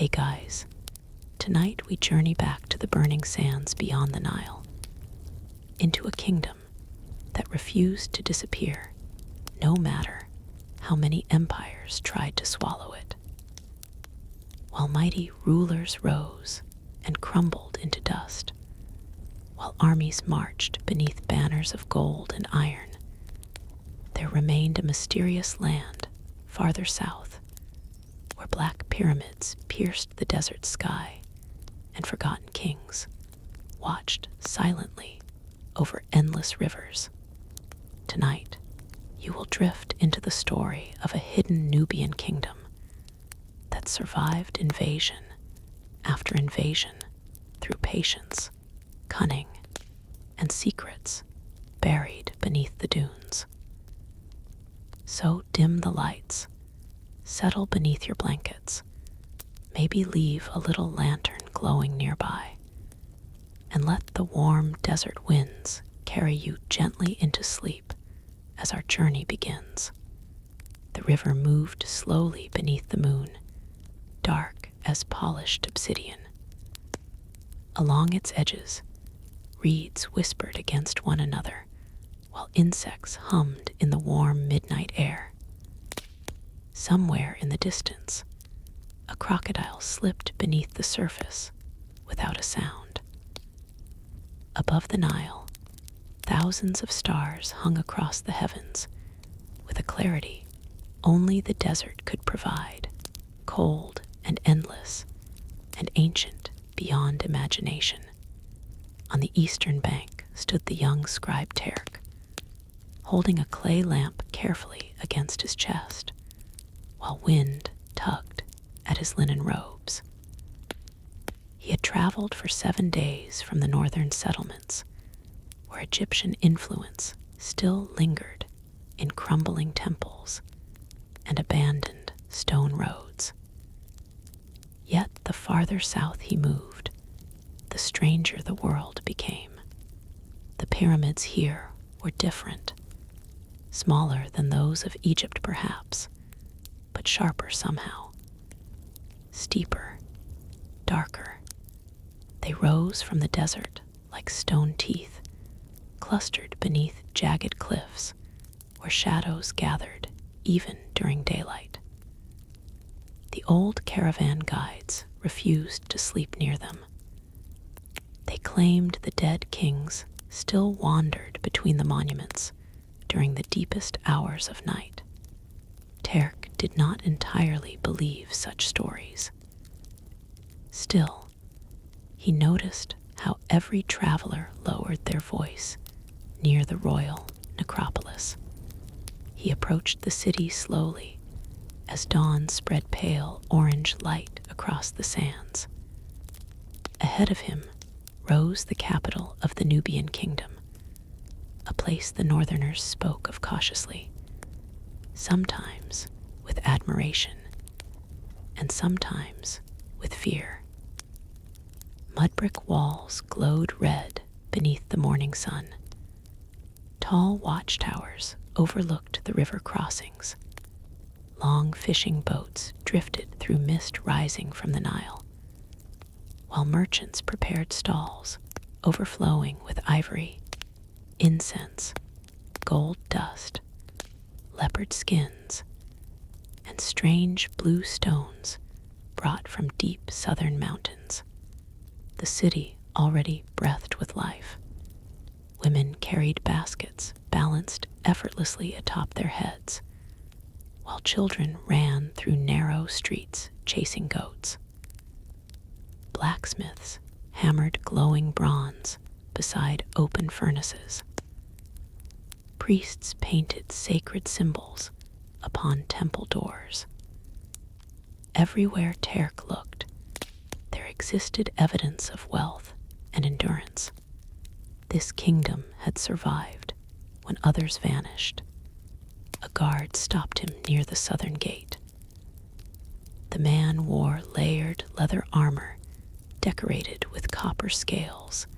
Hey guys, tonight we journey back to the burning sands beyond the Nile, into a kingdom that refused to disappear, no matter how many empires tried to swallow it. While mighty rulers rose and crumbled into dust, while armies marched beneath banners of gold and iron, there remained a mysterious land farther south, where black pyramids pierced the desert sky and forgotten kings watched silently over endless rivers. Tonight, you will drift into the story of a hidden Nubian kingdom that survived invasion after invasion through patience, cunning, and secrets buried beneath the dunes. So dim the lights, settle beneath your blankets, maybe leave a little lantern glowing nearby, and let the warm desert winds carry you gently into sleep as our journey begins. The river moved slowly beneath the moon, dark as polished obsidian. Along its edges, reeds whispered against one another, while insects hummed in the warm midnight air. Somewhere in the distance, a crocodile slipped beneath the surface without a sound. Above the Nile, thousands of stars hung across the heavens with a clarity only the desert could provide, cold and endless and ancient beyond imagination. On the eastern bank stood the young scribe Terk, holding a clay lamp carefully against his chest, while wind tugged at his linen robes. He had traveled for 7 days from the northern settlements, where Egyptian influence still lingered in crumbling temples and abandoned stone roads. Yet the farther south he moved, the stranger the world became. The pyramids here were different, smaller than those of Egypt perhaps, but sharper somehow, steeper, darker. They rose from the desert like stone teeth, clustered beneath jagged cliffs where shadows gathered even during daylight. The old caravan guides refused to sleep near them. They claimed the dead kings still wandered between the monuments during the deepest hours of night. Terk did not entirely believe such stories. Still, he noticed how every traveler lowered their voice near the royal necropolis. He approached the city slowly as dawn spread pale orange light across the sands. Ahead of him rose the capital of the Nubian kingdom, a place the northerners spoke of cautiously, sometimes with admiration and sometimes with fear. Mud brick walls glowed red beneath the morning sun. Tall watchtowers overlooked the river crossings. Long fishing boats drifted through mist rising from the Nile, while merchants prepared stalls overflowing with ivory, incense, gold dust, leopard skins, and strange blue stones brought from deep southern mountains. The city already breathed with life. Women carried baskets balanced effortlessly atop their heads, while children ran through narrow streets chasing goats. Blacksmiths hammered glowing bronze beside open furnaces. Priests painted sacred symbols upon temple doors. Everywhere Terk looked, there existed evidence of wealth and endurance. This kingdom had survived when others vanished. A guard stopped him near the southern gate. The man wore layered leather armor decorated with copper scales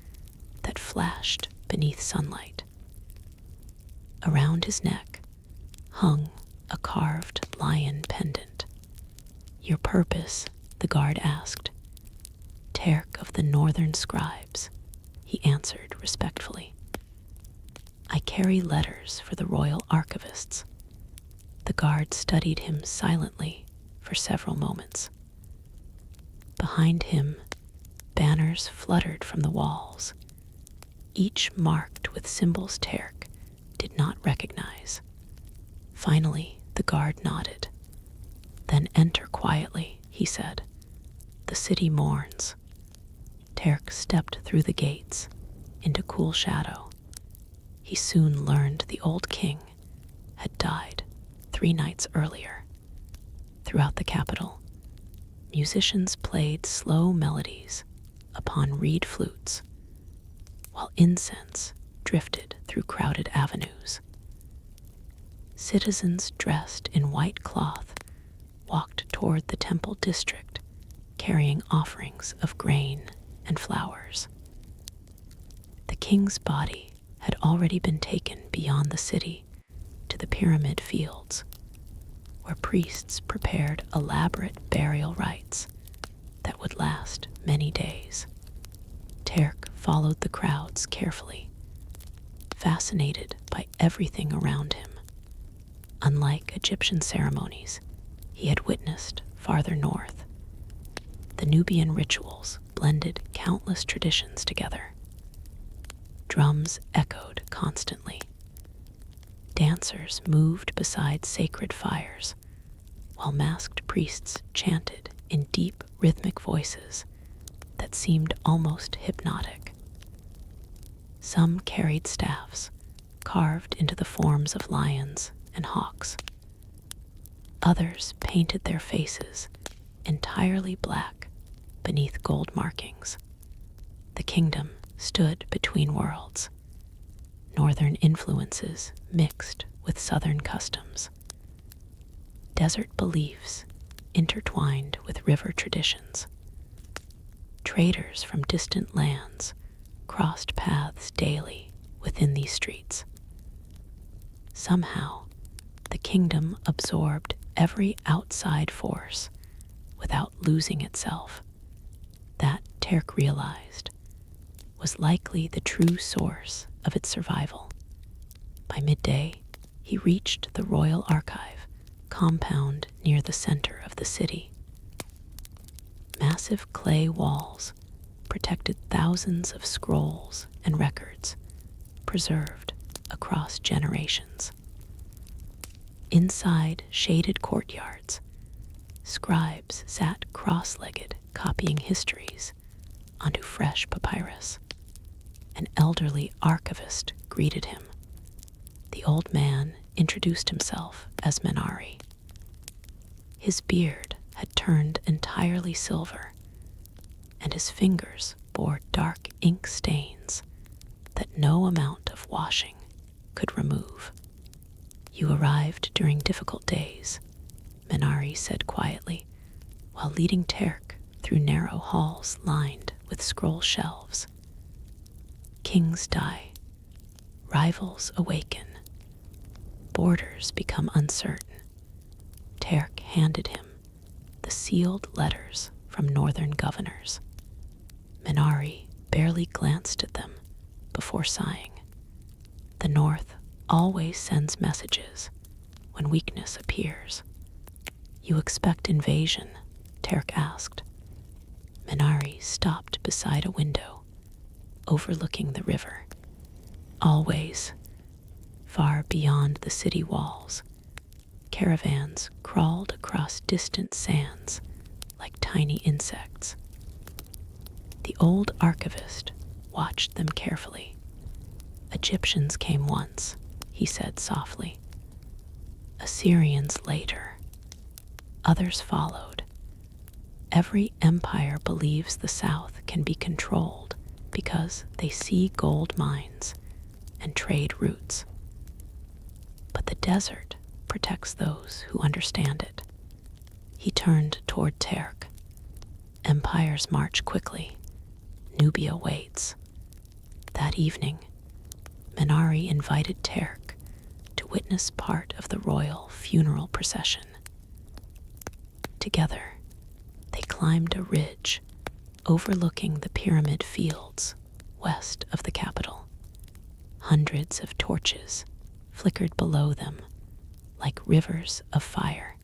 that flashed beneath sunlight. Around his neck hung a carved lion pendant. Your purpose the guard asked. Terk of the Northern Scribes, he answered respectfully. I carry letters for the royal archivists. The guard studied him silently for several moments. Behind him, banners fluttered from the walls, each marked with symbols Terk did not recognize. Finally, the guard nodded. Then enter quietly, he said. The city mourns. Terk stepped through the gates into cool shadow. He soon learned the old king had died 3 nights earlier. Throughout the capital, musicians played slow melodies upon reed flutes, while incense drifted through crowded avenues. Citizens dressed in white cloth walked toward the temple district, carrying offerings of grain and flowers. The king's body had already been taken beyond the city to the pyramid fields, where priests prepared elaborate burial rites that would last many days. Terk followed the crowds carefully, fascinated by everything around him. Unlike Egyptian ceremonies he had witnessed farther north, the Nubian rituals blended countless traditions together. Drums echoed constantly. Dancers moved beside sacred fires, while masked priests chanted in deep, rhythmic voices that seemed almost hypnotic. Some carried staffs, carved into the forms of lions and hawks. Others painted their faces entirely black beneath gold markings. The kingdom stood between worlds. Northern influences mixed with southern customs. Desert beliefs intertwined with river traditions. Traders from distant lands crossed paths daily within these streets. Somehow, the kingdom absorbed every outside force without losing itself. That, Terk realized, was likely the true source of its survival. By midday, he reached the royal archive compound near the center of the city. Massive clay walls protected thousands of scrolls and records preserved across generations. Inside shaded courtyards, scribes sat cross-legged copying histories onto fresh papyrus. An elderly archivist greeted him. The old man introduced himself as Menari. His beard had turned entirely silver, and his fingers bore dark ink stains that no amount of washing could remove. You arrived during difficult days, Menari said quietly, while leading Terk through narrow halls lined with scroll shelves. Kings die, rivals awaken, borders become uncertain. Terk handed him the sealed letters from northern governors. Menari barely glanced at them before sighing. The North always sends messages when weakness appears. You expect invasion? Terk asked. Menari stopped beside a window, overlooking the river. Always, far beyond the city walls, caravans crawled across distant sands like tiny insects. The old archivist watched them carefully. Egyptians came once, he said softly. Assyrians later. Others followed. Every empire believes the South can be controlled because they see gold mines and trade routes. But the desert protects those who understand it. He turned toward Terk. Empires march quickly. Nubia waits. That evening, Menari invited Terk to witness part of the royal funeral procession. Together, They climbed a ridge overlooking the pyramid fields west of the capital. Hundreds of torches flickered below them like rivers of fire.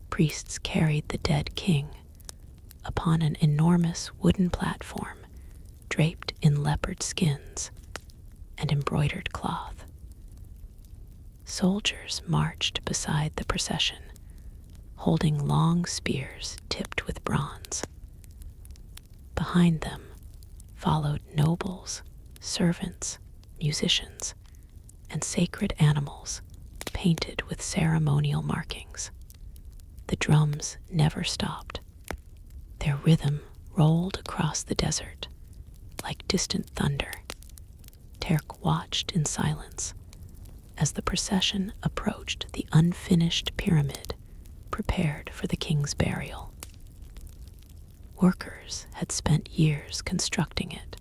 Priests carried the dead king upon an enormous wooden platform draped in leopard skins and embroidered cloth. Soldiers marched beside the procession, holding long spears tipped with bronze. Behind them followed nobles, servants, musicians, and sacred animals painted with ceremonial markings. The drums never stopped. Their rhythm rolled across the desert like distant thunder. Terk watched in silence as the procession approached the unfinished pyramid prepared for the king's burial. Workers had spent years constructing it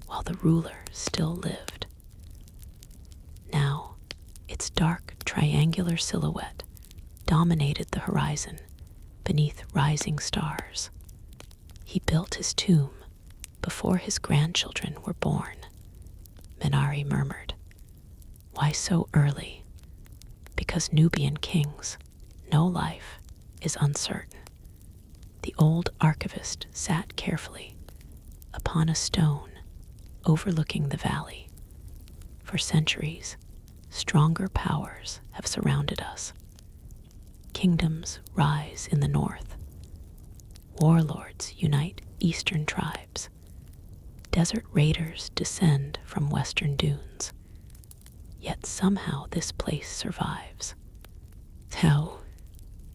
while the ruler still lived. Now, its dark triangular silhouette dominated the horizon beneath rising stars. He built his tomb before his grandchildren were born, Minari murmured. Why so early? Because Nubian kings know life is uncertain. The old archivist sat carefully upon a stone overlooking the valley. For centuries, stronger powers have surrounded us. Kingdoms rise in the north. Warlords unite eastern tribes. Desert raiders descend from western dunes. Yet somehow this place survives. How?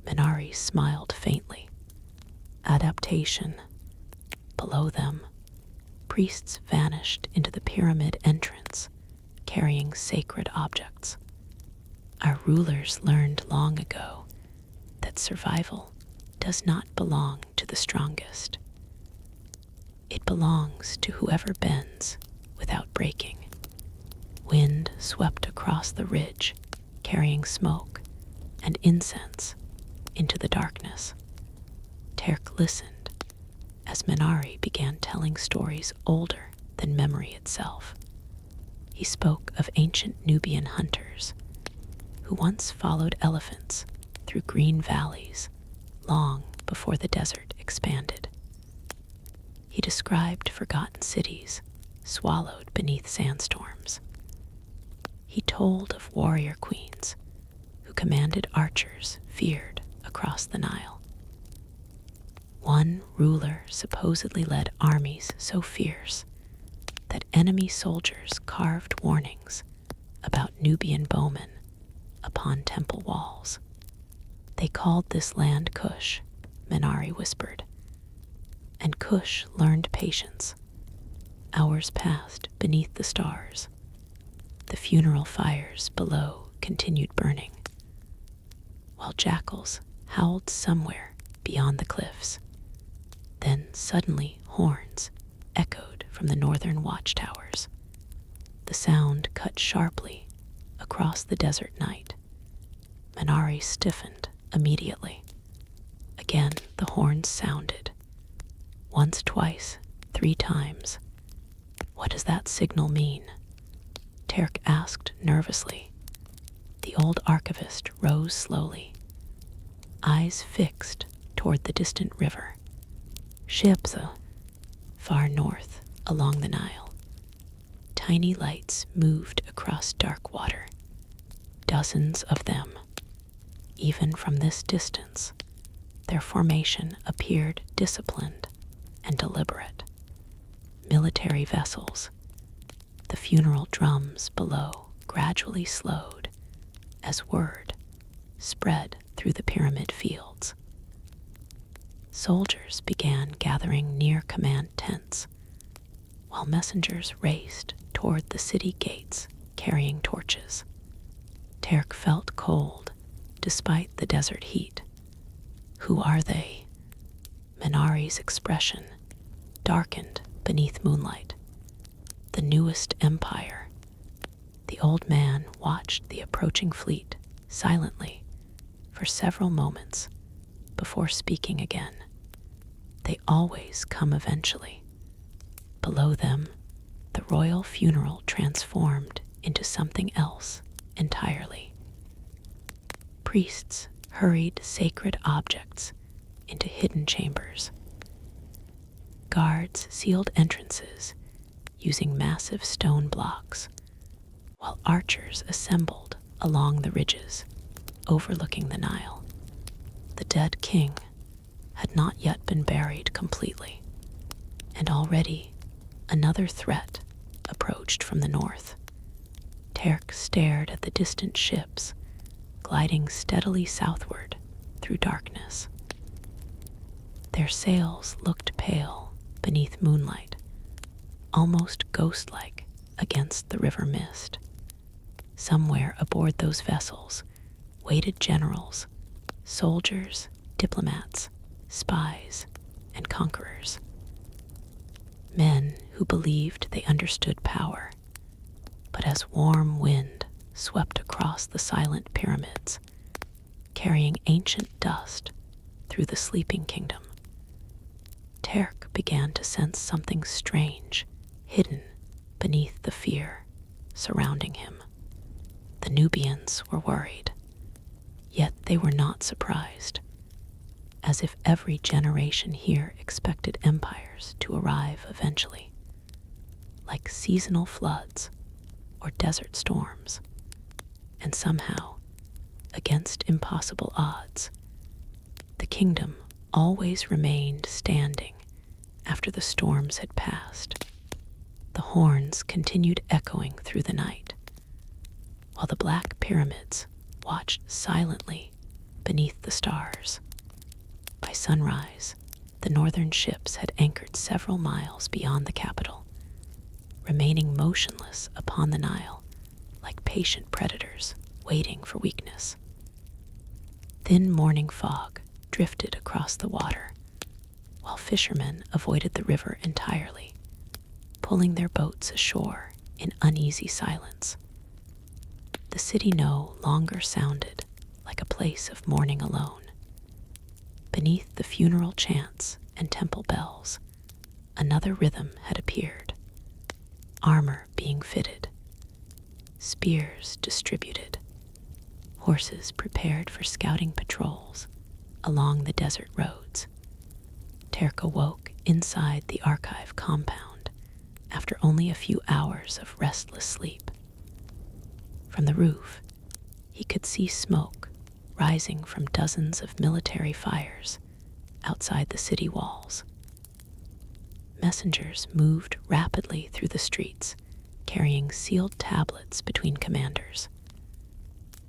Minari smiled faintly. Adaptation. Below them, priests vanished into the pyramid entrance, carrying sacred objects. Our rulers learned long ago that survival does not belong to the strongest. It belongs to whoever bends without breaking. Wind swept across the ridge, carrying smoke and incense into the darkness. Terk listened as Minari began telling stories older than memory itself. He spoke of ancient Nubian hunters who once followed elephants through green valleys long before the desert expanded. He described forgotten cities swallowed beneath sandstorms. He told of warrior queens who commanded archers feared across the Nile. One ruler supposedly led armies so fierce that enemy soldiers carved warnings about Nubian bowmen upon temple walls. They called this land Kush, Minari whispered. And Kush learned patience. Hours passed beneath the stars. The funeral fires below continued burning, while jackals howled somewhere beyond the cliffs. Then suddenly horns echoed from the northern watchtowers. The sound cut sharply across the desert night. Minari stiffened immediately. Again the horns sounded. Once, twice, 3 times. What does that signal mean? Terk asked nervously. The old archivist rose slowly, eyes fixed toward the distant river. Ships, far north along the Nile. Tiny lights moved across dark water. Dozens of them. Even from this distance, their formation appeared disciplined and deliberate. Military vessels. The funeral drums below gradually slowed as word spread through the pyramid fields. Soldiers began gathering near command tents, while messengers raced toward the city gates carrying torches. Terk felt cold despite the desert heat. Who are they? Minari's expression darkened beneath moonlight. The newest empire. The old man watched the approaching fleet silently for several moments before speaking again. they always come eventually. Below them, the royal funeral transformed into something else entirely. Priests hurried sacred objects into hidden chambers. Guards sealed entrances using massive stone blocks, while archers assembled along the ridges overlooking the Nile. The dead king had not yet been buried completely, and already another threat approached from the north. Terk stared at the distant ships gliding steadily southward through darkness. Their sails looked pale beneath moonlight, almost ghost-like against the river mist. Somewhere aboard those vessels waited generals, soldiers, diplomats, spies, and conquerors. Men who believed they understood power, but as warm wind swept across the silent pyramids, carrying ancient dust through the sleeping kingdom, Terk began to sense something strange hidden beneath the fear surrounding him. The Nubians were worried, yet they were not surprised, as if every generation here expected empires to arrive eventually, like seasonal floods or desert storms. And somehow, against impossible odds, the kingdom always remained standing after the storms had passed. The horns continued echoing through the night, while the black pyramids watched silently beneath the stars. By sunrise, the northern ships had anchored several miles beyond the capital, remaining motionless upon the Nile like patient predators waiting for weakness. Thin morning fog drifted across the water, while fishermen avoided the river entirely, pulling their boats ashore in uneasy silence. The city no longer sounded like a place of mourning alone. Beneath the funeral chants and temple bells, another rhythm had appeared. Armor being fitted, spears distributed, horses prepared for scouting patrols along the desert roads. Terk awoke inside the archive compound after only a few hours of restless sleep. From the roof, he could see smoke rising from dozens of military fires outside the city walls. Messengers moved rapidly through the streets, carrying sealed tablets between commanders.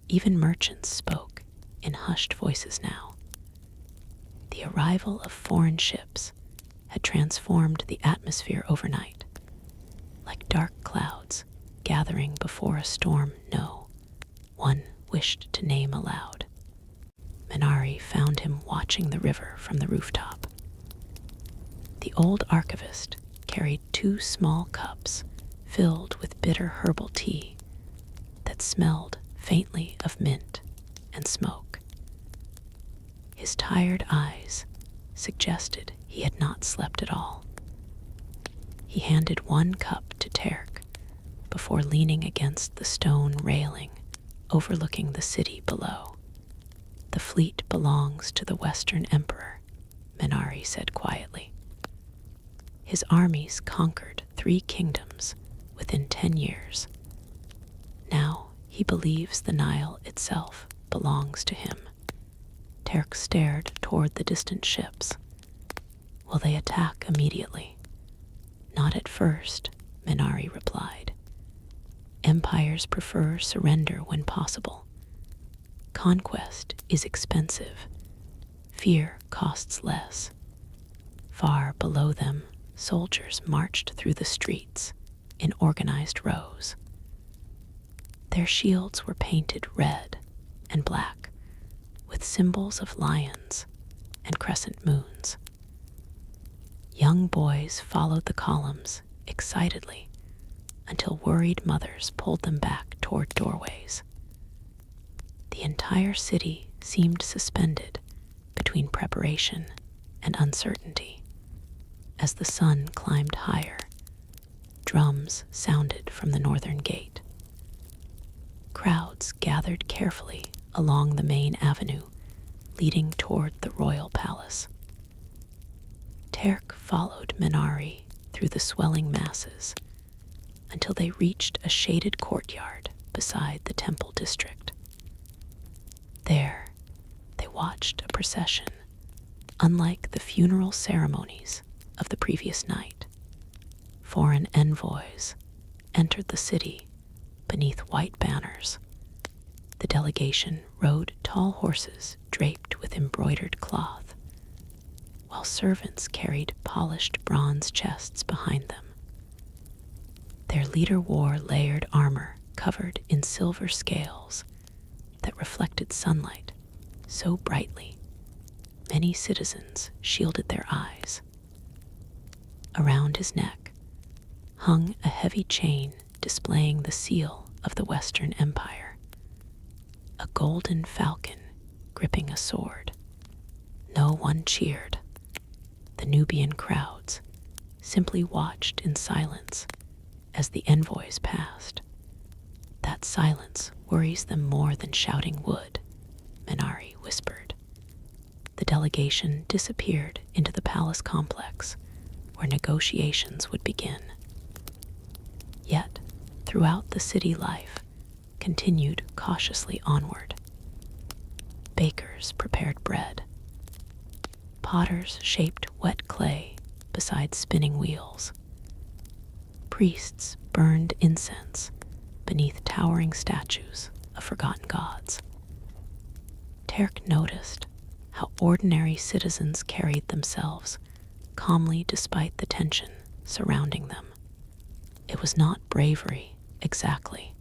Even merchants spoke in hushed voices now. The arrival of foreign ships had transformed the atmosphere overnight, like dark clouds gathering before a storm no one wished to name aloud. Minari found him watching the river from the rooftop. The old archivist carried 2 small cups filled with bitter herbal tea that smelled faintly of mint and smoke. His tired eyes suggested he had not slept at all. He handed 1 cup to Terk before leaning against the stone railing overlooking the city below. "The fleet belongs to the Western Emperor," Minari said quietly. His armies conquered 3 kingdoms within 10 years. Now he believes the Nile itself belongs to him. Terk stared toward the distant ships. "Will they attack immediately?" "Not at first," Minari replied. "Empires prefer surrender when possible. Conquest is expensive. Fear costs less." Far below them, soldiers marched through the streets in organized rows. Their shields were painted red and black, with symbols of lions and crescent moons. Young boys followed the columns excitedly until worried mothers pulled them back toward doorways. The entire city seemed suspended between preparation and uncertainty. As the sun climbed higher, drums sounded from the northern gate. Crowds gathered carefully along the main avenue leading toward the royal palace. Terk followed Minari through the swelling masses until they reached a shaded courtyard beside the temple district. There, they watched a procession unlike the funeral ceremonies of the previous night. Foreign envoys entered the city beneath white banners. The delegation rode tall horses draped with embroidered cloth, while servants carried polished bronze chests behind them. Their leader wore layered armor covered in silver scales that reflected sunlight so brightly many citizens shielded their eyes. Around his neck hung a heavy chain displaying the seal of the Western Empire, a golden falcon gripping a sword. No one cheered. The Nubian crowds simply watched in silence as the envoys passed. That silence worries them more than shouting would, Minari whispered. The delegation disappeared into the palace complex, where negotiations would begin. Yet, throughout the city life continued cautiously onward. Bakers prepared bread. Potters shaped wet clay beside spinning wheels. Priests burned incense beneath towering statues of forgotten gods. Terk noticed how ordinary citizens carried themselves calmly despite the tension surrounding them. It was not bravery, exactly.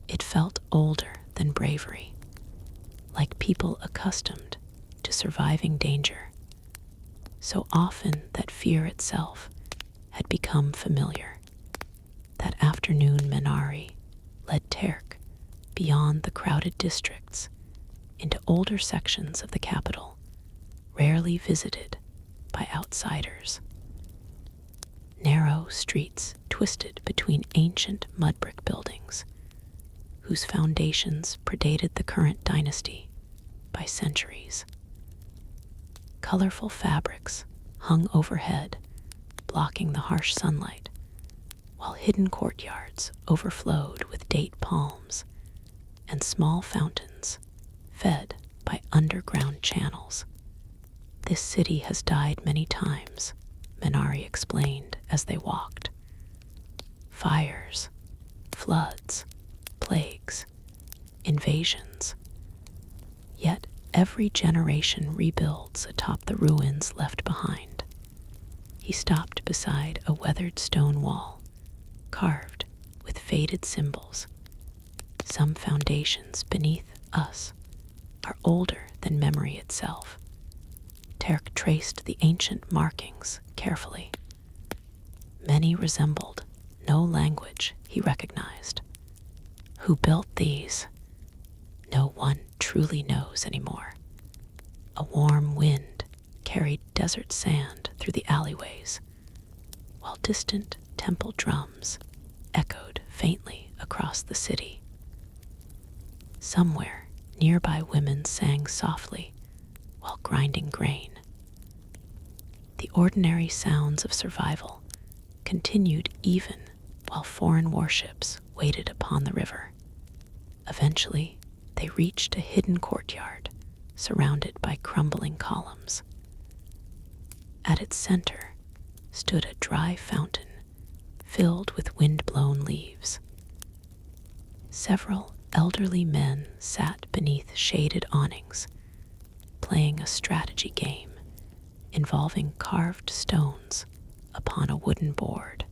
It felt older than bravery, like people accustomed to surviving danger, so often that fear itself had become familiar. That afternoon, Minari led Terk beyond the crowded districts into older sections of the capital, rarely visited by outsiders. Narrow streets twisted between ancient mud brick buildings, whose foundations predated the current dynasty by centuries. Colorful fabrics hung overhead, blocking the harsh sunlight, while hidden courtyards overflowed with date palms and small fountains fed by underground channels. This city has died many times, Minari explained as they walked. Fires, floods, plagues, invasions. Yet every generation rebuilds atop the ruins left behind. He stopped beside a weathered stone wall, carved with faded symbols. Some foundations beneath us are older than memory itself. Terk traced the ancient markings carefully. Many resembled no language he recognized. Who built these? No one truly knows anymore. A warm wind carried desert sand through the alleyways, while distant temple drums echoed faintly across the city. Somewhere, nearby women sang softly while grinding grain. The ordinary sounds of survival continued even while foreign warships waited upon the river. Eventually, they reached a hidden courtyard surrounded by crumbling columns. At its center stood a dry fountain filled with wind-blown leaves. Several elderly men sat beneath shaded awnings, playing a strategy game involving carved stones upon a wooden board.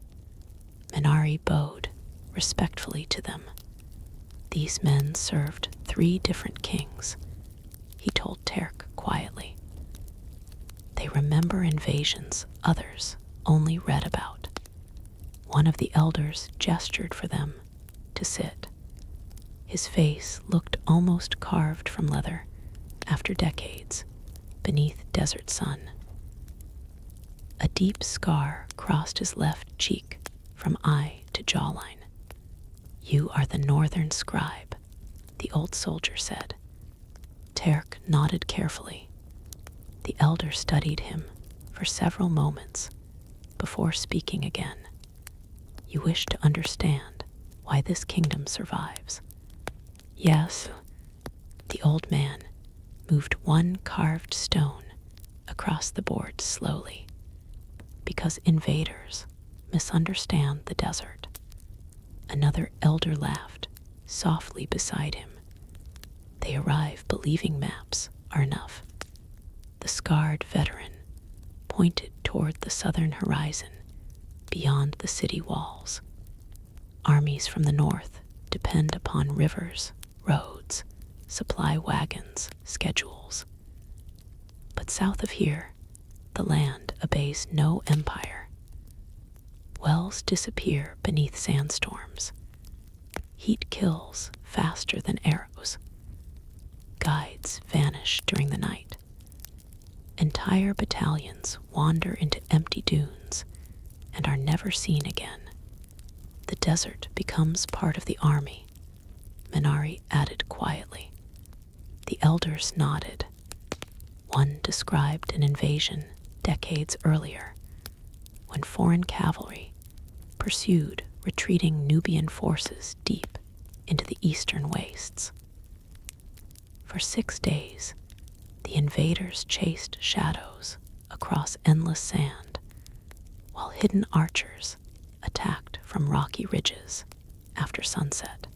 Minari bowed respectfully to them. These men served 3 different kings, he told Terk quietly. They remember invasions others only read about. One of the elders gestured for them to sit. His face looked almost carved from leather after decades beneath desert sun. A deep scar crossed his left cheek from eye to jawline. "You are the northern scribe," the old soldier said. Terk nodded carefully. The elder studied him for several moments before speaking again. "You wish to understand why this kingdom survives?" "Yes." The old man moved one carved stone across the board slowly. "Because invaders misunderstand the desert." Another elder laughed softly beside him. "They arrive believing maps are enough." The scarred veteran pointed toward the southern horizon beyond the city walls. "Armies from the north depend upon rivers, roads, supply wagons, schedules. But south of here, the land obeys no empire. Wells disappear beneath sandstorms. Heat kills faster than arrows. Guides vanish during the night. Entire battalions wander into empty dunes and are never seen again. The desert becomes part of the army," Minari added quietly. The elders nodded. One described an invasion decades earlier, when foreign cavalry pursued retreating Nubian forces deep into the eastern wastes. For 6 days, the invaders chased shadows across endless sand, while hidden archers attacked from rocky ridges after sunset.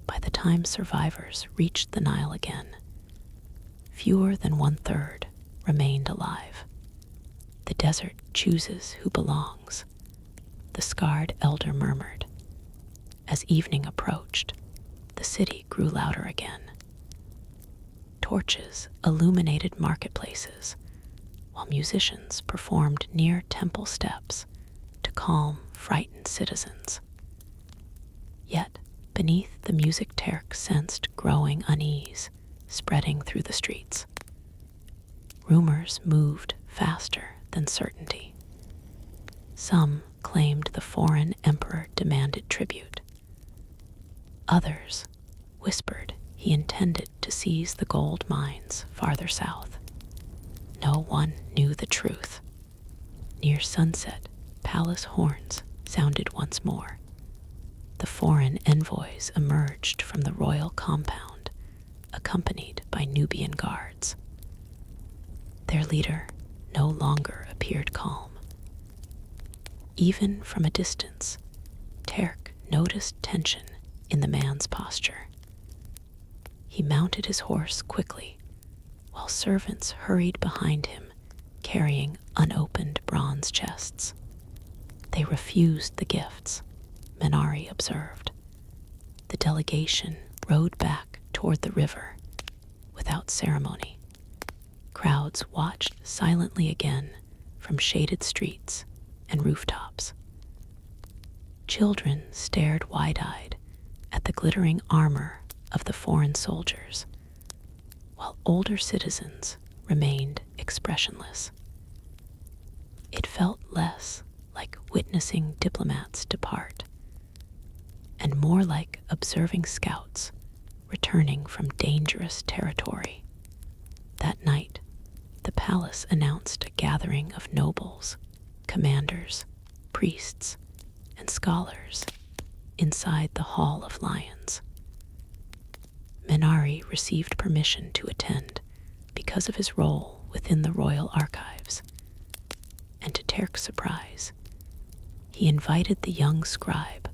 By the time survivors reached the Nile again, fewer than 1/3 remained alive. "The desert chooses who belongs," the scarred elder murmured. As evening approached, the city grew louder again. Torches illuminated marketplaces, while musicians performed near temple steps to calm frightened citizens. Yet, beneath the music, Terk sensed growing unease spreading through the streets. Rumors moved faster than certainty. Some claimed the foreign emperor demanded tribute. Others whispered he intended to seize the gold mines farther south. No one knew the truth. Near sunset, palace horns sounded once more. The foreign envoys emerged from the royal compound, accompanied by Nubian guards. Their leader no longer appeared calm. Even from a distance, Terk noticed tension in the man's posture. He mounted his horse quickly, while servants hurried behind him, carrying unopened bronze chests. "They refused the gifts," Minari observed. The delegation rode back toward the river without ceremony. Crowds watched silently again from shaded streets and rooftops. Children stared wide-eyed at the glittering armor of the foreign soldiers, while older citizens remained expressionless. It felt less like witnessing diplomats depart, and more like observing scouts returning from dangerous territory. That night, the palace announced a gathering of nobles, commanders, priests, and scholars inside the Hall of Lions. Minari received permission to attend because of his role within the royal archives, and to Terk's surprise, he invited the young scribe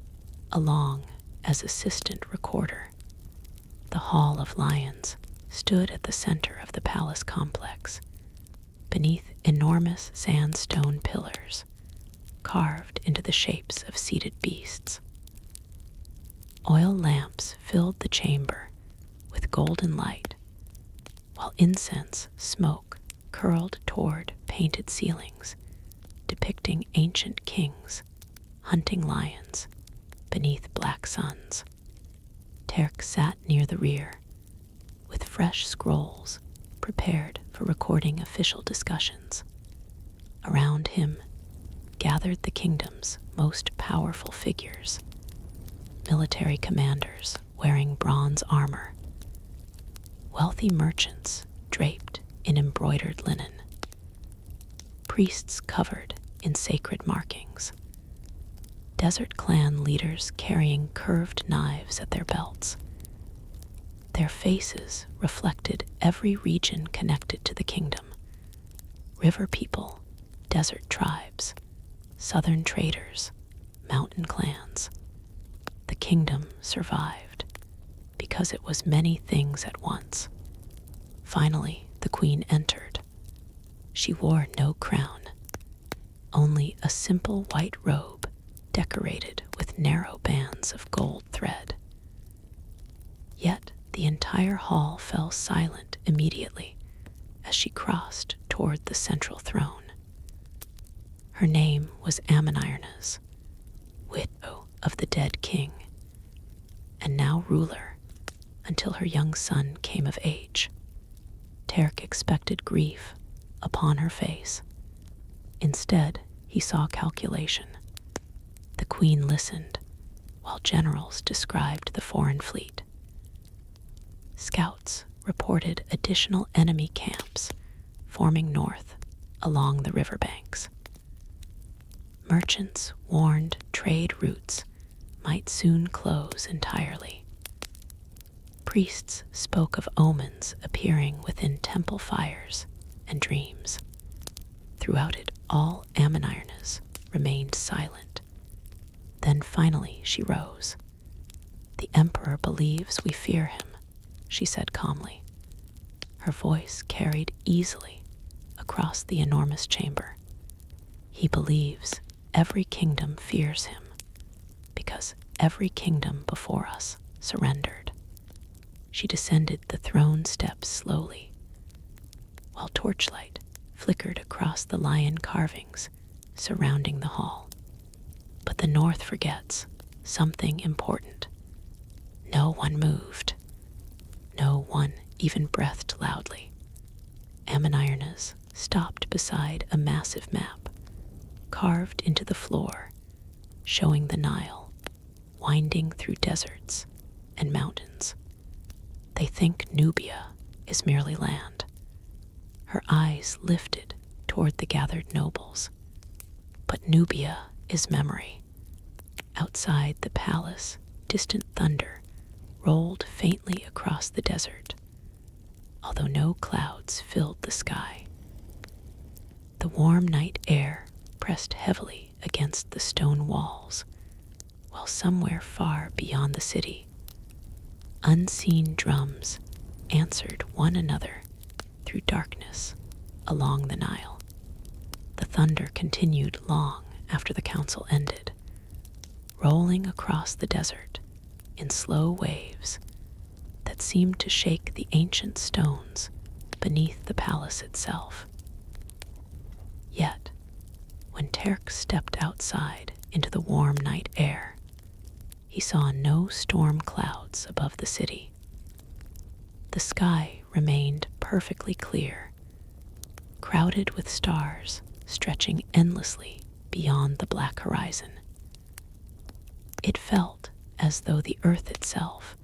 along as assistant recorder. The Hall of Lions stood at the center of the palace complex, beneath enormous sandstone pillars carved into the shapes of seated beasts. Oil lamps filled the chamber with golden light, while incense smoke curled toward painted ceilings depicting ancient kings hunting lions beneath black suns. Terk sat near the rear, with fresh scrolls prepared for recording official discussions. Around him gathered the kingdom's most powerful figures, military commanders wearing bronze armor, wealthy merchants draped in embroidered linen, priests covered in sacred markings, desert clan leaders carrying curved knives at their belts. Their faces reflected every region connected to the kingdom: river people, desert tribes, southern traders, mountain clans. The kingdom survived because it was many things at once. Finally, the queen entered. She wore no crown, only a simple white robe decorated with narrow bands of gold thread. Yet the entire hall fell silent immediately as she crossed toward the central throne. Her name was Ammonirnas, widow of the dead king, and now ruler until her young son came of age. Terk expected grief upon her face. Instead, he saw calculation. The queen listened while generals described the foreign fleet. Scouts reported additional enemy camps forming north along the riverbanks. Merchants warned trade routes might soon close entirely. Priests spoke of omens appearing within temple fires and dreams. Throughout it all, Ammonirnas remained silent. Then finally she rose. "The Emperor believes we fear him," she said calmly. Her voice carried easily across the enormous chamber. "He believes every kingdom fears him because every kingdom before us surrendered." She descended the throne steps slowly, while torchlight flickered across the lion carvings surrounding the hall. But the North forgets something important. No one moved. No one even breathed loudly. Ammonirnas stopped beside a massive map, carved into the floor, showing the Nile, winding through deserts and mountains. They think Nubia is merely land. Her eyes lifted toward the gathered nobles. But Nubia is memory. Outside the palace, distant thunder rolled faintly across the desert, although no clouds filled the sky. The warm night air pressed heavily against the stone walls, while somewhere far beyond the city, unseen drums answered one another through darkness along the Nile. The thunder continued long after the council ended, rolling across the desert in slow waves that seemed to shake the ancient stones beneath the palace itself. Yet, when Terk stepped outside into the warm night air, he saw no storm clouds above the city. The sky remained perfectly clear, crowded with stars stretching endlessly beyond the black horizon. It felt as though the earth itself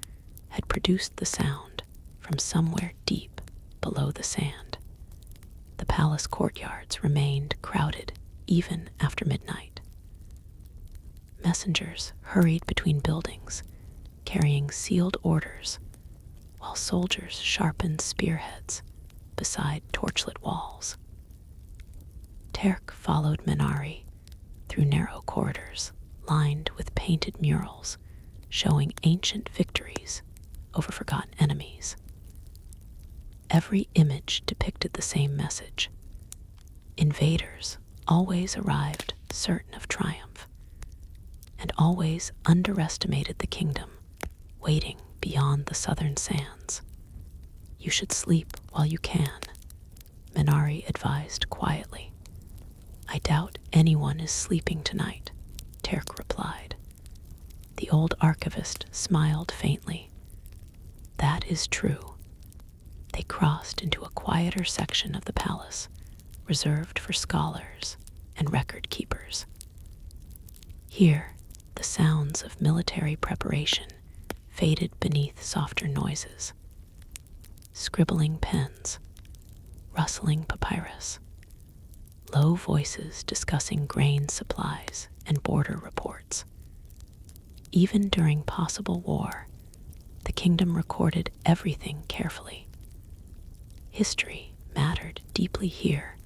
had produced the sound from somewhere deep below the sand. The palace courtyards remained crowded even after midnight. Messengers hurried between buildings, carrying sealed orders, while soldiers sharpened spearheads beside torchlit walls. Terk followed Minari through narrow corridors lined with painted murals showing ancient victories over forgotten enemies. Every image depicted the same message. Invaders always arrived certain of triumph, and always underestimated the kingdom waiting beyond the southern sands. "You should sleep while you can," Minari advised quietly. "I doubt anyone is sleeping tonight," Terk replied. The old archivist smiled faintly. "That is true." They crossed into a quieter section of the palace, reserved for scholars and record keepers. Here, the sounds of military preparation faded beneath softer noises. Scribbling pens, rustling papyrus, low voices discussing grain supplies and border reports. Even during possible war, the kingdom recorded everything carefully. History mattered deeply here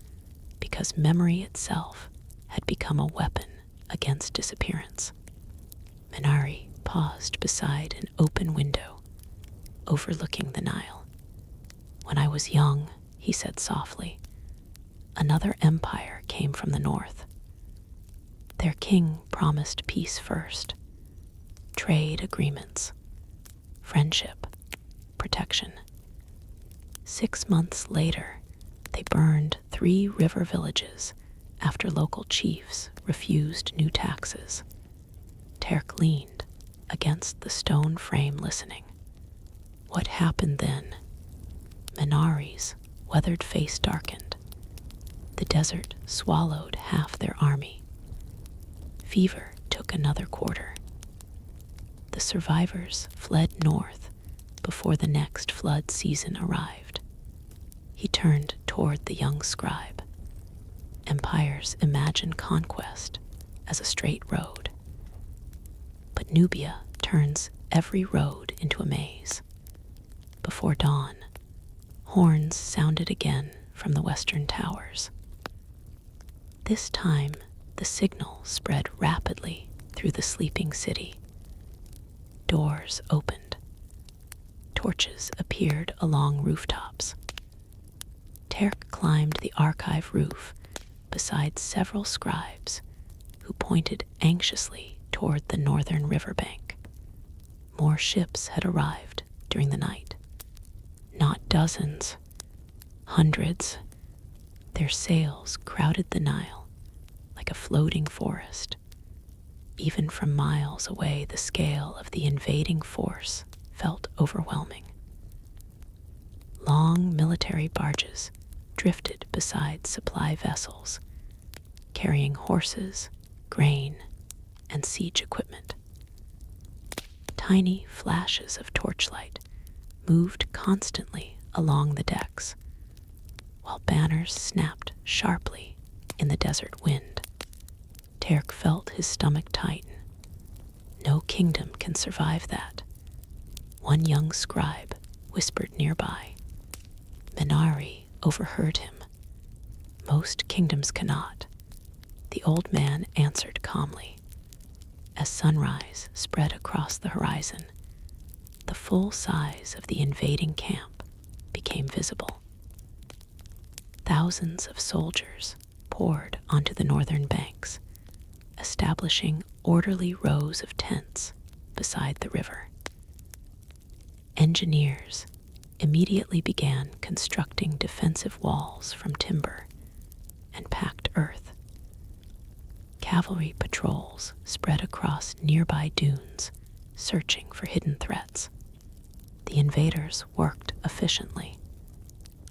because memory itself had become a weapon against disappearance. Minari paused beside an open window overlooking the Nile. "When I was young," he said softly, "another empire came from the north. Their king promised peace first, trade agreements, friendship, protection. 6 months later, they burned 3 river villages after local chiefs refused new taxes. Terk leaned against the stone frame listening. What happened then? Minari's weathered face darkened. The desert swallowed half their army. Fever took another quarter. The survivors fled north before the next flood season arrived." He turned toward the young scribe. "Empires imagine conquest as a straight road. But Nubia turns every road into a maze." Before dawn, horns sounded again from the western towers. This time, the signal spread rapidly through the sleeping city. Doors opened. Torches appeared along rooftops. Terk climbed the archive roof beside several scribes who pointed anxiously toward the northern riverbank. More ships had arrived during the night. Not dozens, hundreds. Their sails crowded the Nile like a floating forest. Even from miles away, the scale of the invading force felt overwhelming. Long military barges drifted beside supply vessels, carrying horses, grain, and siege equipment. Tiny flashes of torchlight moved constantly along the decks, while banners snapped sharply in the desert wind. Terk felt his stomach tighten. No kingdom can survive that. One young scribe whispered nearby. Minari overheard him. "Most kingdoms cannot," the old man answered calmly. As sunrise spread across the horizon, the full size of the invading camp became visible. Thousands of soldiers poured onto the northern banks, establishing orderly rows of tents beside the river. Engineers immediately began constructing defensive walls from timber and packed earth. Cavalry patrols spread across nearby dunes, searching for hidden threats. The invaders worked efficiently,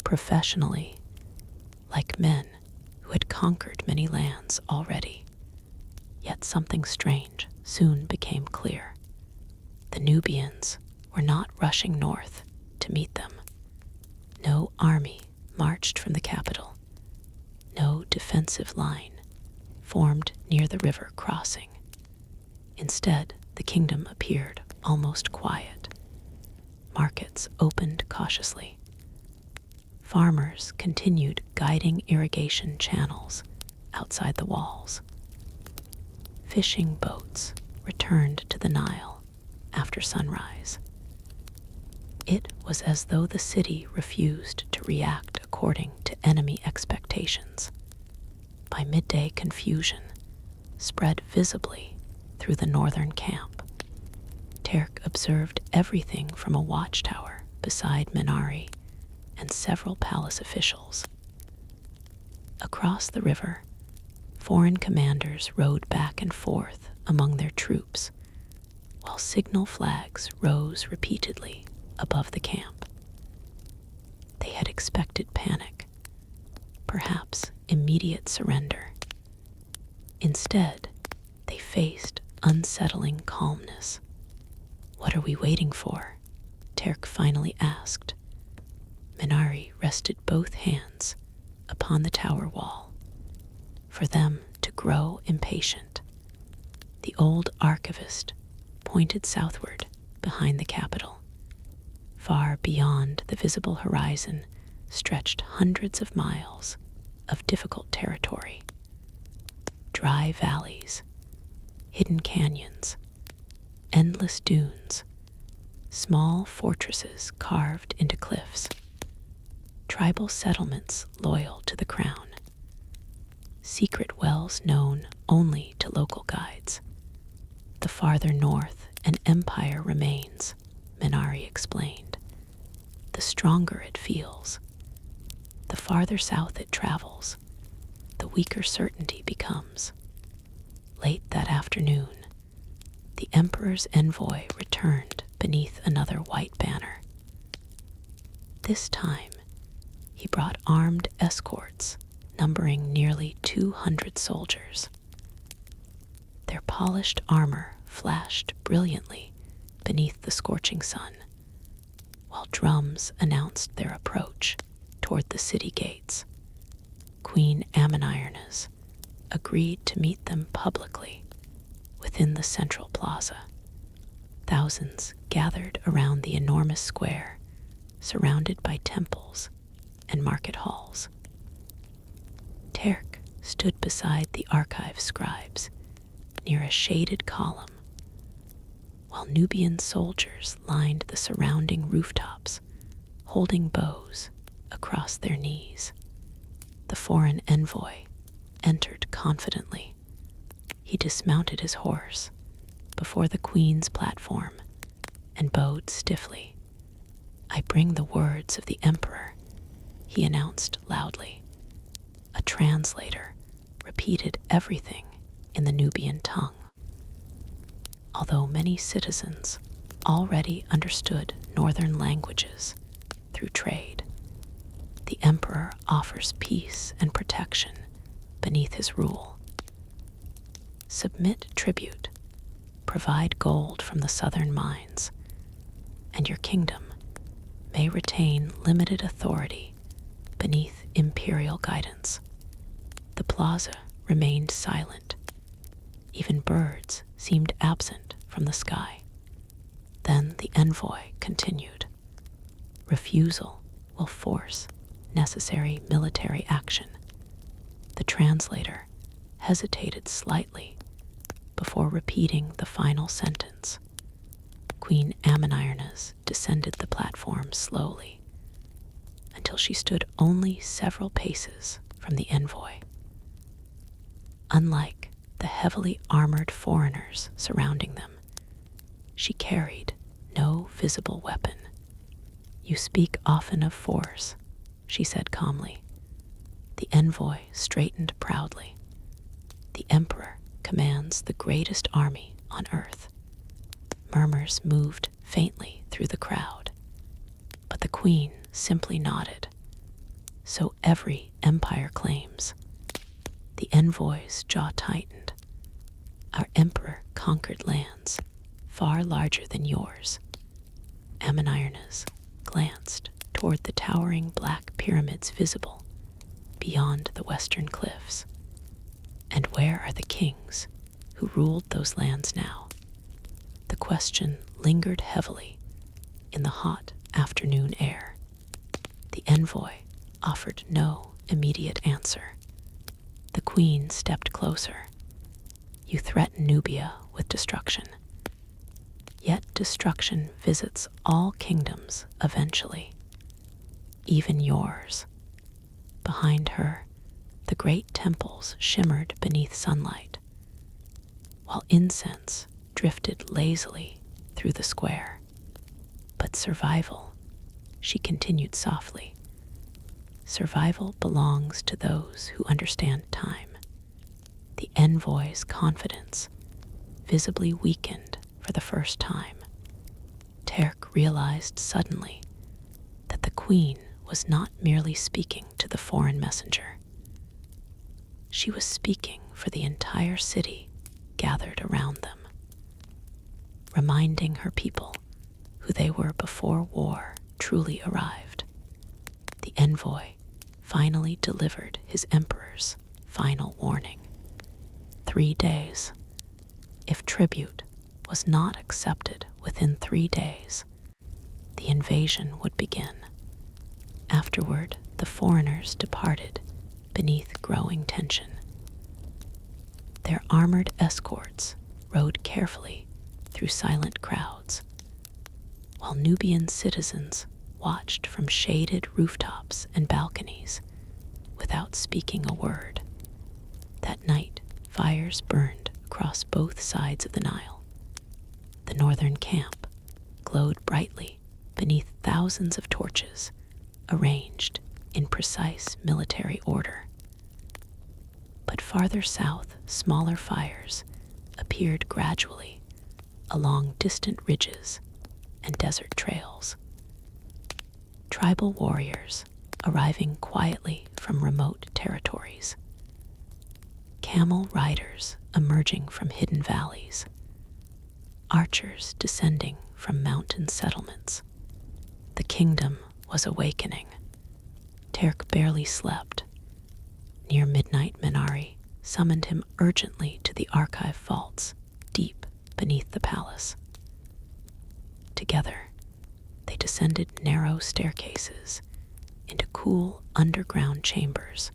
professionally, like men who had conquered many lands already. Yet something strange soon became clear. The Nubians were not rushing north to meet them. No army marched from the capital. No defensive line formed near the river crossing. Instead, the kingdom appeared almost quiet. Markets opened cautiously. Farmers continued guiding irrigation channels outside the walls. Fishing boats returned to the Nile after sunrise. It was as though the city refused to react according to enemy expectations. By midday, confusion spread visibly through the northern camp. Terk observed everything from a watchtower beside Minari and several palace officials. Across the river, foreign commanders rode back and forth among their troops, while signal flags rose repeatedly above the camp. They had expected panic, perhaps immediate surrender. Instead, they faced unsettling calmness. "What are we waiting for?" Terk finally asked. Minari rested both hands upon the tower wall, for them to grow impatient. The old archivist pointed southward behind the capital. Far beyond the visible horizon stretched hundreds of miles of difficult territory. Dry valleys, hidden canyons, endless dunes, small fortresses carved into cliffs, tribal settlements loyal to the crown, secret wells known only to local guides. The farther north an empire remains, Minari explained, the stronger it feels. The farther south it travels, the weaker certainty becomes. Late that afternoon, the emperor's envoy returned beneath another white banner. This time, he brought armed escorts numbering nearly 200 soldiers. Their polished armor flashed brilliantly beneath the scorching sun, while drums announced their approach toward the city gates. Queen Ammonirnas agreed to meet them publicly within the central plaza. Thousands gathered around the enormous square, surrounded by temples and market halls. Terk stood beside the archive scribes near a shaded column, while Nubian soldiers lined the surrounding rooftops, holding bows across their knees. The foreign envoy entered confidently. He dismounted his horse before the queen's platform and bowed stiffly. "I bring the words of the emperor," he announced loudly. A translator repeated everything in the Nubian tongue. Although many citizens already understood northern languages through trade, the emperor offers peace and protection beneath his rule. Submit tribute, provide gold from the southern mines, and your kingdom may retain limited authority beneath imperial guidance. The plaza remained silent. Even birds seemed absent from the sky. Then the envoy continued. "Refusal will force necessary military action." The translator hesitated slightly before repeating the final sentence. Queen Ammonirnas descended the platform slowly until she stood only several paces from the envoy. Unlike the heavily armored foreigners surrounding them, she carried no visible weapon. "You speak often of force," she said calmly. The envoy straightened proudly. "The emperor commands the greatest army on earth." Murmurs moved faintly through the crowd, but the queen simply nodded. "So every empire claims." The envoy's jaw tightened. "Our emperor conquered lands far larger than yours." Ammonirnas glanced toward the towering black pyramids visible beyond the western cliffs. "And where are the kings who ruled those lands now?" The question lingered heavily in the hot afternoon air. The envoy offered no immediate answer. The queen stepped closer. "You threaten Nubia with destruction. Yet destruction visits all kingdoms eventually, even yours." Behind her, the great temples shimmered beneath sunlight, while incense drifted lazily through the square. "But survival," she continued softly, "survival belongs to those who understand time." The envoy's confidence visibly weakened for the first time. Terk realized suddenly that the queen was not merely speaking to the foreign messenger. she was speaking for the entire city gathered around them, reminding her people who they were before war truly arrived. The envoy finally delivered his emperor's final warning. 3 days. If tribute was not accepted within 3 days, the invasion would begin. Afterward, the foreigners departed beneath growing tension. Their armored escorts rode carefully through silent crowds, while Nubian citizens watched from shaded rooftops and balconies without speaking a word. That night, fires burned across both sides of the Nile. The northern camp glowed brightly beneath thousands of torches arranged in precise military order. But farther south, smaller fires appeared gradually along distant ridges and desert trails. Tribal warriors arriving quietly from remote territories. Camel riders emerging from hidden valleys. Archers descending from mountain settlements. The kingdom was awakening. Terk barely slept. Near midnight, Minari summoned him urgently to the archive vaults deep beneath the palace. Together, they descended narrow staircases into cool underground chambers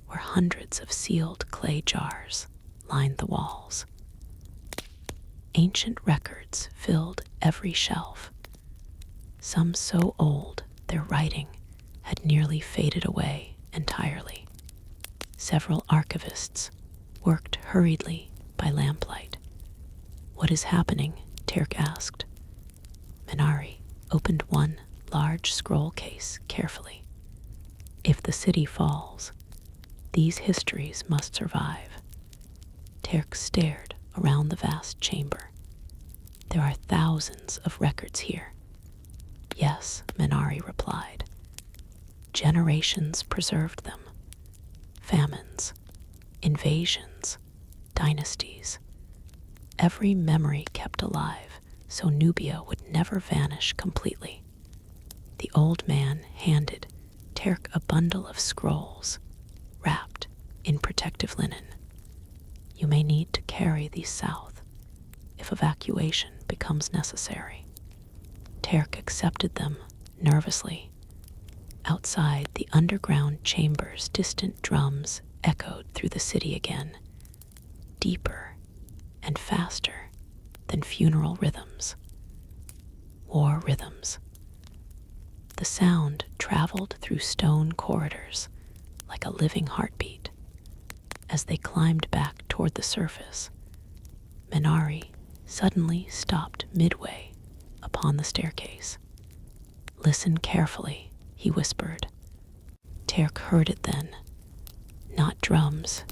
where hundreds of sealed clay jars lined the walls. Ancient records filled every shelf, some so old their writing had nearly faded away entirely. Several archivists worked hurriedly by lamplight. "What is happening?" Terk asked. Minari opened one large scroll case carefully. "If the city falls, these histories must survive." Terk stared around the vast chamber. "There are thousands of records here." "Yes," Minari replied. "Generations preserved them. Famines, invasions, dynasties. Every memory kept alive so Nubia would never vanish completely." The old man handed Terk a bundle of scrolls wrapped in protective linen. "You may need to carry these south if evacuation becomes necessary." Terk accepted them nervously. Outside the underground chambers, distant drums echoed through the city again, deeper and faster than funeral rhythms. War rhythms. The sound traveled through stone corridors like a living heartbeat. As they climbed back toward the surface, Minari suddenly stopped midway upon the staircase. "Listen carefully," he whispered. Terk heard it then. Not drums,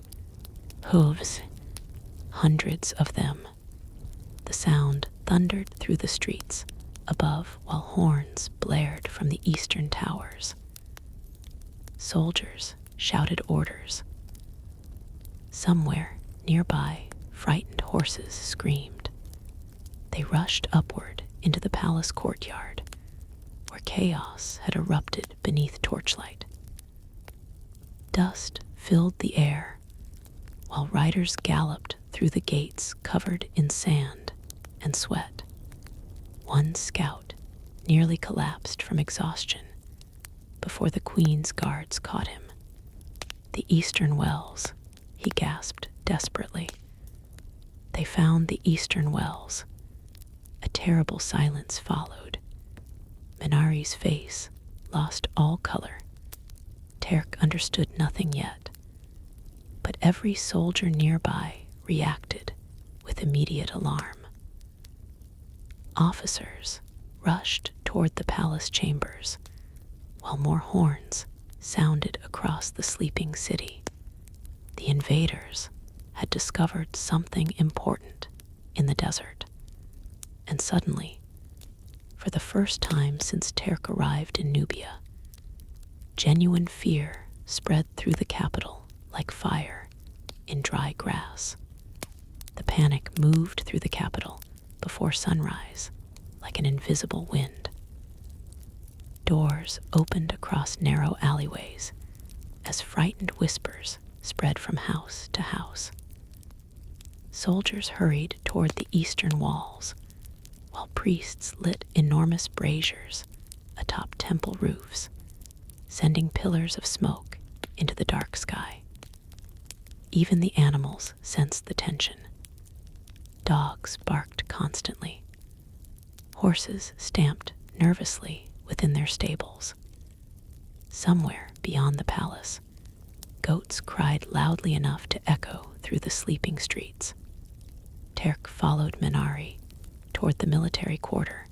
hooves, hundreds of them. The sound thundered through the streets above while horns blared from the eastern towers. Soldiers shouted orders. Somewhere nearby, frightened horses screamed. They rushed upward into the palace courtyard, where chaos had erupted beneath torchlight. Dust filled the air, while riders galloped through the gates covered in sand and sweat. One scout nearly collapsed from exhaustion before the Queen's guards caught him. "The Eastern Wells," he gasped desperately. They found the Eastern Wells. A terrible silence followed. Minari's face lost all color. Terk understood nothing yet, but every soldier nearby reacted with immediate alarm. Officers rushed toward the palace chambers, while more horns sounded across the sleeping city. The invaders had discovered something important in the desert, and suddenly, for the first time since Terk arrived in Nubia, genuine fear spread through the capital like fire in dry grass. The panic moved through the capital before sunrise, like an invisible wind. Doors opened across narrow alleyways as frightened whispers spread from house to house. Soldiers hurried toward the eastern walls, while priests lit enormous braziers atop temple roofs, sending pillars of smoke into the dark sky. Even the animals sensed the tension. Dogs barked constantly. Horses stamped nervously within their stables. Somewhere beyond the palace, goats cried loudly enough to echo through the sleeping streets. Terk followed Minari toward the military quarter,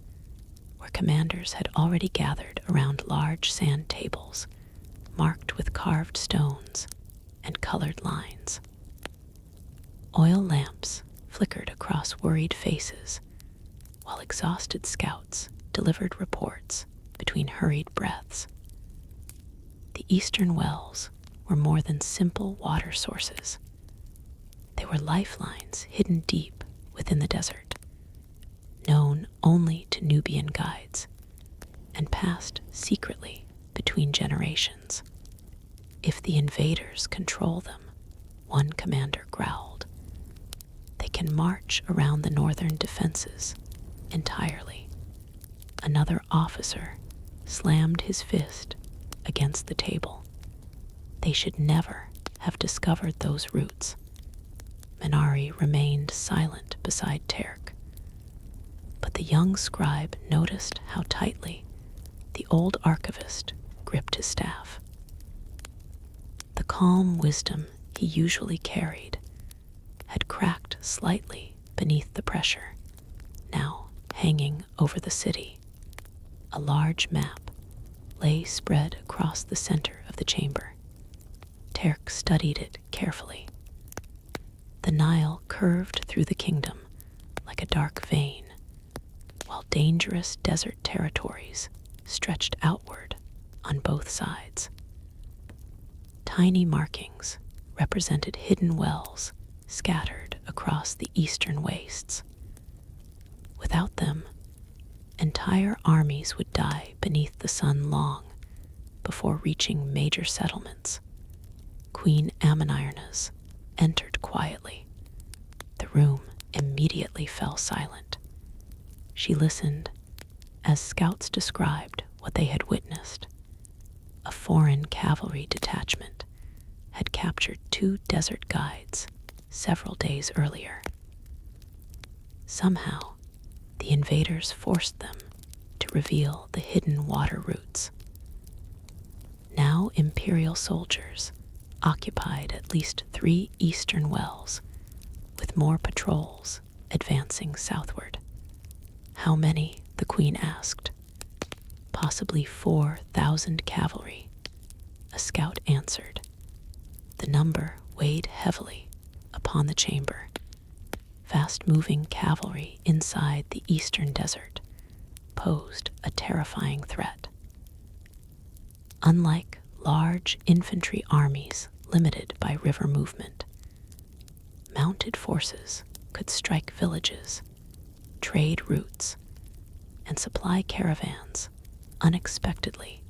where commanders had already gathered around large sand tables marked with carved stones and colored lines. Oil lamps flickered across worried faces, while exhausted scouts delivered reports between hurried breaths. The eastern wells were more than simple water sources. They were lifelines hidden deep within the desert, known only to Nubian guides, and passed secretly between generations. If the invaders control them, one commander growled, they can march around the northern defenses entirely. Another officer slammed his fist against the table. They should never have discovered those routes. Minari remained silent beside Terk, but the young scribe noticed how tightly the old archivist gripped his staff. The calm wisdom he usually carried had cracked slightly beneath the pressure, now hanging over the city. A large map lay spread across the center of the chamber. Terk studied it carefully. The Nile curved through the kingdom like a dark vein, while dangerous desert territories stretched outward on both sides. Tiny markings represented hidden wells scattered across the eastern wastes. Without them, entire armies would die beneath the sun long before reaching major settlements. Queen Ammonirna's entered quietly. The room immediately fell silent. She listened as scouts described what they had witnessed. A foreign cavalry detachment had captured 2 desert guides several days earlier. Somehow, the invaders forced them to reveal the hidden water routes. Now imperial soldiers occupied at least 3 eastern wells, with more patrols advancing southward. How many? The queen asked. Possibly 4,000 cavalry, a scout answered. The number weighed heavily upon the chamber. Fast-moving cavalry inside the eastern desert posed a terrifying threat. Unlike large infantry armies limited by river movement, mounted forces could strike villages, trade routes, and supply caravans unexpectedly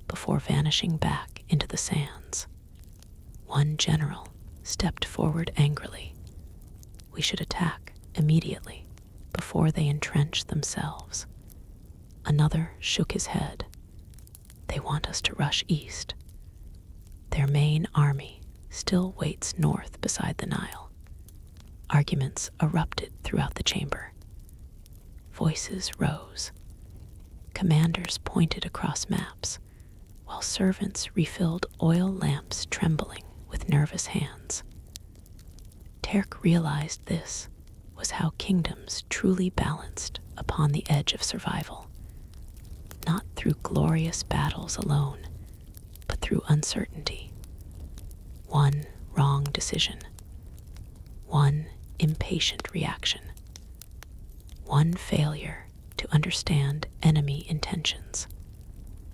before vanishing back into the sands. One general stepped forward angrily. We should attack immediately before they entrench themselves. Another shook his head. They want us to rush east. Their main army still waits north beside the Nile. Arguments erupted throughout the chamber. Voices rose. Commanders pointed across maps, while servants refilled oil lamps trembling with nervous hands. Terk realized this was how kingdoms truly balanced upon the edge of survival, not through glorious battles alone, but through uncertainty. One wrong decision, one impatient reaction, one failure to understand enemy intentions.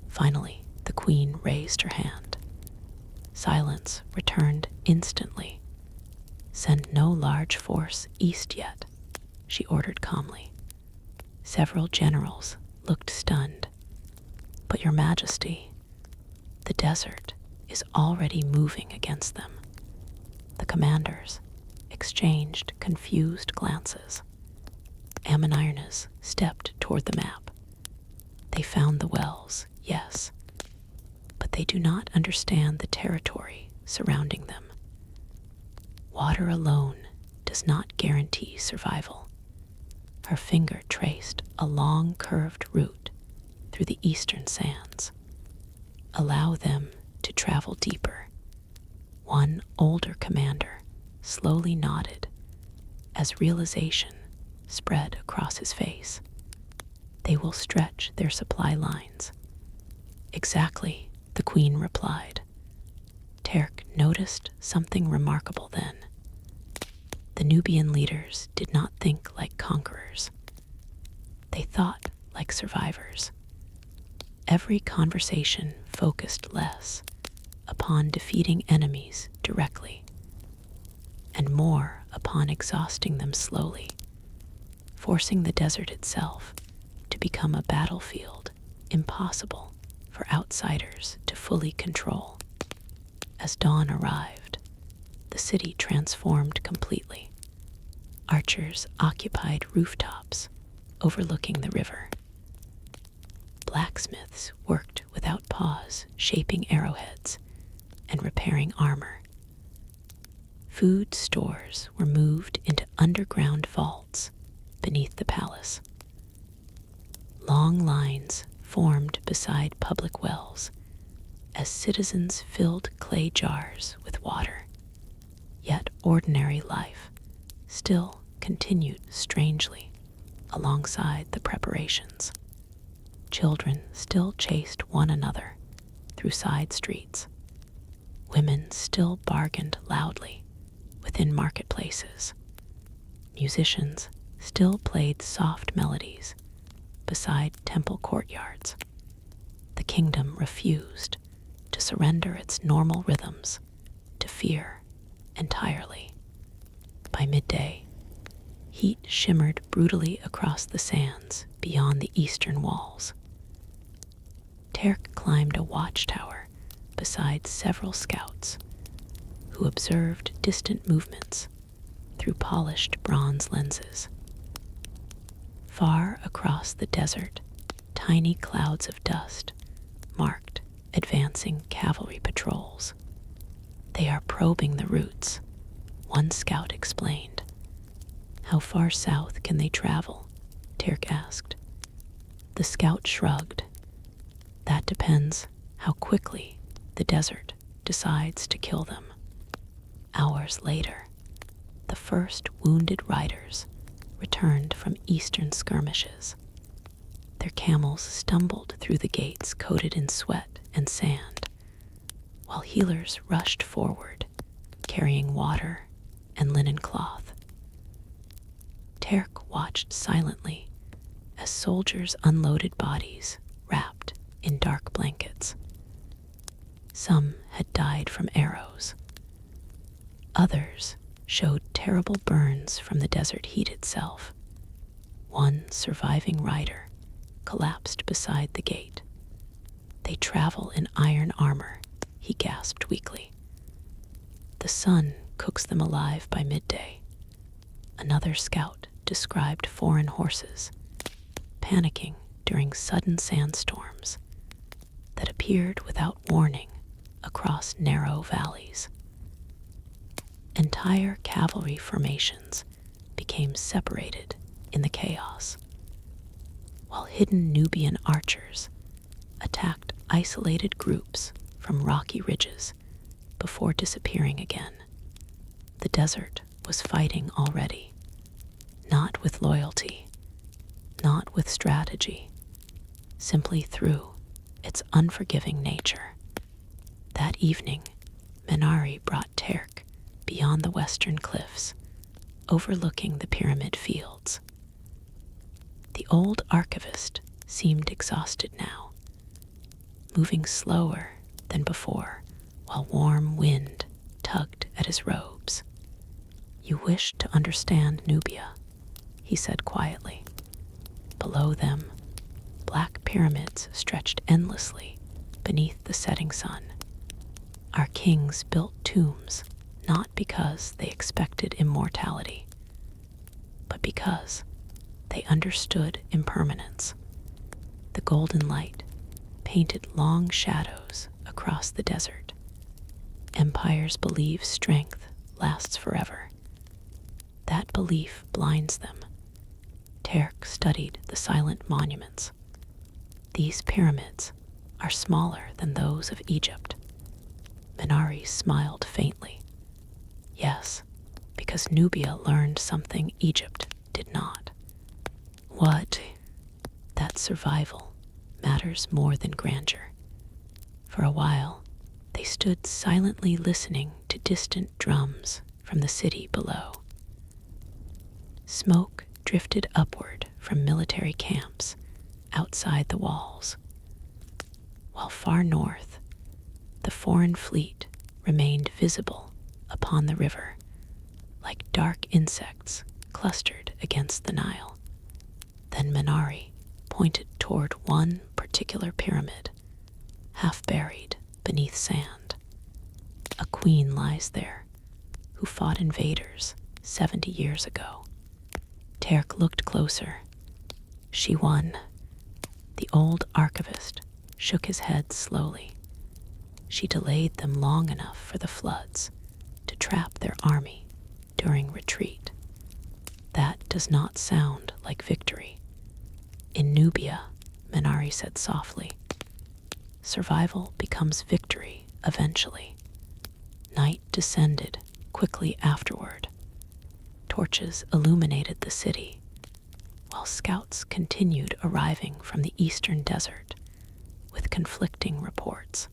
Finally, the queen raised her hand. Silence returned instantly. Send no large force east yet, she ordered calmly. Several generals looked stunned. But your majesty, the desert is already moving against them. The commanders exchanged confused glances. Ammonirnas stepped toward the map. They found the wells, yes, but they do not understand the territory surrounding them. Water alone does not guarantee survival. Her finger traced a long curved route through the eastern sands. Allow them to travel deeper. One older commander slowly nodded as realization spread across his face. They will stretch their supply lines. Exactly, the queen replied. Terk noticed something remarkable then. The Nubian leaders did not think like conquerors. They thought like survivors. Every conversation focused less upon defeating enemies directly and more upon exhausting them slowly, forcing the desert itself to become a battlefield impossible for outsiders to fully control. As dawn arrived, the city transformed completely. Archers occupied rooftops overlooking the river. Blacksmiths worked without pause, shaping arrowheads and repairing armor. Food stores were moved into underground vaults beneath the palace. Long lines formed beside public wells as citizens filled clay jars with water. Yet ordinary life still continued strangely alongside the preparations. Children still chased one another through side streets. Women still bargained loudly within marketplaces. Musicians still played soft melodies beside temple courtyards. The kingdom refused to surrender its normal rhythms to fear entirely. By midday, heat shimmered brutally across the sands beyond the eastern walls. Terk climbed a watchtower beside several scouts who observed distant movements through polished bronze lenses. Far across the desert, tiny clouds of dust marked advancing cavalry patrols. They are probing the routes, one scout explained. How far south can they travel? Terk asked. The scout shrugged. That depends how quickly the desert decides to kill them. Hours later, the first wounded riders returned from eastern skirmishes. Their camels stumbled through the gates coated in sweat and sand, while healers rushed forward, carrying water and linen cloth. Terk watched silently as soldiers unloaded bodies wrapped in dark blankets. Some had died from arrows. Others showed terrible burns from the desert heat itself. One surviving rider collapsed beside the gate. They travel in iron armor, he gasped weakly. The sun cooks them alive by midday. Another scout described foreign horses, panicking during sudden sandstorms that appeared without warning across narrow valleys. Entire cavalry formations became separated in the chaos, while hidden Nubian archers attacked isolated groups from rocky ridges before disappearing again. The desert was fighting already, not with loyalty, not with strategy, simply through its unforgiving nature. That evening, Menari brought Terk beyond the western cliffs, overlooking the pyramid fields. The old archivist seemed exhausted now, moving slower than before while warm wind tugged at his robes. "You wish to understand Nubia," he said quietly. Below them, black pyramids stretched endlessly beneath the setting sun. Our kings built tombs not because they expected immortality, but because they understood impermanence. The golden light painted long shadows across the desert. Empires believe strength lasts forever. That belief blinds them. Terk studied the silent monuments. These pyramids are smaller than those of Egypt. Minari smiled faintly. Yes, because Nubia learned something Egypt did not. What? That survival matters more than grandeur. For a while, they stood silently listening to distant drums from the city below. Smoke drifted upward from military camps outside the walls, while far north, the foreign fleet remained visible upon the river, like dark insects clustered against the Nile. Then Minari pointed toward one particular pyramid, half buried beneath sand. A queen lies there, who fought invaders 70 years ago. Terk looked closer. She won. The old archivist shook his head slowly. She delayed them long enough for the floods to trap their army during retreat. That does not sound like victory. In Nubia, Minari said softly, survival becomes victory eventually. Night descended quickly afterward. Torches illuminated the city, while scouts continued arriving from the eastern desert with conflicting reports.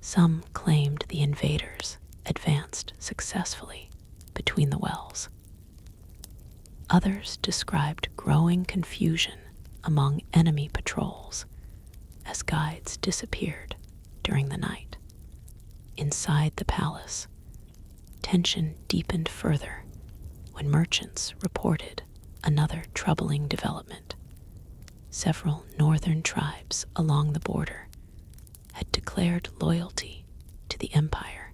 Some claimed the invaders advanced successfully between the wells. Others described growing confusion among enemy patrols as guides disappeared during the night. Inside the palace, tension deepened further when merchants reported another troubling development. Several northern tribes along the border had declared loyalty to the empire.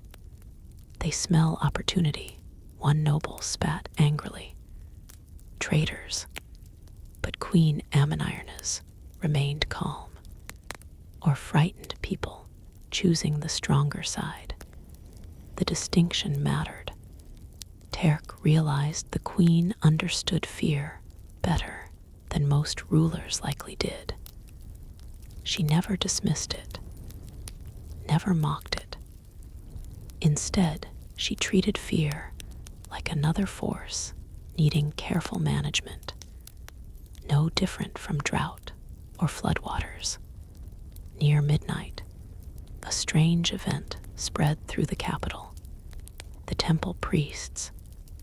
"They smell opportunity," one noble spat angrily. "Traitors." But Queen Ammonirnas remained calm, or frightened people choosing the stronger side. The distinction mattered. Terk realized the queen understood fear better than most rulers likely did. She never dismissed it, never mocked it. Instead, she treated fear like another force needing careful management, no different from drought or floodwaters. Near midnight, a strange event spread through the capital. The temple priests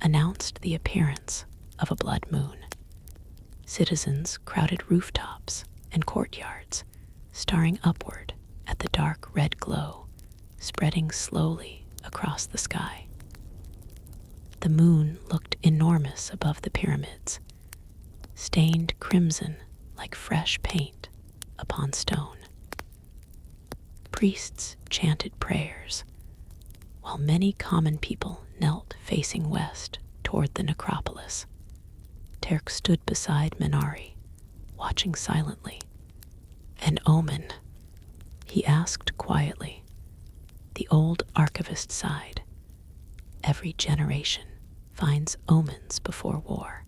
announced the appearance of a blood moon. Citizens crowded rooftops and courtyards, staring upward at the dark red glow spreading slowly across the sky. The moon looked enormous above the pyramids, stained crimson like fresh paint upon stone. Priests chanted prayers, while many common people knelt facing west toward the necropolis. Terk stood beside Minari, watching silently. "An omen?" he asked quietly. The old archivist sighed. "Every generation finds omens before war."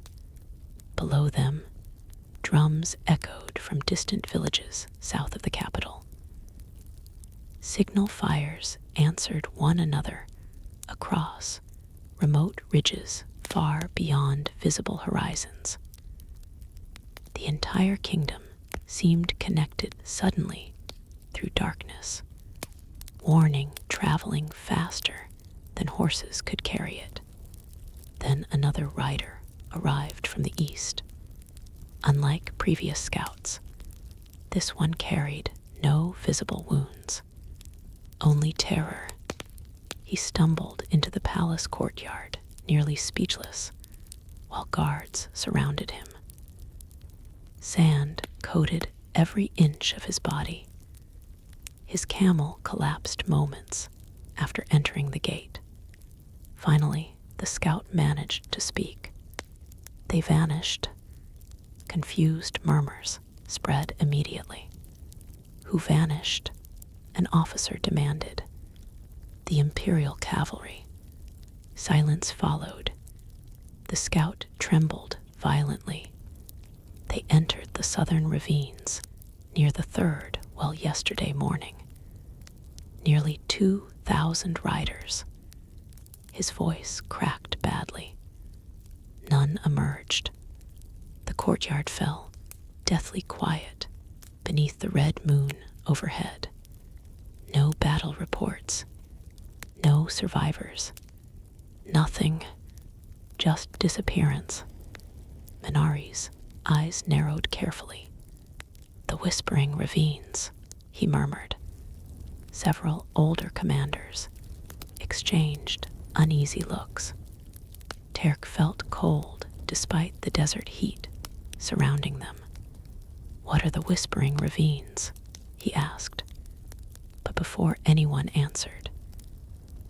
Below them, drums echoed from distant villages south of the capital. Signal fires answered one another across remote ridges far beyond visible horizons. The entire kingdom seemed connected suddenly through darkness, warning traveling faster than horses could carry it. Then another rider arrived from the east. Unlike previous scouts, this one carried no visible wounds. only terror. He stumbled into the palace courtyard, nearly speechless, while guards surrounded him. Sand coated every inch of his body. His camel collapsed moments after entering the gate. Finally, the scout managed to speak. They vanished. Confused murmurs spread immediately. Who vanished? An officer demanded. The Imperial cavalry. Silence followed. The scout trembled violently. They entered the southern ravines near the third well yesterday morning. Nearly 2,000 riders. His voice cracked badly. None emerged. The courtyard fell, deathly quiet, beneath the red moon overhead. No battle reports. No survivors. Nothing. Just disappearance. Minari's eyes narrowed carefully. The whispering ravines, he murmured. Several older commanders exchanged uneasy looks. Terk felt cold despite the desert heat surrounding them. What are the whispering ravines? He asked. But before anyone answered,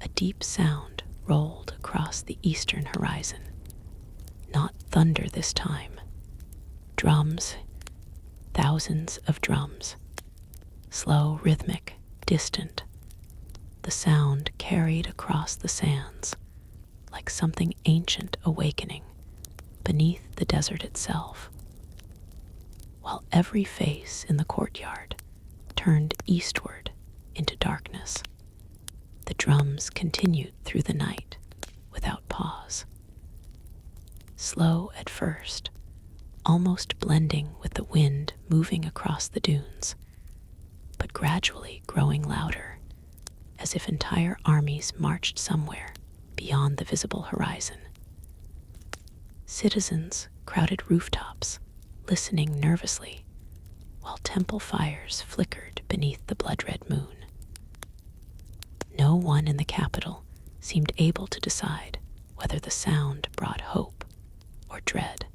a deep sound rolled across the eastern horizon. Not thunder this time. Drums, thousands of drums. Slow, rhythmic, distant. The sound carried across the sands, like something ancient awakening beneath the desert itself. While every face in the courtyard turned eastward into darkness, the drums continued through the night without pause. Slow at first, almost blending with the wind moving across the dunes, but gradually growing louder, as if entire armies marched somewhere beyond the visible horizon. Citizens crowded rooftops, listening nervously, while temple fires flickered beneath the blood-red moon. No one in the capital seemed able to decide whether the sound brought hope or dread.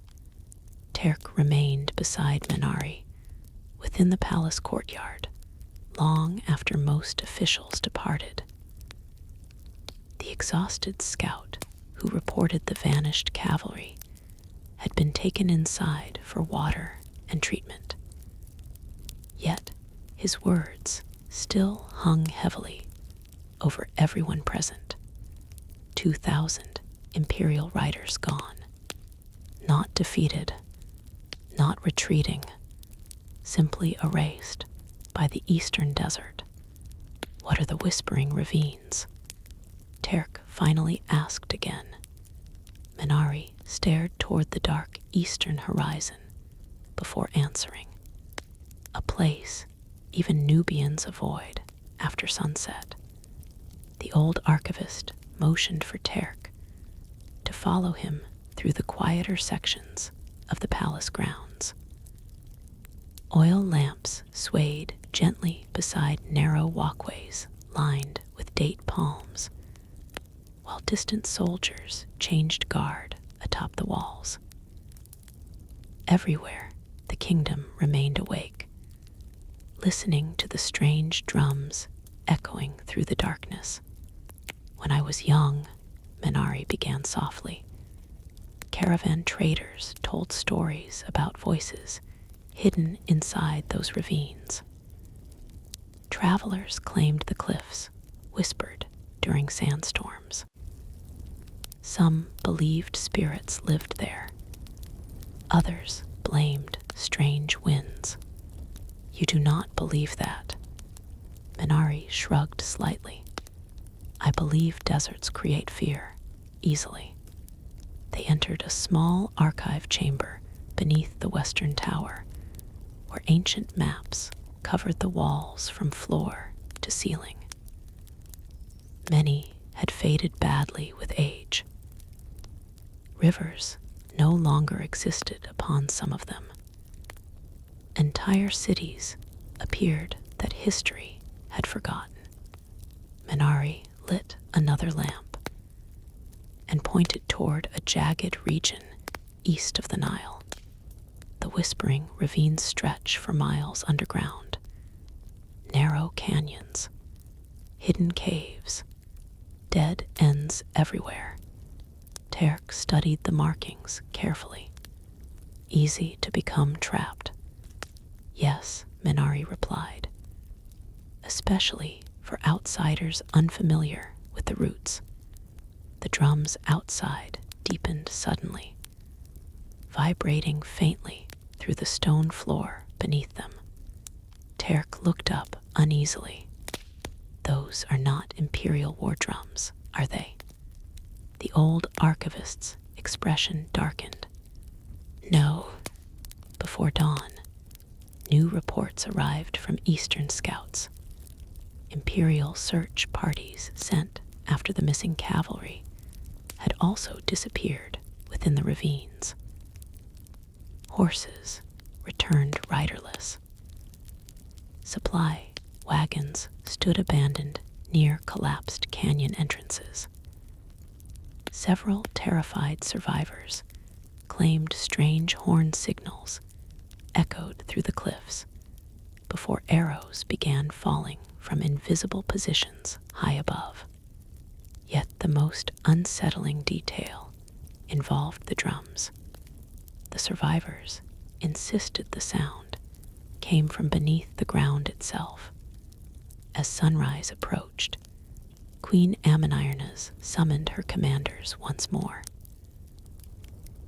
Terk remained beside Minari, within the palace courtyard, long after most officials departed. The exhausted scout who reported the vanished cavalry had been taken inside for water and treatment. Yet his words still hung heavily over everyone present. 2,000 Imperial riders gone. Not defeated, not retreating, simply erased by the eastern desert. What are the whispering ravines? Terk finally asked again. Minari stared toward the dark eastern horizon before answering. A place even Nubians avoid after sunset. The old archivist motioned for Terk to follow him through the quieter sections of the palace grounds. Oil lamps swayed gently beside narrow walkways lined with date palms, while distant soldiers changed guard atop the walls. Everywhere, the kingdom remained awake, listening to the strange drums echoing through the darkness. When I was young, Minari began softly. Caravan traders told stories about voices hidden inside those ravines. Travelers claimed the cliffs whispered during sandstorms. Some believed spirits lived there. Others blamed strange winds. You do not believe that. Minari shrugged slightly. I believe deserts create fear, easily. They entered a small archive chamber beneath the western tower, where ancient maps covered the walls from floor to ceiling. Many had faded badly with age. Rivers no longer existed upon some of them. Entire cities appeared that history had forgotten. Minari lit another lamp and pointed toward a jagged region east of the Nile. The whispering ravines stretch for miles underground. Narrow canyons, hidden caves, dead ends everywhere. Terk studied the markings carefully. Easy to become trapped. Yes, Minari replied. Especially for outsiders unfamiliar with the routes. The drums outside deepened suddenly, vibrating faintly through the stone floor beneath them. Terk looked up uneasily. Those are not imperial war drums, are they? The old archivist's expression darkened. No. Before dawn, new reports arrived from Eastern scouts. Imperial search parties sent after the missing cavalry had also disappeared within the ravines. Horses returned riderless. Supply wagons stood abandoned near collapsed canyon entrances. Several terrified survivors claimed strange horn signals echoed through the cliffs before arrows began falling from invisible positions high above. Yet the most unsettling detail involved the drums. The survivors insisted the sound came from beneath the ground itself. As sunrise approached, Queen Ammonirna's summoned her commanders once more.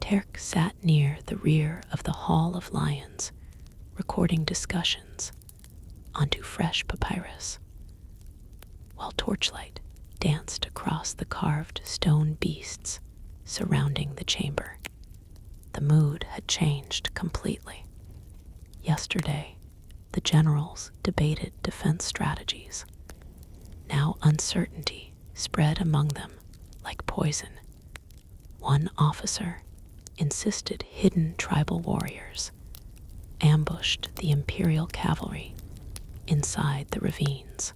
Terk sat near the rear of the Hall of Lions, recording discussions onto fresh papyrus, while torchlight danced across the carved stone beasts surrounding the chamber. The mood had changed completely. Yesterday, the generals debated defense strategies. Now uncertainty spread among them like poison. One officer insisted hidden tribal warriors ambushed the imperial cavalry inside the ravines.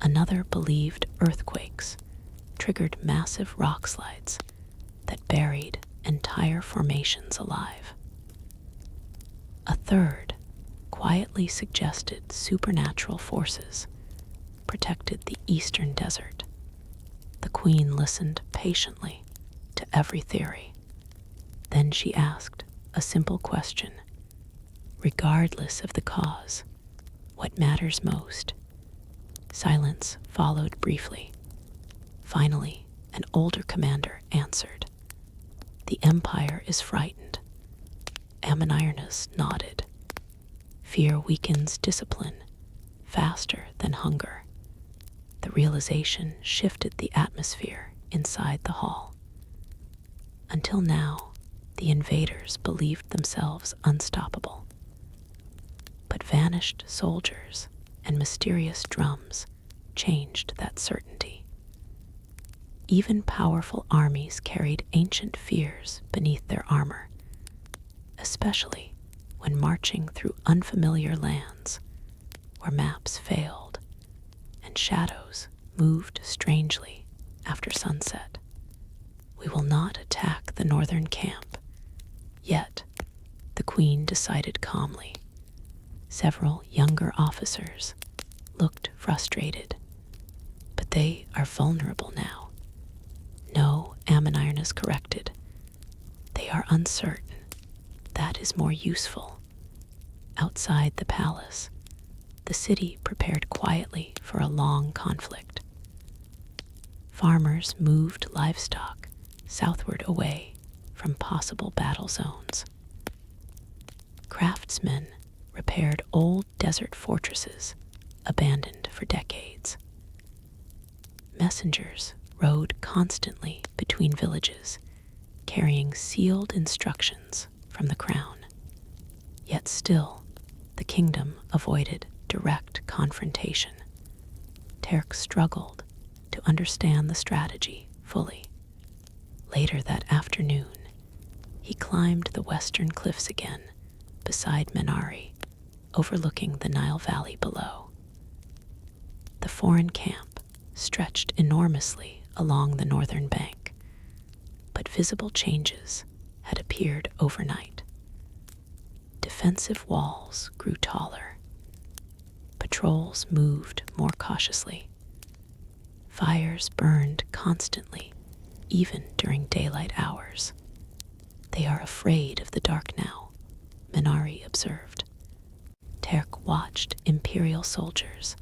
Another believed earthquakes triggered massive rock slides that buried entire formations alive. A third quietly suggested supernatural forces protected the eastern desert. The queen listened patiently to every theory. Then she asked a simple question. Regardless of the cause, what matters most? Silence followed briefly. Finally, an older commander answered. The Empire is frightened. Ammonirna's nodded. Fear weakens discipline faster than hunger. The realization shifted the atmosphere inside the hall. Until now, the invaders believed themselves unstoppable. But vanished soldiers and mysterious drums changed that certainty. Even powerful armies carried ancient fears beneath their armor, especially when marching through unfamiliar lands where maps failed and shadows moved strangely after sunset. We will not attack the northern camp. Yet, the queen decided calmly. Several younger officers looked frustrated, but they are vulnerable now. No, Ammonirna's corrected. They are uncertain. That is more useful. Outside the palace, the city prepared quietly for a long conflict. Farmers moved livestock southward away from possible battle zones. Craftsmen repaired old desert fortresses abandoned for decades. Messengers rode constantly between villages, carrying sealed instructions from the crown. Yet still, the kingdom avoided direct confrontation. Terk struggled to understand the strategy fully. Later that afternoon, he climbed the western cliffs again, beside Minari, overlooking the Nile Valley below. The foreign camp stretched enormously along the northern bank, but visible changes had appeared overnight. Defensive walls grew taller. Patrols moved more cautiously. Fires burned constantly, even during daylight hours. They are afraid of the dark now, Minari observed. Terk watched Imperial soldiers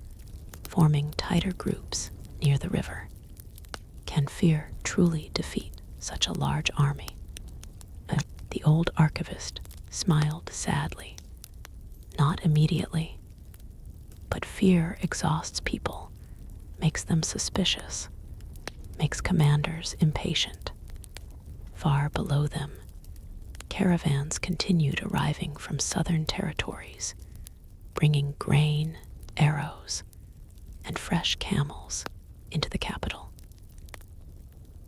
forming tighter groups near the river. Can fear truly defeat such a large army? The old archivist smiled sadly. Not immediately, but fear exhausts people, makes them suspicious, makes commanders impatient. Far below them, caravans continued arriving from southern territories, bringing grain, arrows, and fresh camels into the capital.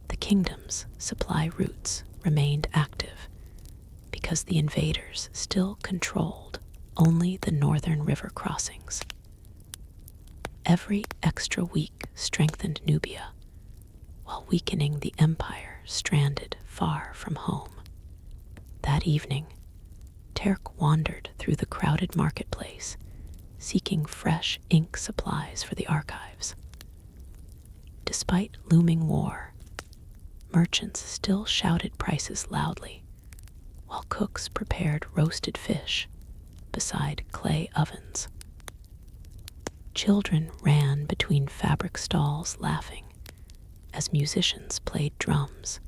The kingdom's supply routes remained active because the invaders still controlled only the northern river crossings. Every extra week strengthened Nubia, while weakening the empire stranded far from home. That evening, Terk wandered through the crowded marketplace, seeking fresh ink supplies for the archives. Despite looming war, merchants still shouted prices loudly, while cooks prepared roasted fish beside clay ovens. Children ran between fabric stalls laughing as musicians played drums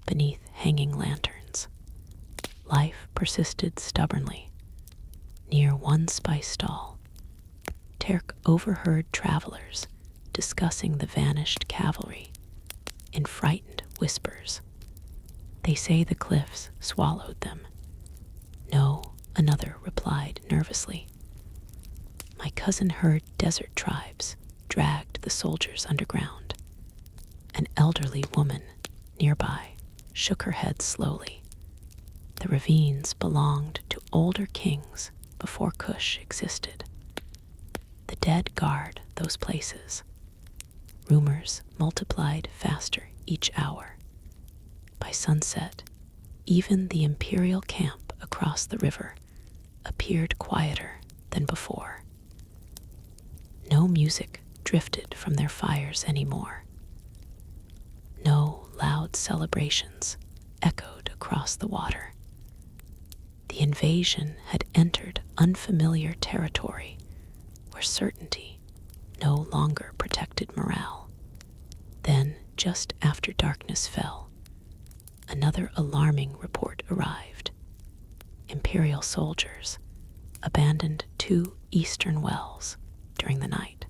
beneath hanging lanterns. Life persisted stubbornly. Near one spice stall, Terk overheard travelers discussing the vanished cavalry in frightened whispers. They say the cliffs swallowed them. No, another replied nervously. My cousin heard desert tribes dragged the soldiers underground. An elderly woman nearby shook her head slowly. The ravines belonged to older kings before Kush existed. The dead guard those places. Rumors multiplied faster each hour. By sunset, even the imperial camp across the river appeared quieter than before. No music drifted from their fires anymore. No loud celebrations echoed across the water. The invasion had entered unfamiliar territory where certainty no longer protected morale. Then, just after darkness fell, another alarming report arrived. Imperial soldiers abandoned 2 eastern wells during the night.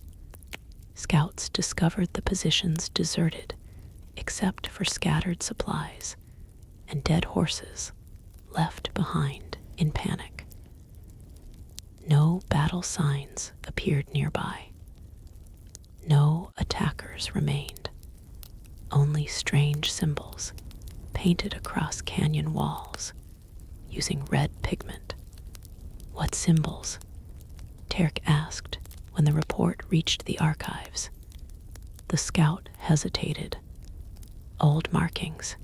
Scouts discovered the positions deserted except for scattered supplies and dead horses left behind in panic. No battle signs appeared nearby. No attackers remained. Only strange symbols painted across canyon walls using red pigment. What symbols? Terk asked when the report reached the archives. The scout hesitated. Old markings,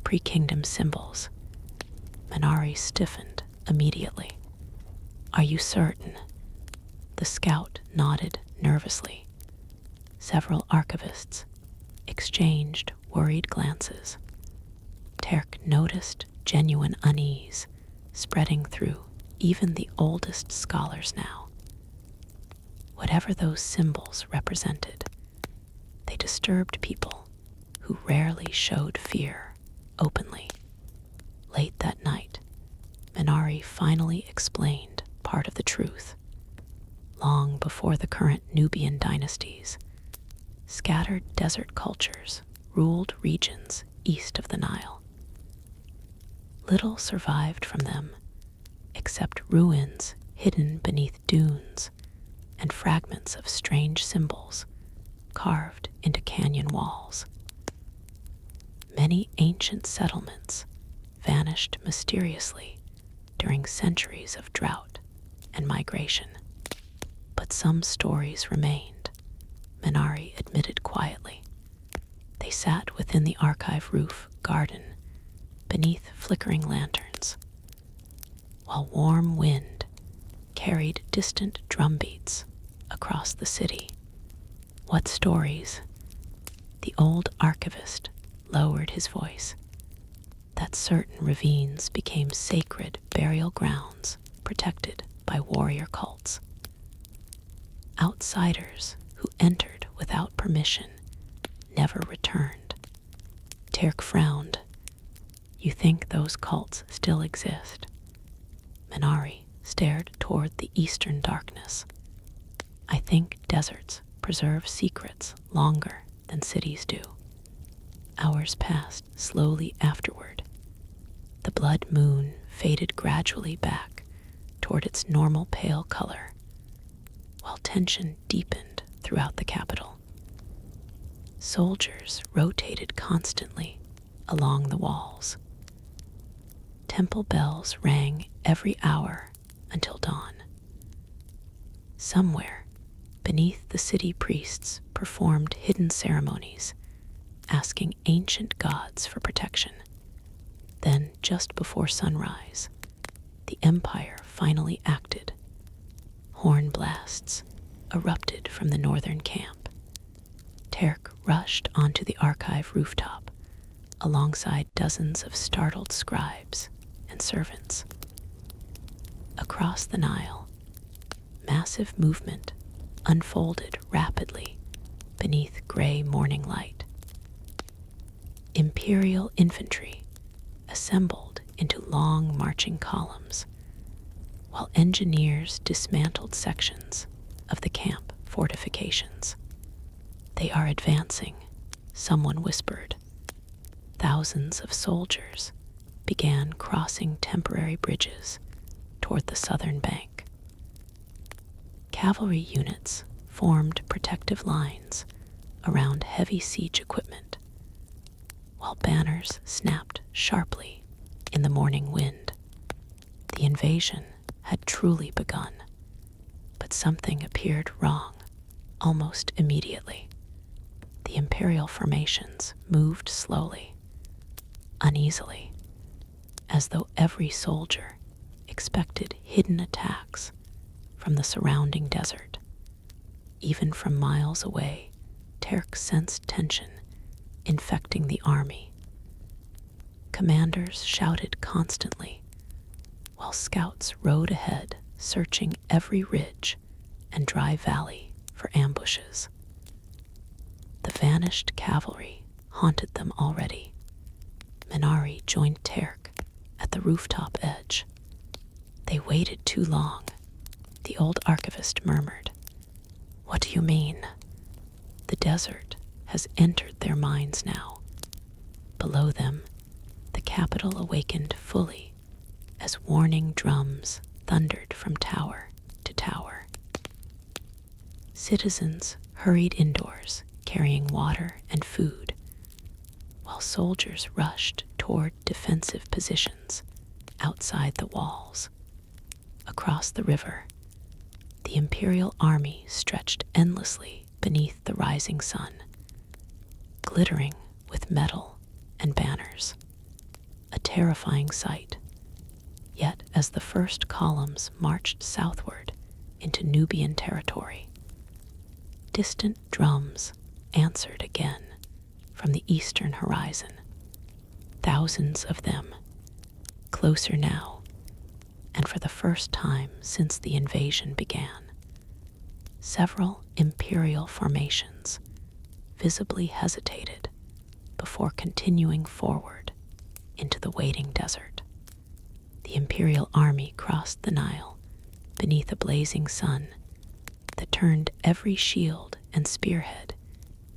pre-kingdom symbols. Minari stiffened immediately. Are you certain? The scout nodded nervously. Several archivists exchanged worried glances. Terk noticed genuine unease spreading through even the oldest scholars now. Whatever those symbols represented, they disturbed people who rarely showed fear openly. Late that night, Minari finally explained part of the truth. Long before the current Nubian dynasties, scattered desert cultures ruled regions east of the Nile. Little survived from them, except ruins hidden beneath dunes and fragments of strange symbols carved into canyon walls. Many ancient settlements vanished mysteriously during centuries of drought and migration, but some stories remained. Minari admitted quietly. They sat within the archive roof garden, beneath flickering lanterns, while warm wind carried distant drumbeats across the city. What stories? The old archivist lowered his voice. That certain ravines became sacred burial grounds protected by warrior cults. Outsiders who entered without permission never returned. Terk frowned. You think those cults still exist? Minari stared toward the eastern darkness. I think deserts preserve secrets longer than cities do. Hours passed slowly afterward. The blood moon faded gradually back toward its normal pale color, while tension deepened throughout the capital. Soldiers rotated constantly along the walls. Temple bells rang every hour until dawn. Somewhere beneath the city, priests performed hidden ceremonies, asking ancient gods for protection. Then, just before sunrise, the Empire finally acted. Horn blasts erupted from the northern camp. Terk rushed onto the archive rooftop, alongside dozens of startled scribes and servants. Across the Nile, massive movement unfolded rapidly beneath gray morning light. Imperial infantry assembled into long marching columns, while engineers dismantled sections of the camp fortifications. They are advancing, someone whispered. Thousands of soldiers began crossing temporary bridges toward the southern bank. Cavalry units formed protective lines around heavy siege equipment, while banners snapped sharply in the morning wind. The invasion had truly begun, but something appeared wrong almost immediately. The imperial formations moved slowly, uneasily, as though every soldier expected hidden attacks from the surrounding desert. Even from miles away, Terk sensed tension infecting the army. Commanders shouted constantly, while scouts rode ahead, searching every ridge and dry valley for ambushes. The vanished cavalry haunted them already. Minari joined Terk at the rooftop edge. They waited too long, the old archivist murmured. What do you mean? The desert has entered their minds now. Below them, the capital awakened fully as warning drums thundered from tower to tower. Citizens hurried indoors, carrying water and food, while soldiers rushed toward defensive positions outside the walls. Across the river, the imperial army stretched endlessly beneath the rising sun, glittering with metal and banners. A terrifying sight. Yet as the first columns marched southward into Nubian territory, distant drums answered again from the eastern horizon. Thousands of them, closer now, and for the first time since the invasion began. Several imperial formations visibly hesitated before continuing forward into the waiting desert. The imperial army crossed the Nile beneath a blazing sun that turned every shield and spearhead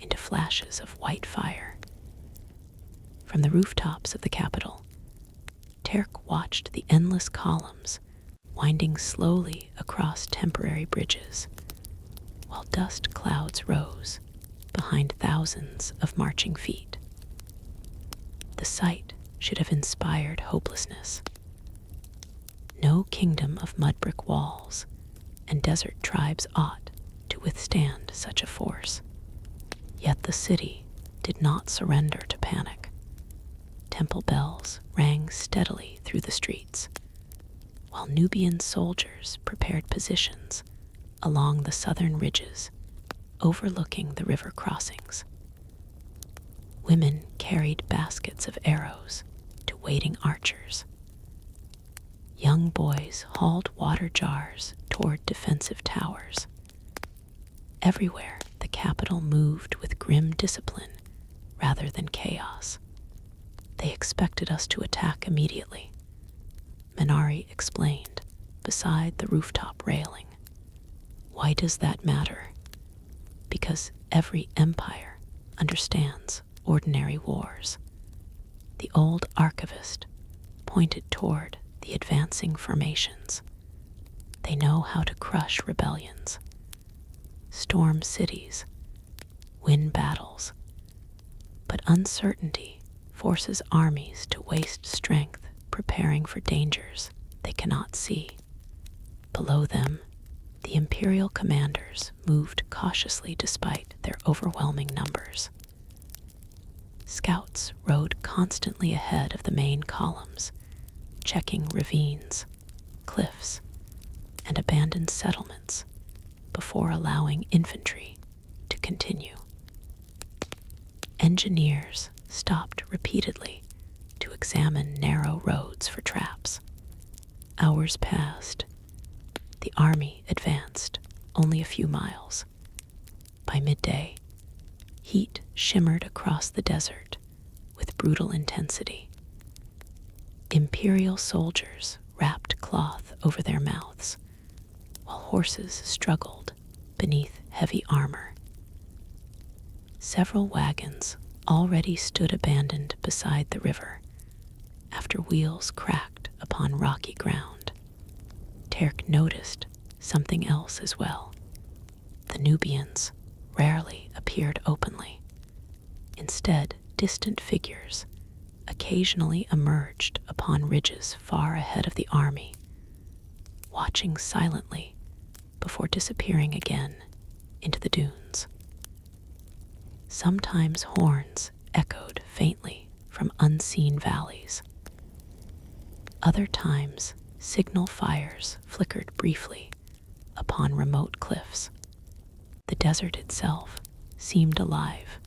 into flashes of white fire. From the rooftops of the capital, Terk watched the endless columns winding slowly across temporary bridges, while dust clouds rose behind thousands of marching feet. The sight should have inspired hopelessness. No kingdom of mud brick walls and desert tribes ought to withstand such a force. Yet the city did not surrender to panic. Temple bells rang steadily through the streets, while Nubian soldiers prepared positions along the southern ridges overlooking the river crossings. Women carried baskets of arrows to waiting archers. Young boys hauled water jars toward defensive towers. Everywhere, the capital moved with grim discipline rather than chaos. They expected us to attack immediately, Minari explained, beside the rooftop railing. Why does that matter? Because every empire understands ordinary wars. The old archivist pointed toward the advancing formations. They know how to crush rebellions, storm cities, win battles. But uncertainty forces armies to waste strength preparing for dangers they cannot see. Below them, the imperial commanders moved cautiously despite their overwhelming numbers. Scouts rode constantly ahead of the main columns, checking ravines, cliffs, and abandoned settlements before allowing infantry to continue. Engineers stopped repeatedly to examine narrow roads for traps. Hours passed. The army advanced only a few miles. By midday, heat shimmered across the desert with brutal intensity. Imperial soldiers wrapped cloth over their mouths, while horses struggled beneath heavy armor. Several wagons already stood abandoned beside the river after wheels cracked upon rocky ground. Terk noticed something else as well. The Nubians rarely appeared openly. Instead, distant figures occasionally emerged upon ridges far ahead of the army, watching silently before disappearing again into the dunes. Sometimes horns echoed faintly from unseen valleys. Other times, signal fires flickered briefly upon remote cliffs. The desert itself seemed alive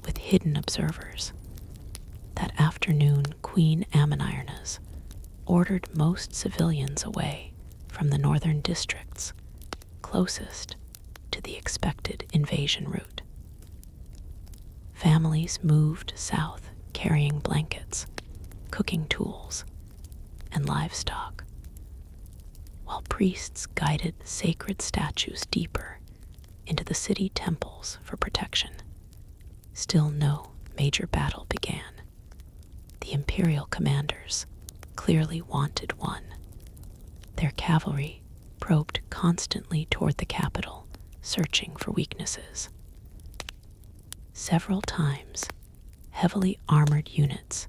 with hidden observers. That afternoon, Queen Ammonirnas ordered most civilians away from the northern districts closest to the expected invasion route. Families moved south carrying blankets, cooking tools, and livestock, while priests guided sacred statues deeper into the city temples for protection. Still no major battle began. The imperial commanders clearly wanted one. Their cavalry probed constantly toward the capital, searching for weaknesses. Several times, heavily armored units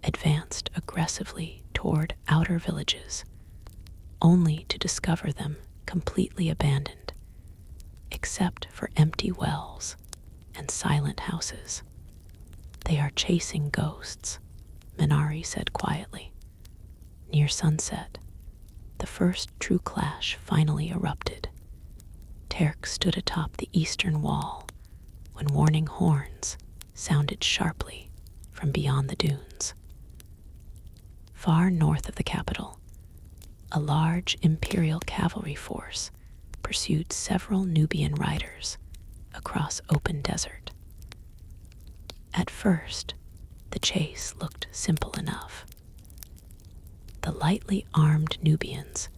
advanced aggressively toward outer villages, only to discover them completely abandoned, except for empty wells and silent houses. They are chasing ghosts, Minari said quietly. Near sunset, the first true clash finally erupted. Terk stood atop the eastern wall when warning horns sounded sharply from beyond the dunes. Far north of the capital, a large imperial cavalry force pursued several Nubian riders across open desert. At first, the chase looked simple enough. The lightly armed Nubians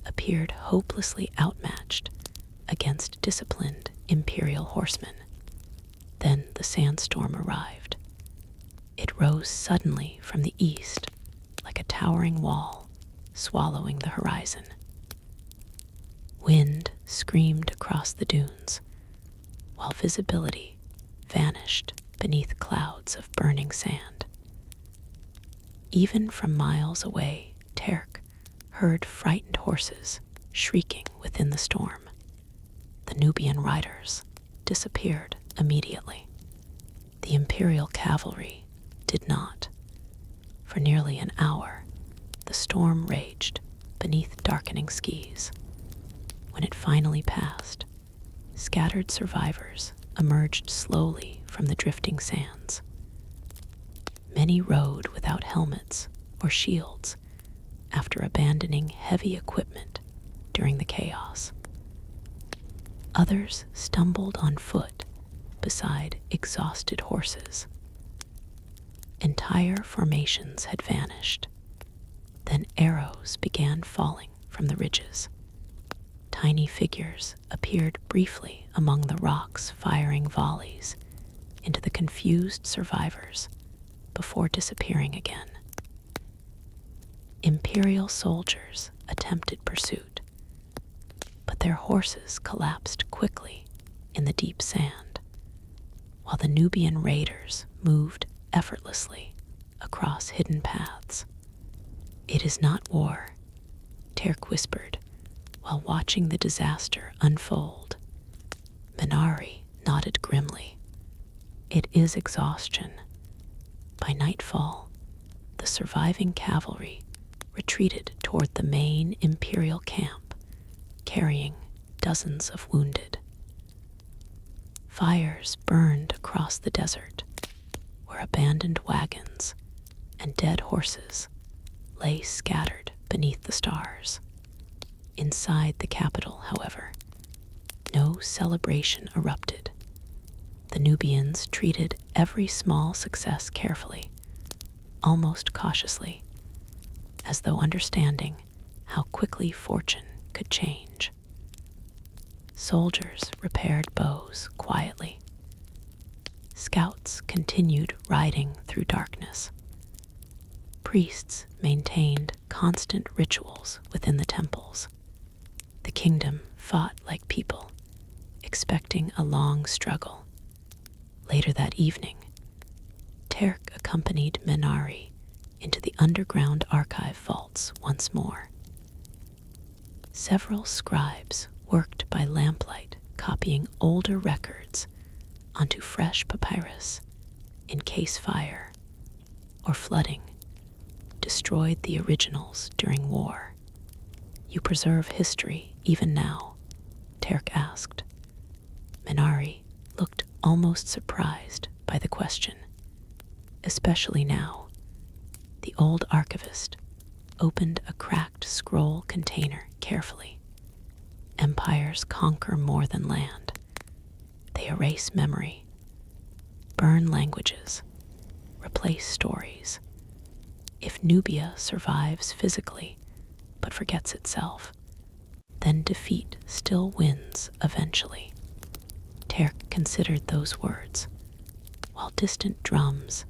appeared hopelessly outmatched against disciplined imperial horsemen. Then the sandstorm arrived. It rose suddenly from the east like a towering wall, swallowing the horizon. Wind screamed across the dunes, while visibility vanished beneath clouds of burning sand. Even from miles away, Terk heard frightened horses shrieking within the storm. The Nubian riders disappeared immediately. The Imperial cavalry did not. For nearly an hour, the storm raged beneath darkening skies. When it finally passed, scattered survivors emerged slowly from the drifting sands. Many rode without helmets or shields after abandoning heavy equipment during the chaos. Others stumbled on foot beside exhausted horses. Entire formations had vanished. Then arrows began falling from the ridges. Tiny figures appeared briefly among the rocks, firing volleys into the confused survivors before disappearing again. Imperial soldiers attempted pursuit, but their horses collapsed quickly in the deep sand, while the Nubian raiders moved effortlessly across hidden paths. "It is not war," Terk whispered while watching the disaster unfold. Minari nodded grimly. "It is exhaustion." By nightfall, the surviving cavalry retreated toward the main Imperial camp, carrying dozens of wounded. Fires burned across the desert, where abandoned wagons and dead horses lay scattered beneath the stars. Inside the capital, however, no celebration erupted. The Nubians treated every small success carefully, almost cautiously, as though understanding how quickly fortune could change. Soldiers repaired bows quietly. Scouts continued riding through darkness. Priests maintained constant rituals within the temples. The kingdom fought like people, expecting a long struggle. Later that evening, Terk accompanied Minari into the underground archive vaults once more. Several scribes worked by lamplight, copying older records onto fresh papyrus in case fire or flooding destroyed the originals during war. "You preserve history even now?" Terk asked. Minari looked almost surprised by the question. "Especially now." The old archivist opened a cracked scroll container carefully. "Empires conquer more than land. They erase memory, burn languages, replace stories. If Nubia survives physically but forgets itself, then defeat still wins eventually." Terk considered those words, while distant drums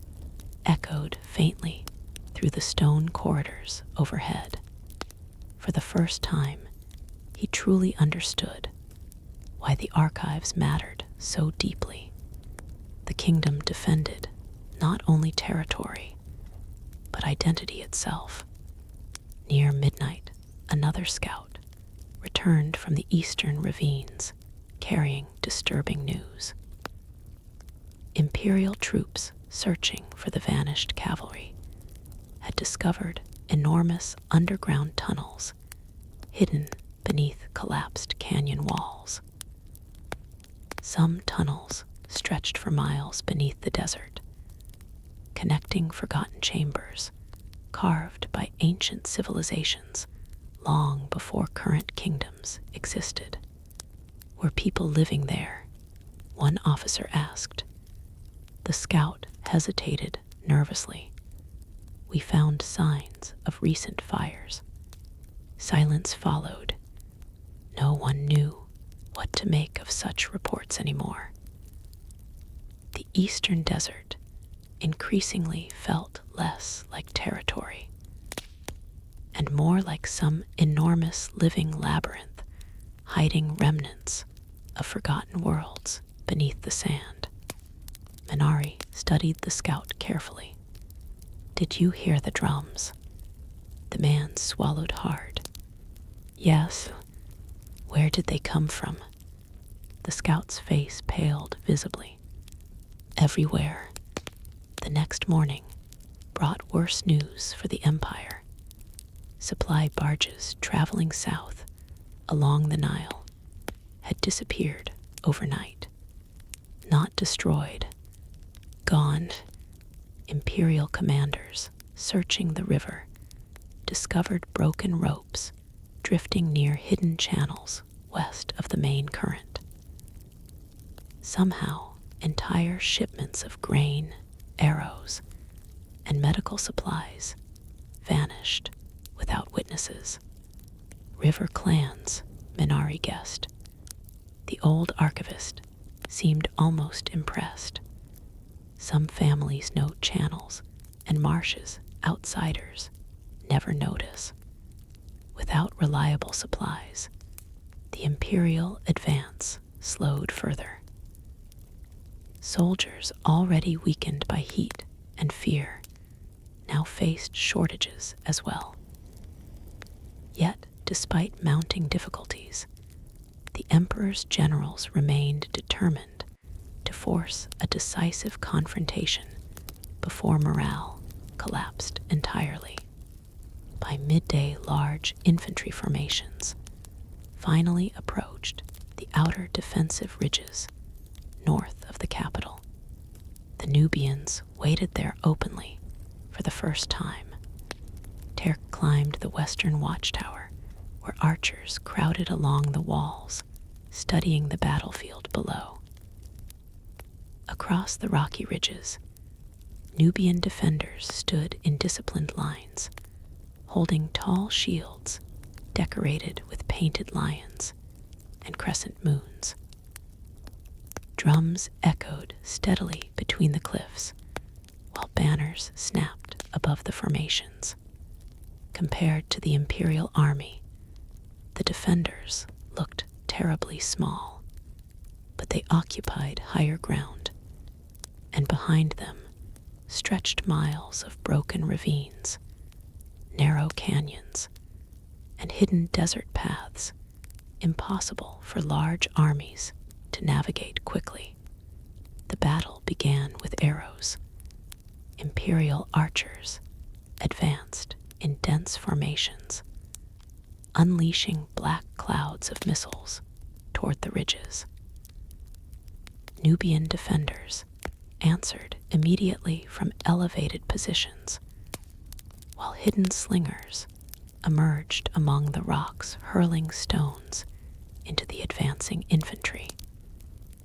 echoed faintly through the stone corridors overhead. For the first time, he truly understood why the archives mattered so deeply. The kingdom defended not only territory, but identity itself. Near midnight, another scout returned from the eastern ravines, carrying disturbing news. Imperial troops searching for the vanished cavalry had discovered enormous underground tunnels hidden beneath collapsed canyon walls. Some tunnels stretched for miles beneath the desert, connecting forgotten chambers carved by ancient civilizations long before current kingdoms existed. "Were people living there?" one officer asked. The scout hesitated nervously. "We found signs of recent fires." Silence followed. No one knew what to make of such reports anymore. The eastern desert increasingly felt less like territory and more like some enormous living labyrinth hiding remnants of forgotten worlds beneath the sand. Minari studied the scout carefully. "Did you hear the drums?" The man swallowed hard. "Yes." "Where did they come from?" The scout's face paled visibly. Everywhere, the next morning brought worse news for the Empire. Supply barges traveling south along the Nile had disappeared overnight. Not destroyed, gone. Imperial commanders searching the river discovered broken ropes drifting near hidden channels west of the main current. Somehow, entire shipments of grain, arrows, and medical supplies vanished without witnesses. River clans, Minari guessed. The old archivist seemed almost impressed. Some families note channels and marshes outsiders never notice. Without reliable supplies, the imperial advance slowed further. Soldiers already weakened by heat and fear now faced shortages as well. Yet, despite mounting difficulties, the emperor's generals remained determined to force a decisive confrontation before morale collapsed entirely. By midday, large infantry formations finally approached the outer defensive ridges north of the capital. The Nubians waited there openly for the first time. Terk climbed the western watchtower, where archers crowded along the walls, studying the battlefield below. Across the rocky ridges, Nubian defenders stood in disciplined lines, holding tall shields decorated with painted lions and crescent moons. Drums echoed steadily between the cliffs, while banners snapped above the formations. Compared to the imperial army, the defenders looked terribly small, but they occupied higher ground, and behind them stretched miles of broken ravines, narrow canyons, and hidden desert paths impossible for large armies to navigate quickly. The battle began with arrows. Imperial archers advanced in dense formations, unleashing black clouds of missiles toward the ridges. Nubian defenders answered immediately from elevated positions, while hidden slingers emerged among the rocks, hurling stones into the advancing infantry.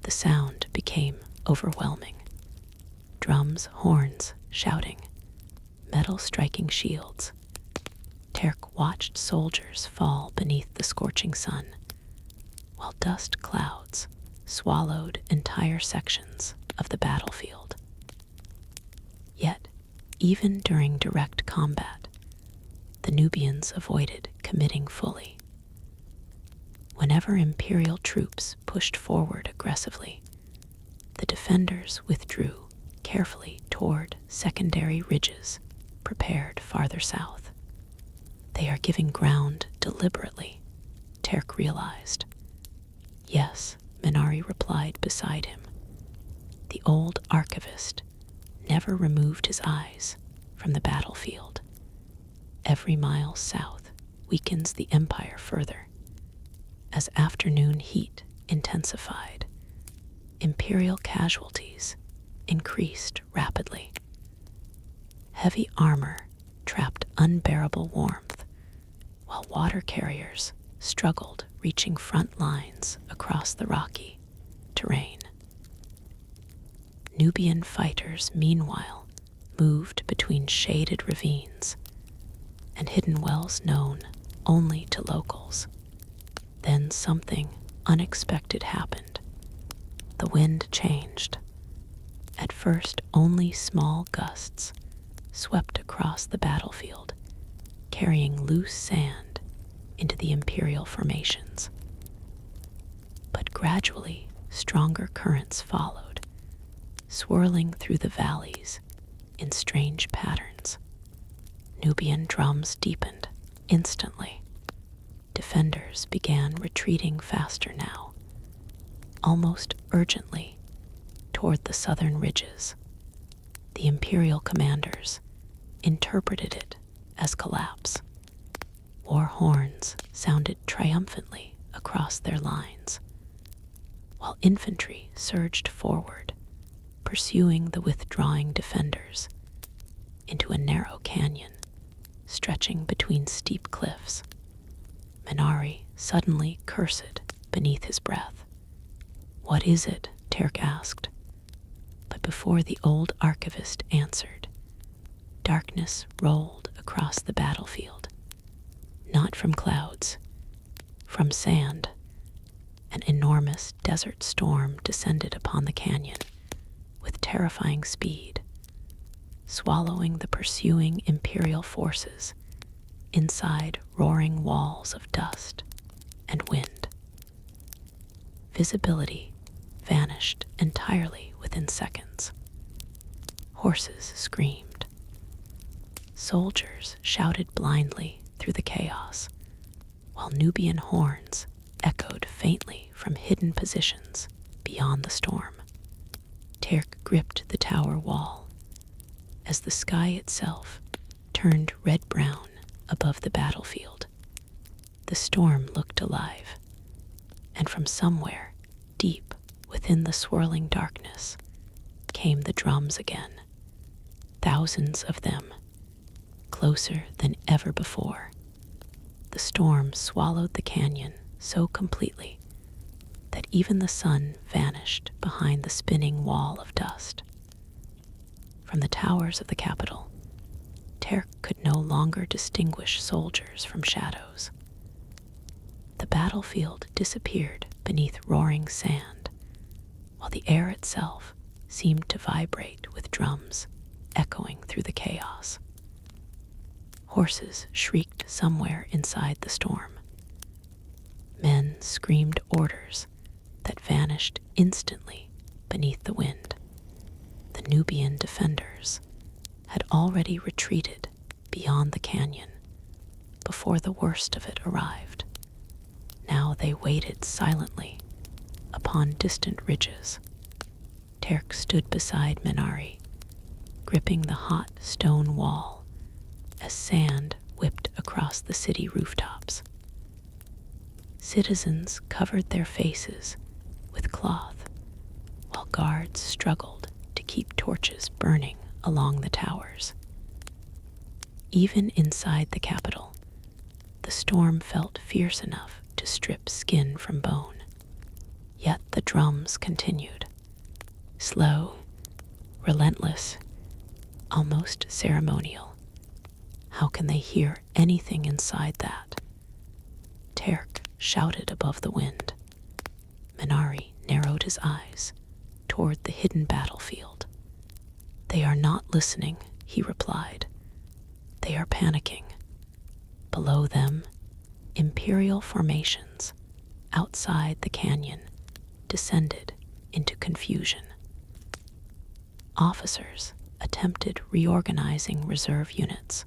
The sound became overwhelming. Drums, horns, shouting, metal striking shields. Terk watched soldiers fall beneath the scorching sun, while dust clouds swallowed entire sections of the battlefield. Yet, even during direct combat, the Nubians avoided committing fully. Whenever imperial troops pushed forward aggressively, the defenders withdrew carefully toward secondary ridges prepared farther south. They are giving ground deliberately, Terk realized. Yes, Minari replied beside him. The old archivist never removed his eyes from the battlefield. Every mile south weakens the empire further. As afternoon heat intensified, imperial casualties increased rapidly. Heavy armor trapped unbearable warmth, while water carriers struggled reaching front lines across the rocky terrain. Nubian fighters, meanwhile, moved between shaded ravines and hidden wells known only to locals. Then something unexpected happened. The wind changed. At first, only small gusts swept across the battlefield, carrying loose sand into the imperial formations. But gradually, stronger currents followed, swirling through the valleys in strange patterns. Nubian drums deepened instantly. Defenders began retreating faster now, almost urgently, toward the southern ridges. The Imperial commanders interpreted it as collapse. War horns sounded triumphantly across their lines, while infantry surged forward, pursuing the withdrawing defenders into a narrow canyon stretching between steep cliffs. Minari suddenly cursed beneath his breath. "What is it?" Terk asked. But before the old archivist answered, darkness rolled across the battlefield. Not from clouds, from sand. An enormous desert storm descended upon the canyon with terrifying speed, swallowing the pursuing Imperial forces inside roaring walls of dust and wind. Visibility vanished entirely within seconds. Horses screamed. Soldiers shouted blindly through the chaos, while Nubian horns echoed faintly from hidden positions beyond the storm. Terk gripped the tower wall as the sky itself turned red-brown above the battlefield. The storm looked alive, and from somewhere deep within the swirling darkness came the drums again, thousands of them, closer than ever before. The storm swallowed the canyon so completely that even the sun vanished behind the spinning wall of dust. From the towers of the capital, Terk could no longer distinguish soldiers from shadows. The battlefield disappeared beneath roaring sand, while the air itself seemed to vibrate with drums echoing through the chaos. Horses shrieked somewhere inside the storm. Men screamed orders that vanished instantly beneath the wind. The Nubian defenders had already retreated beyond the canyon before the worst of it arrived. Now they waited silently upon distant ridges. Terk stood beside Minari, gripping the hot stone wall as sand whipped across the city rooftops. Citizens covered their faces with cloth, while guards struggled to keep torches burning along the towers. Even inside the capital, the storm felt fierce enough to strip skin from bone. Yet the drums continued, slow, relentless, almost ceremonial. How can they hear anything inside that? Terk shouted above the wind. Minari narrowed his eyes toward the hidden battlefield. "They are not listening," he replied. "They are panicking." Below them, Imperial formations outside the canyon descended into confusion. Officers attempted reorganizing reserve units,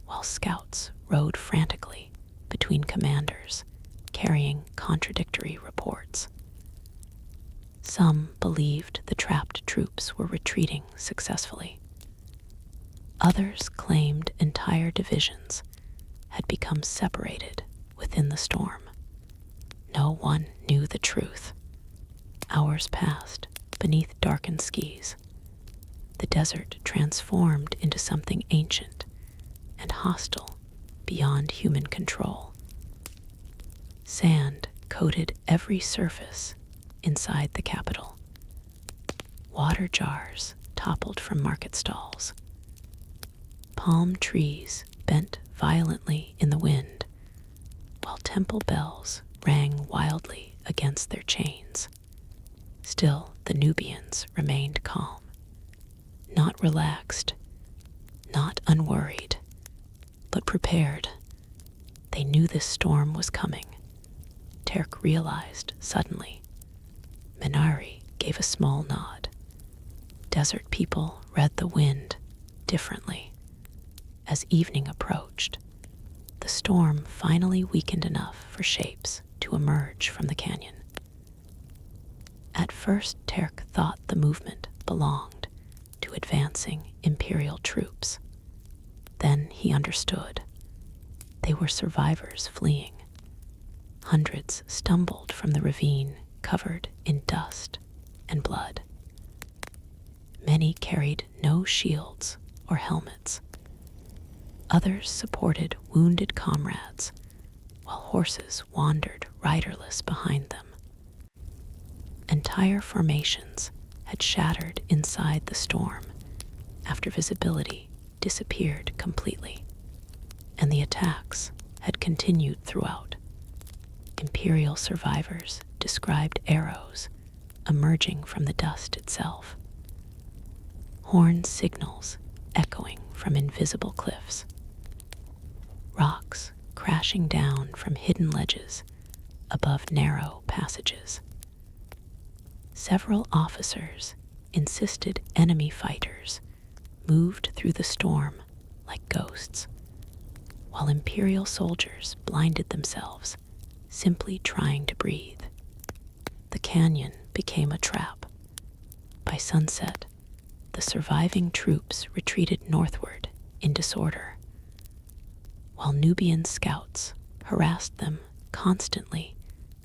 while scouts rode frantically between commanders carrying contradictory reports. Some believed the trapped troops were retreating successfully. Others claimed entire divisions had become separated within the storm. No one knew the truth. Hours passed beneath darkened skies. The desert transformed into something ancient and hostile beyond human control. Sand coated every surface inside the capital. Water jars toppled from market stalls. Palm trees bent violently in the wind, while temple bells rang wildly against their chains. Still, the Nubians remained calm, not relaxed, not unworried, but prepared. They knew this storm was coming. Terk realized suddenly. Minari gave a small nod. Desert people read the wind differently. As evening approached, the storm finally weakened enough for shapes to emerge from the canyon. At first, Terk thought the movement belonged to advancing Imperial troops. Then he understood. They were survivors fleeing. Hundreds stumbled from the ravine covered in dust and blood. Many carried no shields or helmets. Others supported wounded comrades, while horses wandered riderless behind them. Entire formations had shattered inside the storm after visibility disappeared completely, and the attacks had continued throughout. Imperial survivors described arrows emerging from the dust itself, horn signals echoing from invisible cliffs, rocks crashing down from hidden ledges above narrow passages. Several officers insisted enemy fighters moved through the storm like ghosts, while Imperial soldiers blinded themselves, simply trying to breathe. The canyon became a trap. By sunset, the surviving troops retreated northward in disorder, while Nubian scouts harassed them constantly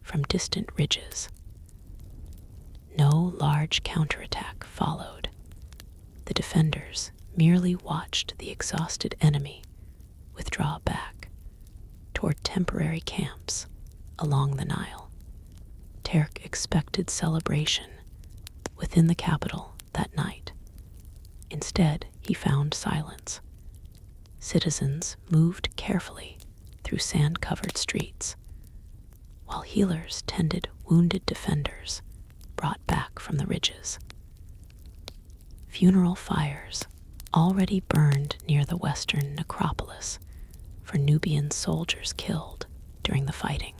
from distant ridges. No large counterattack followed. The defenders merely watched the exhausted enemy withdraw back toward temporary camps along the Nile. Terk expected celebration within the capital that night. Instead, he found silence. Citizens moved carefully through sand-covered streets, while healers tended wounded defenders brought back from the ridges. Funeral fires already burned near the western necropolis for Nubian soldiers killed during the fighting.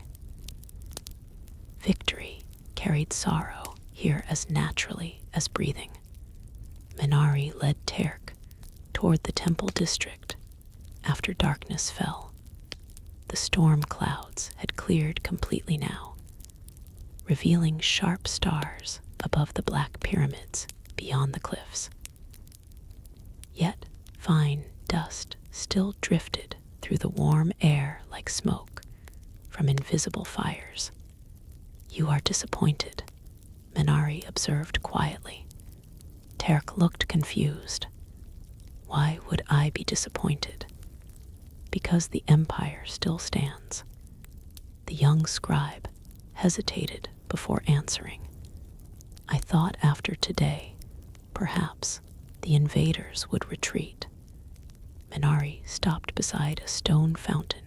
Victory carried sorrow here as naturally as breathing. Minari led Terk toward the temple district after darkness fell. The storm clouds had cleared completely now, revealing sharp stars above the black pyramids beyond the cliffs. Yet fine dust still drifted through the warm air like smoke from invisible fires. "You are disappointed," Minari observed quietly. Terk looked confused. "Why would I be disappointed?" "Because the empire still stands." The young scribe hesitated before answering. "I thought after today, perhaps the invaders would retreat." Minari stopped beside a stone fountain,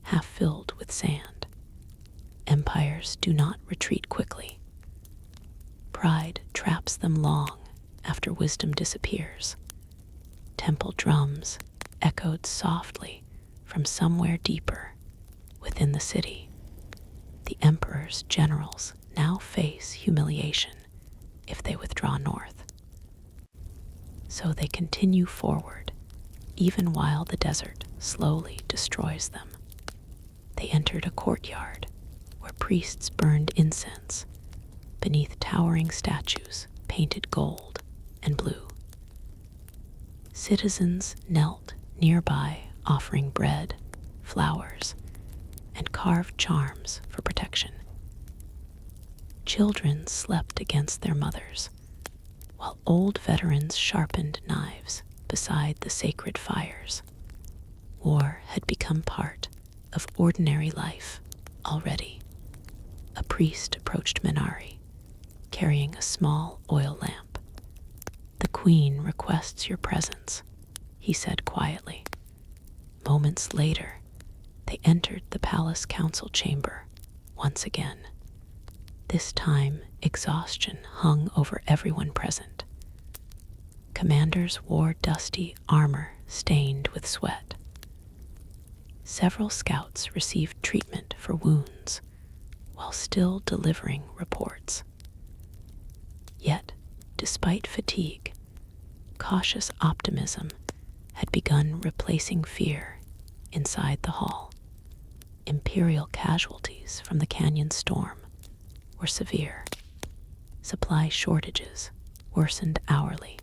half filled with sand. "Empires do not retreat quickly. Pride traps them long after wisdom disappears." Temple drums echoed softly from somewhere deeper within the city. The emperor's generals now face humiliation if they withdraw north. So they continue forward, even while the desert slowly destroys them. They entered a courtyard where priests burned incense beneath towering statues painted gold and blue. Citizens knelt nearby, offering bread, flowers, and carved charms for protection. Children slept against their mothers, while old veterans sharpened knives beside the sacred fires. War had become part of ordinary life already. A priest approached Minari, carrying a small oil lamp. "The queen requests your presence," he said quietly. Moments later, they entered the palace council chamber once again. This time, exhaustion hung over everyone present. Commanders wore dusty armor stained with sweat. Several scouts received treatment for wounds while still delivering reports. Yet, despite fatigue, cautious optimism had begun replacing fear inside the hall. Imperial casualties from the canyon storm were severe. Supply shortages worsened hourly,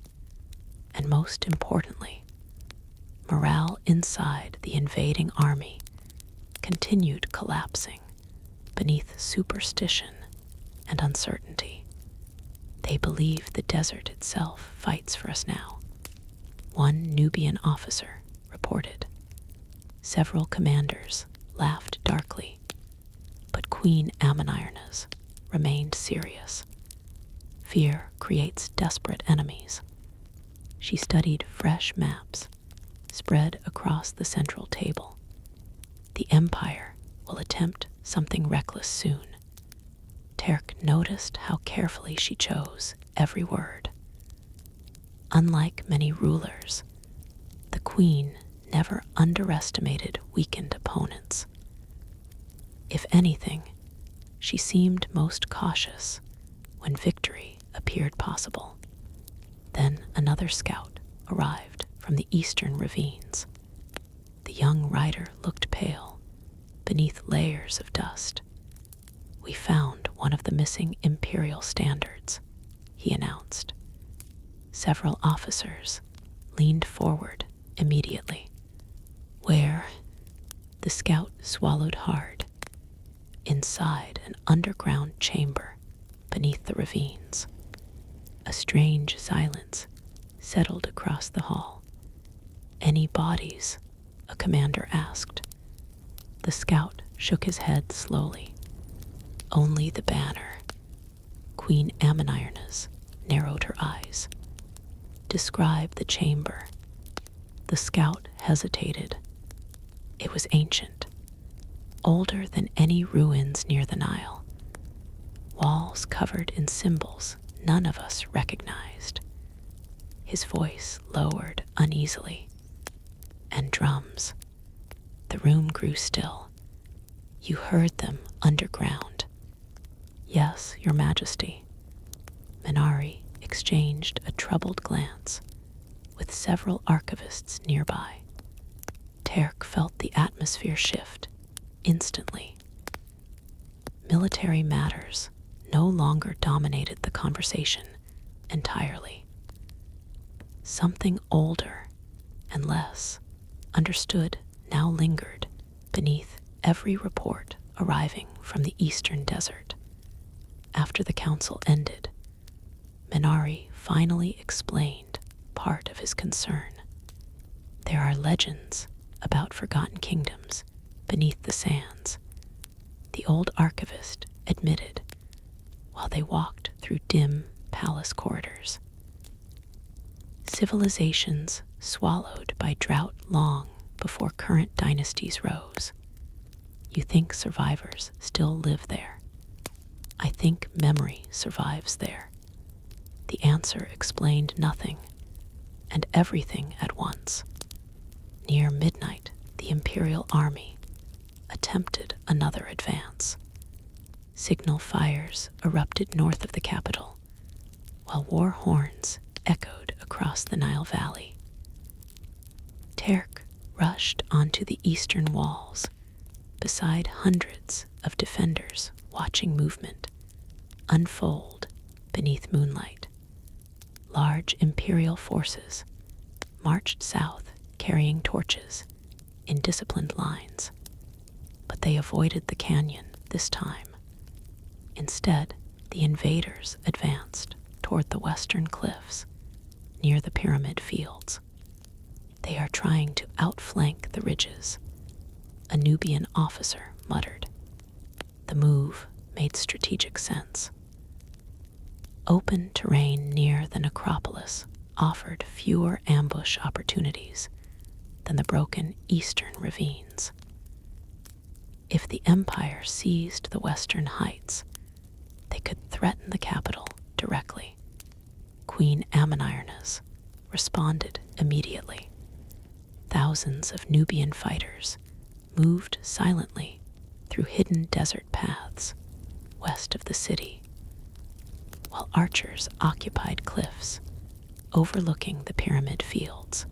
and most importantly, morale inside the invading army continued collapsing beneath superstition and uncertainty. They believe the desert itself fights for us now, one Nubian officer reported. Several commanders laughed darkly, but Queen Ammonirna's remained serious. Fear creates desperate enemies. She studied fresh maps spread across the central table. The Empire will attempt something reckless soon. Terk noticed how carefully she chose every word. Unlike many rulers, the Queen never underestimated weakened opponents. If anything, she seemed most cautious when victory appeared possible. Then another scout arrived from the eastern ravines. The young rider looked pale beneath layers of dust. "We found one of the missing imperial standards," he announced. Several officers leaned forward immediately. "Where?" The scout swallowed hard. "Inside an underground chamber beneath the ravines." A strange silence settled across the hall. "Any bodies?" a commander asked. The scout shook his head slowly. "Only the banner." Queen Ammonirna's narrowed her eyes. "Describe the chamber." The scout hesitated. It was ancient, older than any ruins near the Nile. Walls covered in symbols none of us recognized. His voice lowered uneasily. "And drums." The room grew still. "You heard them underground." "Yes, Your Majesty." Minari exchanged a troubled glance with several archivists nearby. Terk felt the atmosphere shift instantly. Military matters no longer dominated the conversation entirely. Something older and less understood now lingered beneath every report arriving from the eastern desert. After the council ended, Minari finally explained part of his concern. There are legends about forgotten kingdoms beneath the sands, the old archivist admitted while they walked through dim palace corridors. Civilizations swallowed by drought long before current dynasties rose. You think survivors still live there. I think memory survives there. The answer explained nothing and everything at once. Near midnight, the Imperial Army attempted another advance. Signal fires erupted north of the capital, while war horns echoed across the Nile Valley. Terk rushed onto the eastern walls, beside hundreds of defenders watching movement unfold beneath moonlight. Large imperial forces marched south carrying torches in disciplined lines, but they avoided the canyon this time. Instead, the invaders advanced toward the western cliffs near the pyramid fields. They are trying to outflank the ridges, a Nubian officer muttered. The move made strategic sense. Open terrain near the necropolis offered fewer ambush opportunities than the broken eastern ravines. If the Empire seized the western heights, they could threaten the capital directly. Queen Ammonirna's responded immediately. Thousands of Nubian fighters moved silently through hidden desert paths west of the city, while archers occupied cliffs overlooking the pyramid fields.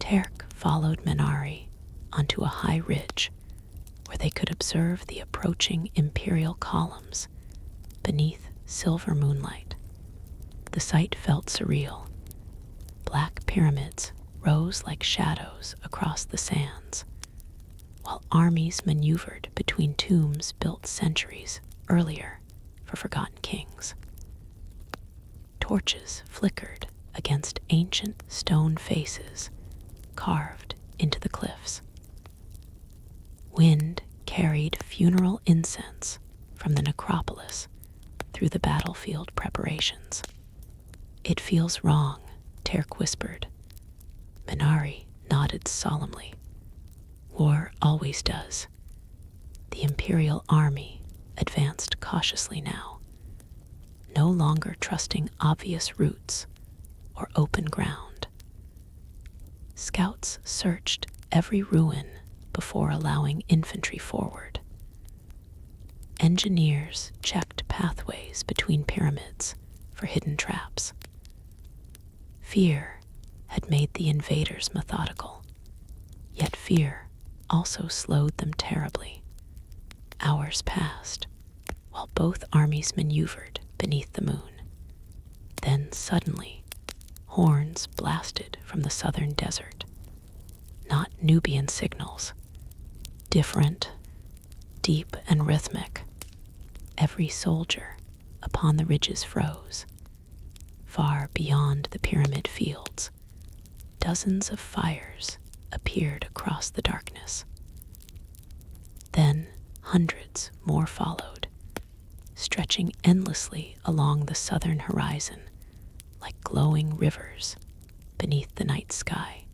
Terk followed Minari onto a high ridge where they could observe the approaching imperial columns beneath silver moonlight. The sight felt surreal. Black pyramids rose like shadows across the sands, while armies maneuvered between tombs built centuries earlier for forgotten kings. Torches flickered against ancient stone faces carved into the cliffs. Wind carried funeral incense from the necropolis through the battlefield preparations. "It feels wrong," Terk whispered. Minari nodded solemnly. "War always does." The Imperial army advanced cautiously now, no longer trusting obvious routes or open ground. Scouts searched every ruin before allowing infantry forward. Engineers checked pathways between pyramids for hidden traps. Fear had made the invaders methodical, yet fear also slowed them terribly. Hours passed while both armies maneuvered beneath the moon. Then suddenly, horns blasted from the southern desert. Not Nubian signals, different, deep and rhythmic. Every soldier upon the ridges froze. Far beyond the pyramid fields, dozens of fires appeared across the darkness. Then hundreds more followed, stretching endlessly along the southern horizon like glowing rivers beneath the night sky.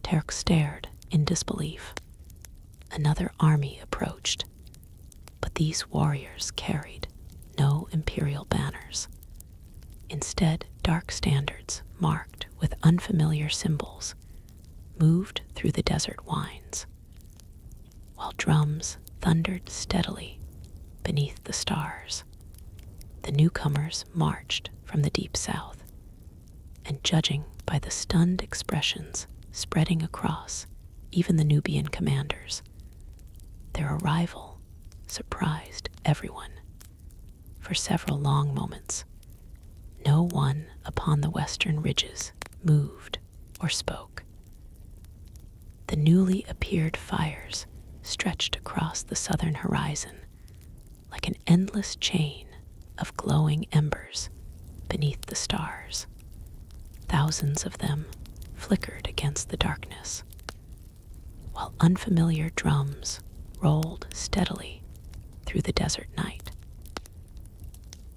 Terk stared in disbelief. Another army approached, but these warriors carried no imperial banners. Instead, dark standards marked with unfamiliar symbols moved through the desert winds, while drums thundered steadily beneath the stars. The newcomers marched from the deep south, and judging by the stunned expressions spreading across even the Nubian commanders, their arrival surprised everyone. For several long moments, no one upon the western ridges moved or spoke. The newly appeared fires stretched across the southern horizon like an endless chain of glowing embers beneath the stars. Thousands of them flickered against the darkness, while unfamiliar drums rolled steadily through the desert night.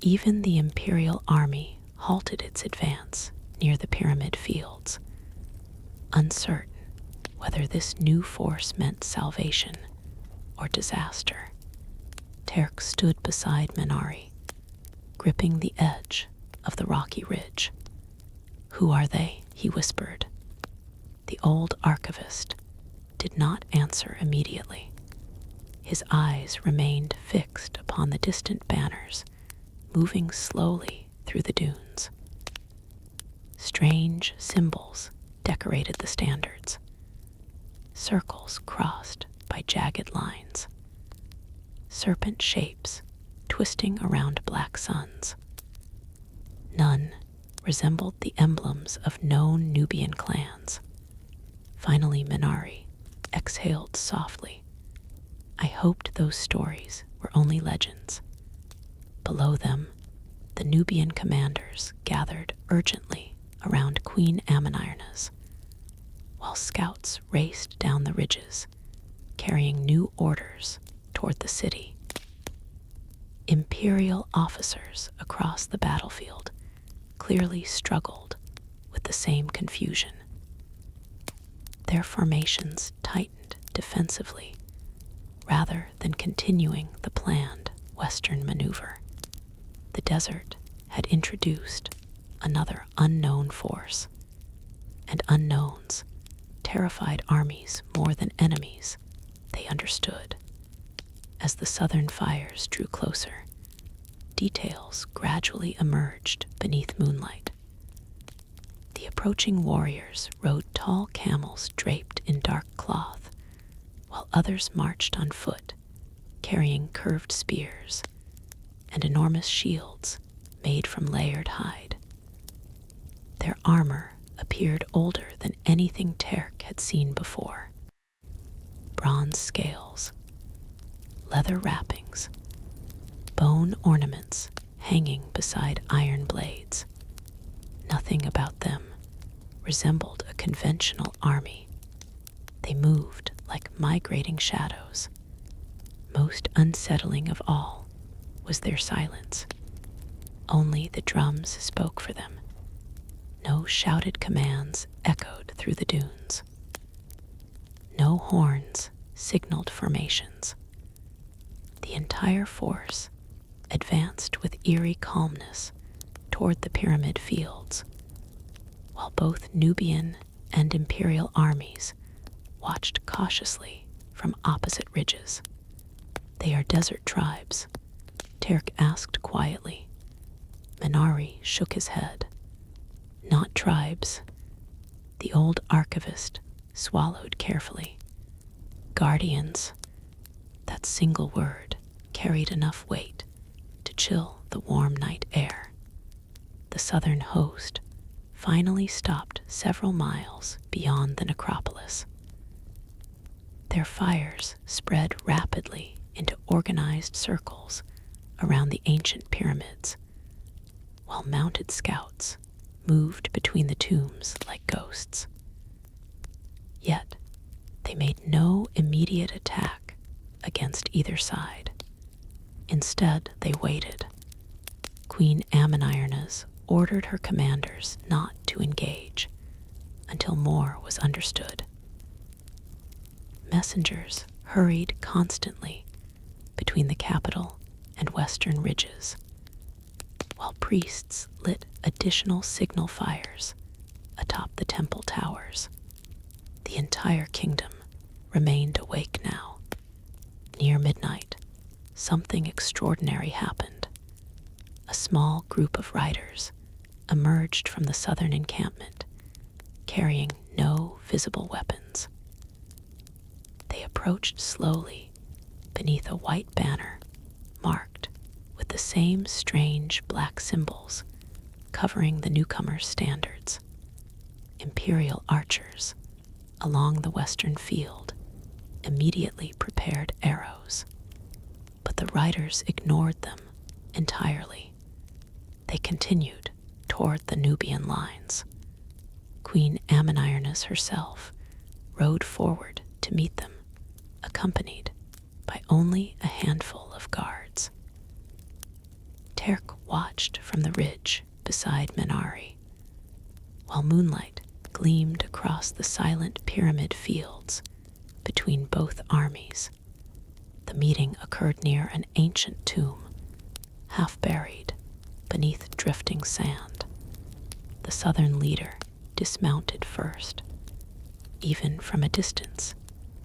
Even the Imperial army halted its advance near the pyramid fields, uncertain whether this new force meant salvation or disaster. Terk stood beside Minari, gripping the edge of the rocky ridge. "Who are they?" he whispered. The old archivist did not answer immediately. His eyes remained fixed upon the distant banners moving slowly through the dunes. Strange symbols decorated the standards, circles crossed by jagged lines, serpent shapes twisting around black suns. None resembled the emblems of known Nubian clans. Finally, Minari exhaled softly. "I hoped those stories were only legends." Below them, the Nubian commanders gathered urgently around Queen Ammonirna's, while scouts raced down the ridges, carrying new orders toward the city. Imperial officers across the battlefield clearly struggled with the same confusion. Their formations tightened defensively rather than continuing the planned western maneuver. The desert had introduced another unknown force, and unknowns terrified armies more than enemies they understood. As the southern fires drew closer, details gradually emerged beneath moonlight. The approaching warriors rode tall camels draped in dark cloth, while others marched on foot, carrying curved spears. and enormous shields made from layered hide. Their armor appeared older than anything Terk had seen before. Bronze scales, leather wrappings, bone ornaments hanging beside iron blades. Nothing about them resembled a conventional army. They moved like migrating shadows. Most unsettling of all was their silence. Only the drums spoke for them. No shouted commands echoed through the dunes. No horns signaled formations. The entire force advanced with eerie calmness toward the pyramid fields, while both Nubian and imperial armies watched cautiously from opposite ridges. "They are desert tribes," Terk asked quietly. Minari shook his head. "Not tribes." The old archivist swallowed carefully. "Guardians." That single word carried enough weight to chill the warm night air. The southern host finally stopped several miles beyond the necropolis. Their fires spread rapidly into organized circles around the ancient pyramids, while mounted scouts moved between the tombs like ghosts. Yet, they made no immediate attack against either side. Instead, they waited. Queen Ammonirna's ordered her commanders not to engage until more was understood. Messengers hurried constantly between the capital and western ridges, while priests lit additional signal fires atop the temple towers. The entire kingdom remained awake now. Near midnight, something extraordinary happened. A small group of riders emerged from the southern encampment, carrying no visible weapons. They approached slowly beneath a white banner marked with the same strange black symbols covering the newcomers' standards. Imperial archers along the western field immediately prepared arrows, but the riders ignored them entirely. They continued toward the Nubian lines. Queen Ammonirna's herself rode forward to meet them, accompanied by only a handful of guards. Terk watched from the ridge beside Minari, while moonlight gleamed across the silent pyramid fields between both armies. The meeting occurred near an ancient tomb, half buried beneath drifting sand. The southern leader dismounted first. Even from a distance,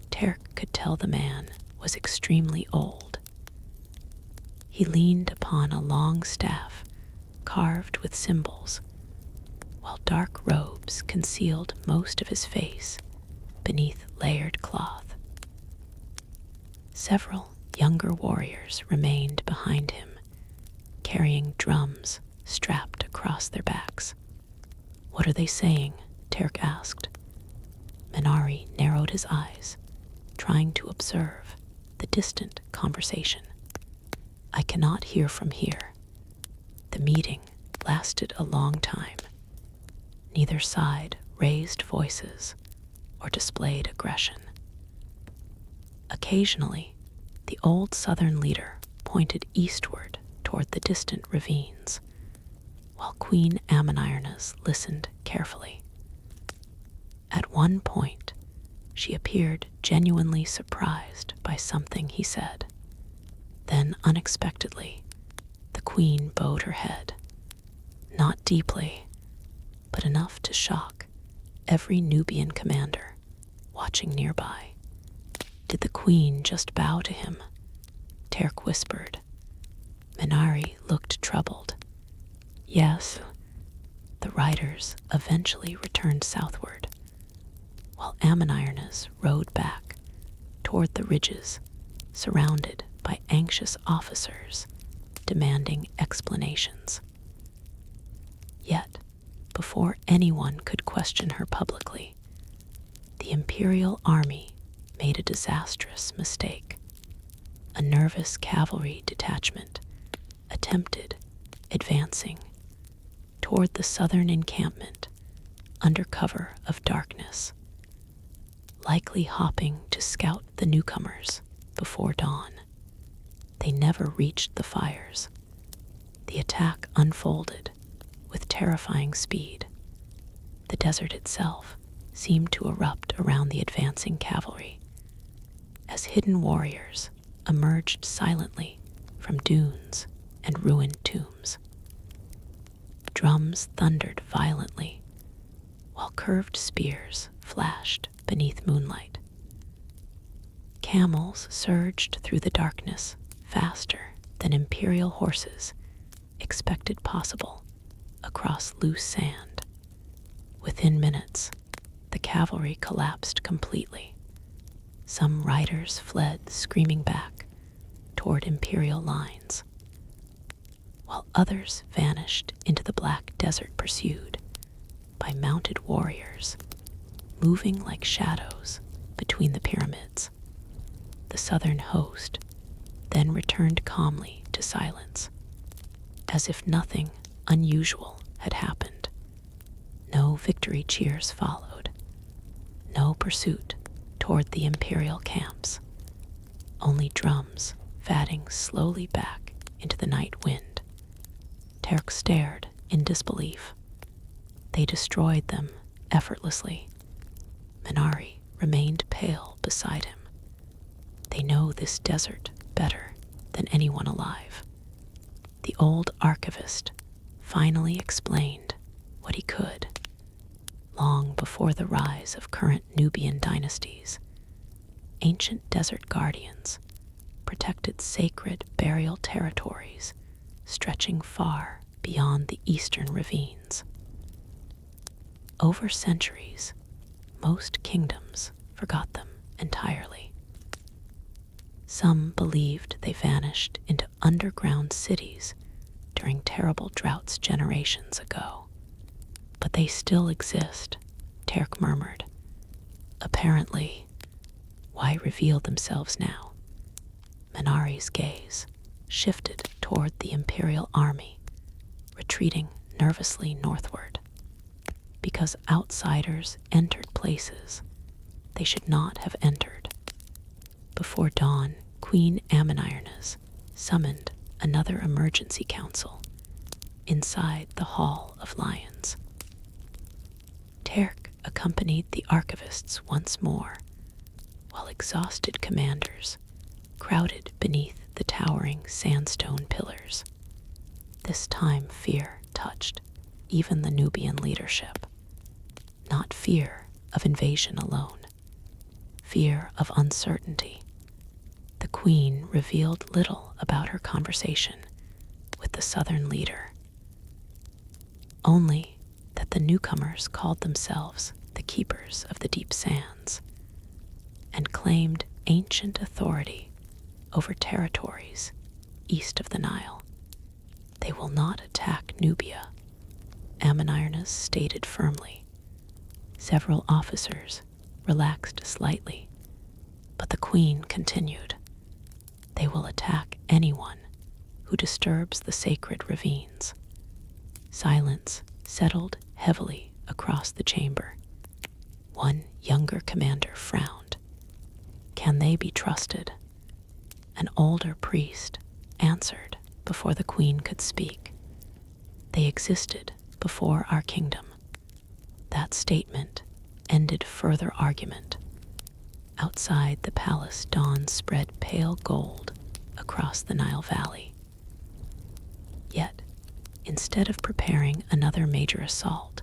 Terk could tell the man was extremely old. He leaned upon a long staff carved with symbols, while dark robes concealed most of his face beneath layered cloth. Several younger warriors remained behind him, carrying drums strapped across their backs. "What are they saying?" Terk asked. Minari narrowed his eyes, trying to observe the distant conversation. "I cannot hear from here." The meeting lasted a long time. Neither side raised voices or displayed aggression. Occasionally, the old southern leader pointed eastward toward the distant ravines, while Queen Ammonirna's listened carefully. At one point, she appeared genuinely surprised by something he said. Then, unexpectedly, the queen bowed her head, not deeply, but enough to shock every Nubian commander watching nearby. "Did the queen just bow to him?" Terk whispered. Minari looked troubled. "Yes." The riders eventually returned southward, while Ammonirna's rode back toward the ridges, surrounded by anxious officers demanding explanations. Yet, before anyone could question her publicly, the Imperial Army made a disastrous mistake. A nervous cavalry detachment attempted advancing toward the southern encampment under cover of darkness, likely hopping to scout the newcomers before dawn. They never reached the fires. The attack unfolded with terrifying speed. The desert itself seemed to erupt around the advancing cavalry as hidden warriors emerged silently from dunes and ruined tombs. Drums thundered violently, while curved spears flashed beneath moonlight. Camels surged through the darkness faster than imperial horses expected possible across loose sand. Within minutes, the cavalry collapsed completely. Some riders fled screaming back toward imperial lines, while others vanished into the black desert pursued by mounted warriors, moving like shadows between the pyramids. The southern host then returned calmly to silence, as if nothing unusual had happened. No victory cheers followed, no pursuit toward the imperial camps, only drums fatting slowly back into the night wind. Terk stared in disbelief. They destroyed them effortlessly. Minari remained pale beside him. They know this desert better than anyone alive. The old archivist finally explained what he could. Long before the rise of current Nubian dynasties, ancient desert guardians protected sacred burial territories stretching far beyond the eastern ravines. Over centuries, most kingdoms forgot them entirely. Some believed they vanished into underground cities during terrible droughts generations ago. But they still exist, Terk murmured. Apparently, why reveal themselves now? Minari's gaze shifted toward the Imperial Army, retreating nervously northward. Because outsiders entered places they should not have entered. Before dawn, Queen Ammonirnas summoned another emergency council inside the Hall of Lions. Terk accompanied the archivists once more, while exhausted commanders crowded beneath the towering sandstone pillars. This time fear touched even the Nubian leadership. Not fear of invasion alone, fear of uncertainty. The queen revealed little about her conversation with the southern leader, only that the newcomers called themselves the Keepers of the Deep Sands and claimed ancient authority over territories east of the Nile. They will not attack Nubia, Ammonirnas stated firmly. Several officers relaxed slightly, but the queen continued. They will attack anyone who disturbs the sacred ravines. Silence settled heavily across the chamber. One younger commander frowned. Can they be trusted? An older priest answered before the queen could speak. They existed before our kingdom. That statement ended further argument. Outside the palace, dawn spread pale gold across the Nile Valley. Yet, instead of preparing another major assault,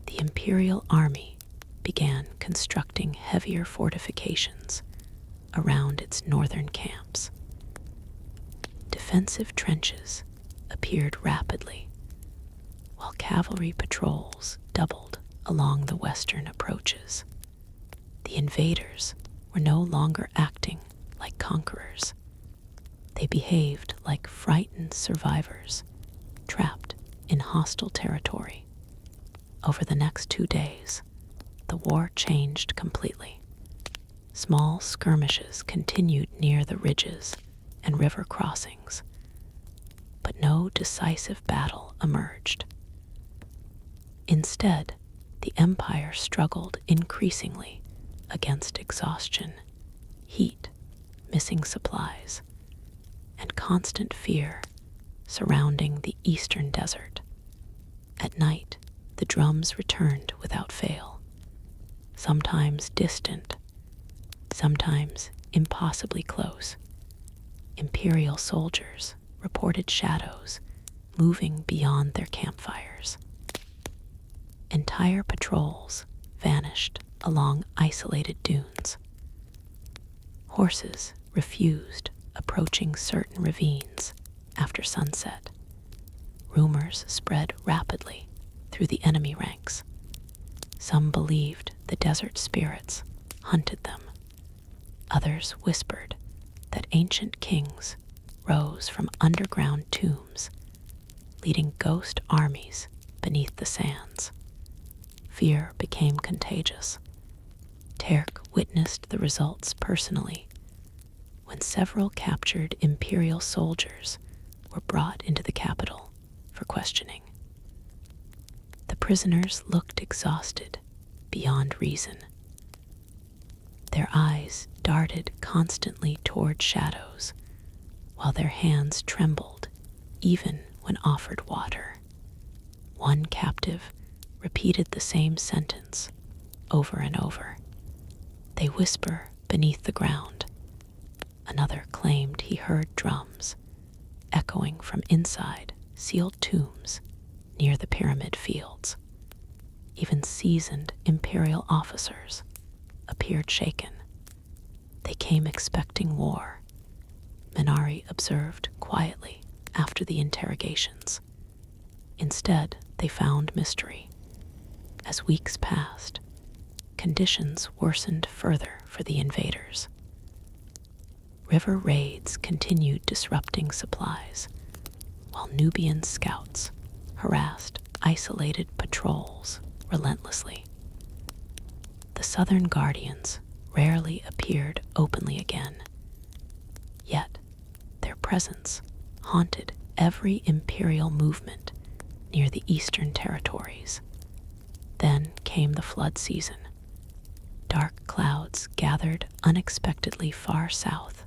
the Imperial Army began constructing heavier fortifications around its northern camps. Defensive trenches appeared rapidly, while cavalry patrols doubled along the western approaches. The invaders were no longer acting like conquerors. They behaved like frightened survivors, trapped in hostile territory. Over the next 2 days, the war changed completely. Small skirmishes continued near the ridges and river crossings, but no decisive battle emerged. Instead, the empire struggled increasingly against exhaustion, heat, missing supplies, and constant fear surrounding the eastern desert. At night, the drums returned without fail, sometimes distant, sometimes impossibly close. Imperial soldiers reported shadows moving beyond their campfires. Entire patrols vanished along isolated dunes. Horses refused approaching certain ravines after sunset. Rumors spread rapidly through the enemy ranks. Some believed the desert spirits hunted them. Others whispered that ancient kings rose from underground tombs, leading ghost armies beneath the sands. Fear became contagious. Terk witnessed the results personally when several captured imperial soldiers were brought into the capital for questioning. The prisoners looked exhausted beyond reason. Their eyes darted constantly toward shadows, while their hands trembled even when offered water. One captive repeated the same sentence over and over. They whisper beneath the ground. Another claimed he heard drums echoing from inside sealed tombs near the pyramid fields. Even seasoned imperial officers appeared shaken. They came expecting war. Minari observed quietly after the interrogations. Instead, they found mystery. As weeks passed, conditions worsened further for the invaders. River raids continued disrupting supplies, while Nubian scouts harassed isolated patrols relentlessly. The Southern Guardians rarely appeared openly again, yet their presence haunted every imperial movement near the eastern territories. Then came the flood season. Dark clouds gathered unexpectedly far south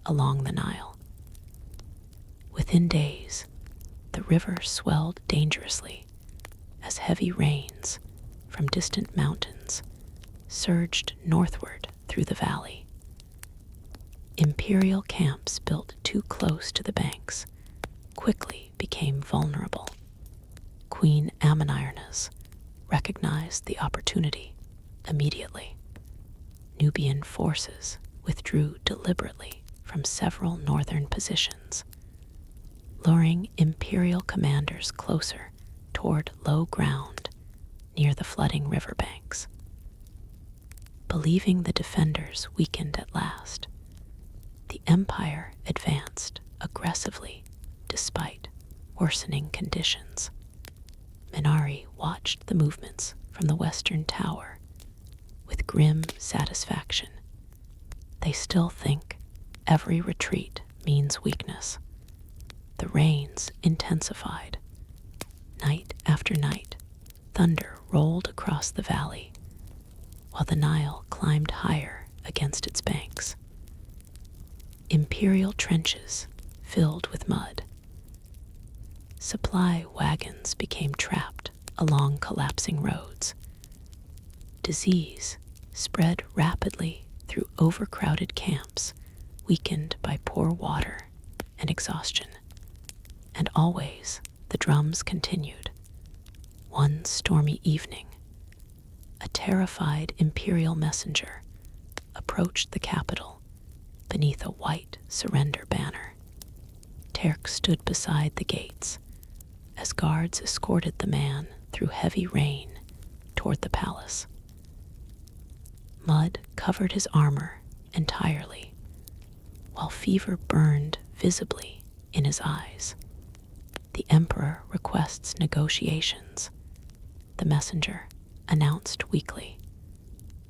along the Nile. Within days, the river swelled dangerously as heavy rains from distant mountains surged northward through the valley. Imperial camps built too close to the banks quickly became vulnerable. Queen Ammonirna's recognized the opportunity immediately. Nubian forces withdrew deliberately from several northern positions, luring imperial commanders closer toward low ground near the flooding riverbanks. Believing the defenders weakened at last, the empire advanced aggressively despite worsening conditions. Minari watched the movements from the western tower with grim satisfaction. They still think every retreat means weakness. The rains intensified. Night after night, thunder rolled across the valley, while the Nile climbed higher against its banks. Imperial trenches filled with mud. Supply wagons became trapped along collapsing roads. Disease spread rapidly through overcrowded camps, weakened by poor water and exhaustion. And always the drums continued. One stormy evening, a terrified imperial messenger approached the capital beneath a white surrender banner. Terk stood beside the gates as guards escorted the man through heavy rain toward the palace. Mud covered his armor entirely, while fever burned visibly in his eyes. "The Emperor requests negotiations," the messenger announced weakly.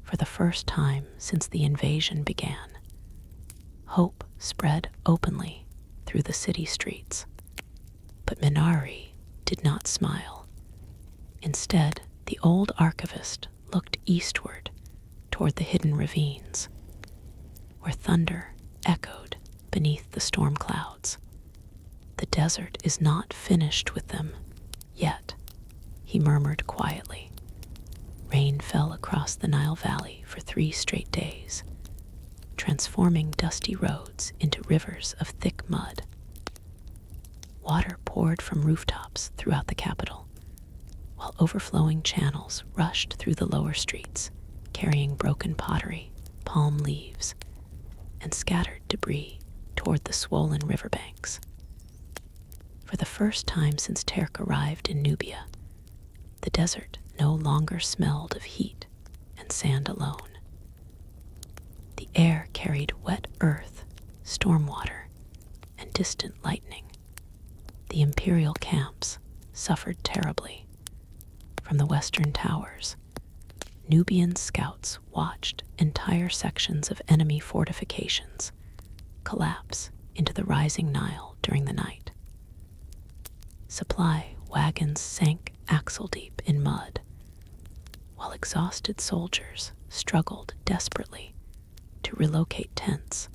For the first time since the invasion began, hope spread openly through the city streets. But Minari did not smile. Instead, the old archivist looked eastward toward the hidden ravines, where thunder echoed beneath the storm clouds. "The desert is not finished with them yet," he murmured quietly. Rain fell across the Nile Valley for 3 straight days, transforming dusty roads into rivers of thick mud. Water poured from rooftops throughout the capital, while overflowing channels rushed through the lower streets, carrying broken pottery, palm leaves, and scattered debris toward the swollen riverbanks. For the first time since Terk arrived in Nubia, the desert no longer smelled of heat and sand alone. The air carried wet earth, storm water, and distant lightning. The imperial camps suffered terribly. From the western towers, Nubian scouts watched entire sections of enemy fortifications collapse into the rising Nile during the night. Supply wagons sank axle-deep in mud, while exhausted soldiers struggled desperately to relocate tents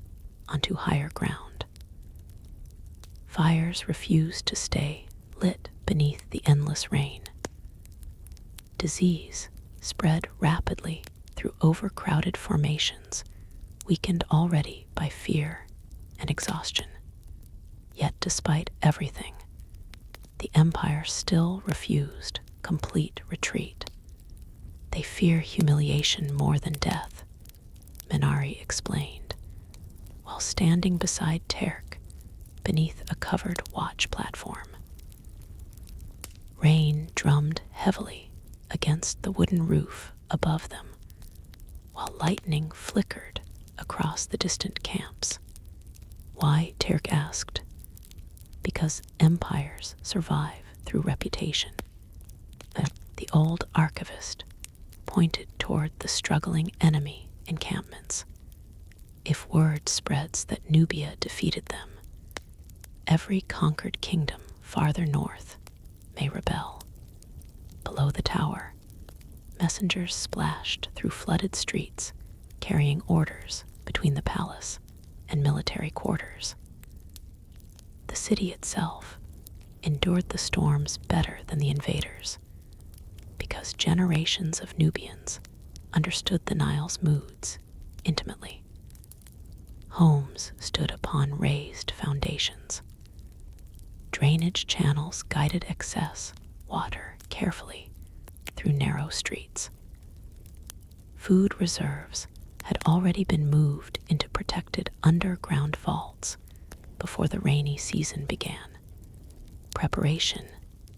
onto higher ground. Fires refused to stay lit beneath the endless rain. Disease spread rapidly through overcrowded formations, weakened already by fear and exhaustion. Yet despite everything, the Empire still refused complete retreat. "They fear humiliation more than death," Minari explained, while standing beside Terk beneath a covered watch platform. Rain drummed heavily against the wooden roof above them, while lightning flickered across the distant camps. "Why?" Terk asked. "Because empires survive through reputation." The old archivist pointed toward the struggling enemy encampments. "If word spreads that Nubia defeated them, every conquered kingdom farther north may rebel." Below the tower, messengers splashed through flooded streets, carrying orders between the palace and military quarters. The city itself endured the storms better than the invaders, because generations of Nubians understood the Nile's moods intimately. Homes stood upon raised foundations. Drainage channels guided excess water carefully through narrow streets. Food reserves had already been moved into protected underground vaults before the rainy season began. Preparation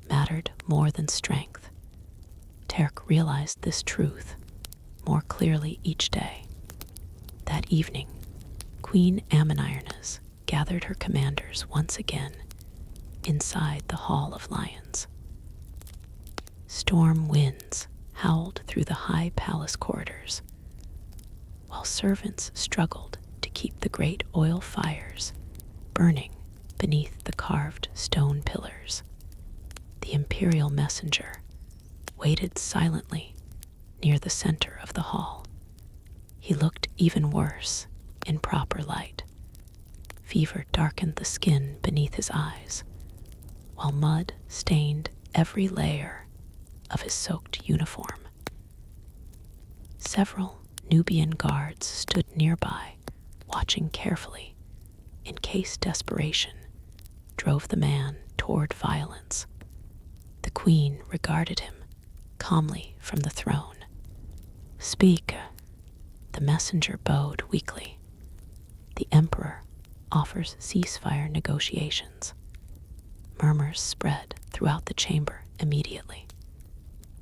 mattered more than strength. Terk realized this truth more clearly each day. That evening, Queen Ammonirnas gathered her commanders once again inside the Hall of Lions. Storm winds howled through the high palace corridors, while servants struggled to keep the great oil fires burning beneath the carved stone pillars. The imperial messenger waited silently near the center of the hall. He looked even worse in proper light. Fever darkened the skin beneath his eyes, while mud stained every layer of his soaked uniform. Several Nubian guards stood nearby, watching carefully, in case desperation drove the man toward violence. The queen regarded him calmly from the throne. "Speak." The messenger bowed weakly. "The emperor offers ceasefire negotiations." Murmurs spread throughout the chamber immediately.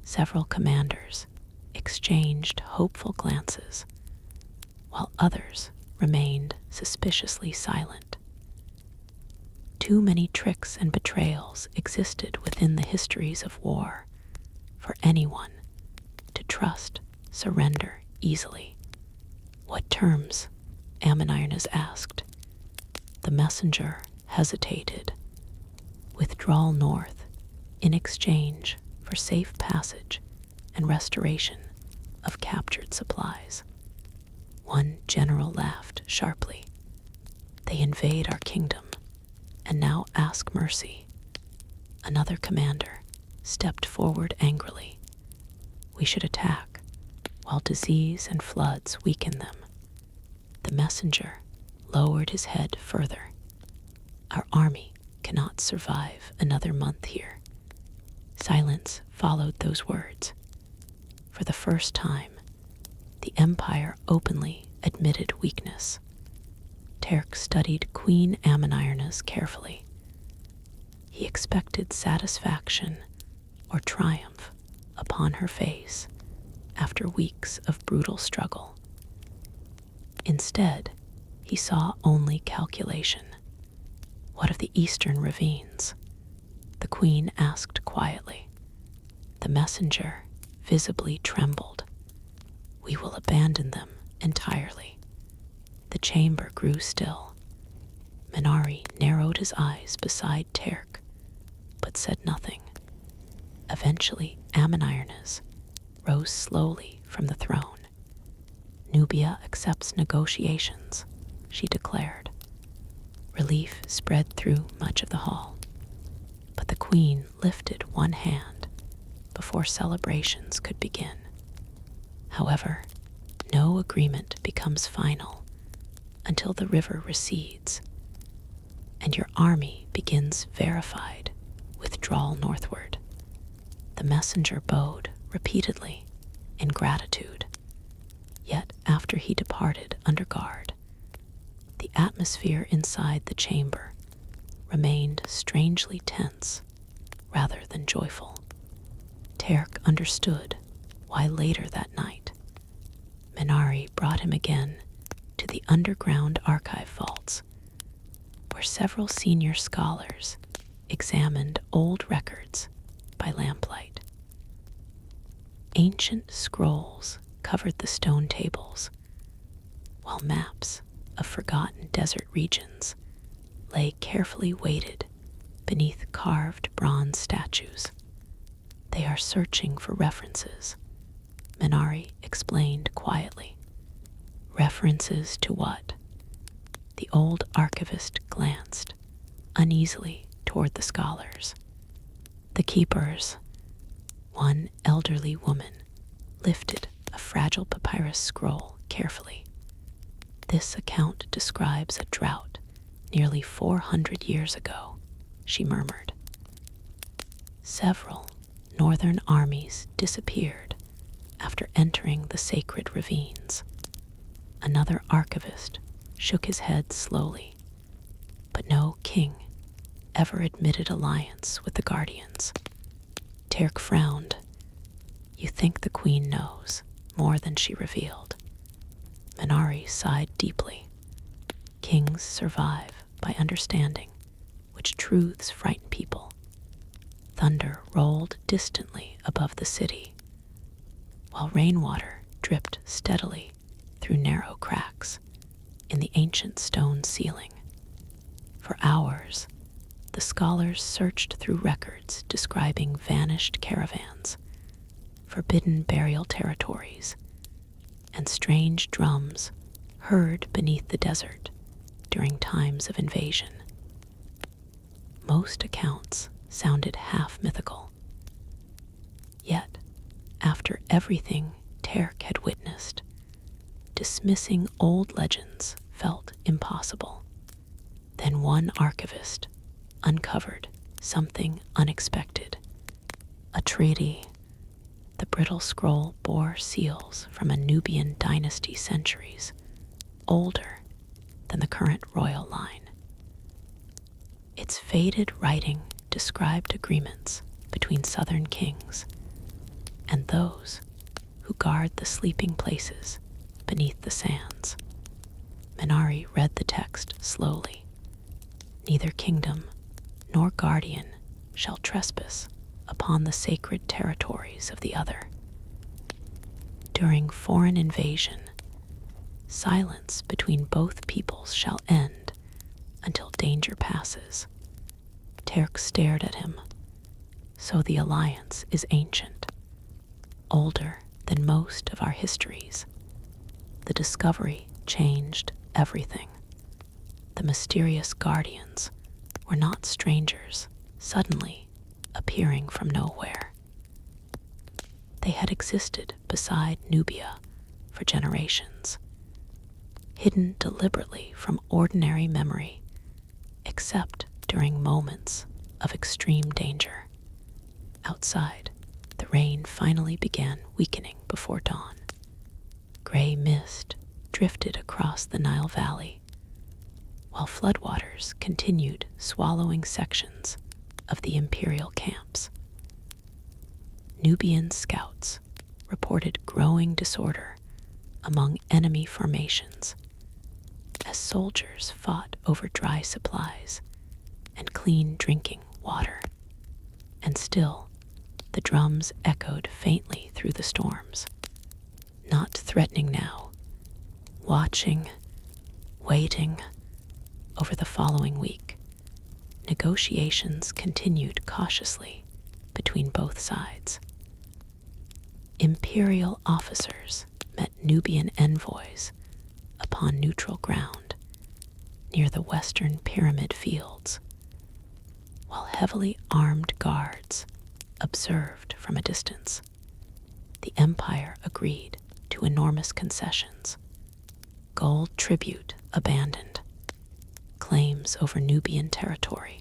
Several commanders exchanged hopeful glances, while others remained suspiciously silent. Too many tricks and betrayals existed within the histories of war for anyone to trust surrender easily. What terms? Ammonirnas asked. The messenger hesitated. Withdrawal north in exchange for safe passage and restoration of captured supplies. One general laughed sharply. They invade our kingdom and now ask mercy. Another commander stepped forward angrily. We should attack while disease and floods weaken them. The messenger lowered his head further. Our army cannot survive another month here. Silence followed those words. For the first time, the empire openly admitted weakness. Terk studied Queen Ammonirnas carefully. He expected satisfaction or triumph upon her face after weeks of brutal struggle. Instead, he saw only calculation. What of the eastern ravines? The queen asked quietly. The messenger visibly trembled. We will abandon them entirely. The chamber grew still. Minari narrowed his eyes beside Terk, but said nothing. Eventually, Ammonirnas rose slowly from the throne. Nubia accepts negotiations, she declared. Relief spread through much of the hall, but the queen lifted one hand before celebrations could begin. However, no agreement becomes final until the river recedes and your army begins verified withdrawal northward. The messenger bowed repeatedly in gratitude. Yet after he departed under guard, the atmosphere inside the chamber remained strangely tense rather than joyful. Terk understood why later that night, Minari brought him again to the underground archive vaults, where several senior scholars examined old records by lamplight. Ancient scrolls covered the stone tables, while maps of forgotten desert regions lay carefully weighted beneath carved bronze statues. They are searching for references, Minari explained quietly. References to what? The old archivist glanced uneasily toward the scholars. The keepers. One elderly woman lifted a fragile papyrus scroll carefully. This account describes a drought nearly 400 years ago, she murmured. Several northern armies disappeared after entering the sacred ravines. Another archivist shook his head slowly, but no king ever admitted alliance with the Guardians. Terk frowned. You think the queen knows more than she revealed. Minari sighed deeply. Kings survive by understanding which truths frighten people. Thunder rolled distantly above the city, while rainwater dripped steadily through narrow cracks in the ancient stone ceiling. For hours, the scholars searched through records describing vanished caravans, forbidden burial territories, and strange drums heard beneath the desert during times of invasion. Most accounts sounded half mythical. Yet, after everything Terk had witnessed, dismissing old legends felt impossible. Then one archivist uncovered something unexpected. A treaty. The brittle scroll bore seals from a Nubian dynasty centuries older than the current royal line. Its faded writing described agreements between southern kings and those who guard the sleeping places beneath the sands. Minari read the text slowly. Neither kingdom nor guardian shall trespass upon the sacred territories of the other. During foreign invasion, silence between both peoples shall end until danger passes. Terk stared at him. So the alliance is ancient, older than most of our histories. The discovery changed everything. The mysterious guardians were not strangers suddenly appearing from nowhere. They had existed beside Nubia for generations, hidden deliberately from ordinary memory, except during moments of extreme danger. Outside, the rain finally began weakening before dawn. Gray mist drifted across the Nile Valley, while floodwaters continued swallowing sections of the imperial camps. Nubian scouts reported growing disorder among enemy formations as soldiers fought over dry supplies and clean drinking water. And still, the drums echoed faintly through the storms, not threatening now, watching, waiting. Over the following week, negotiations continued cautiously between both sides. Imperial officers met Nubian envoys upon neutral ground near the western pyramid fields, while heavily armed guards observed from a distance. The empire agreed to enormous concessions. Gold tribute abandoned. Claims over Nubian territory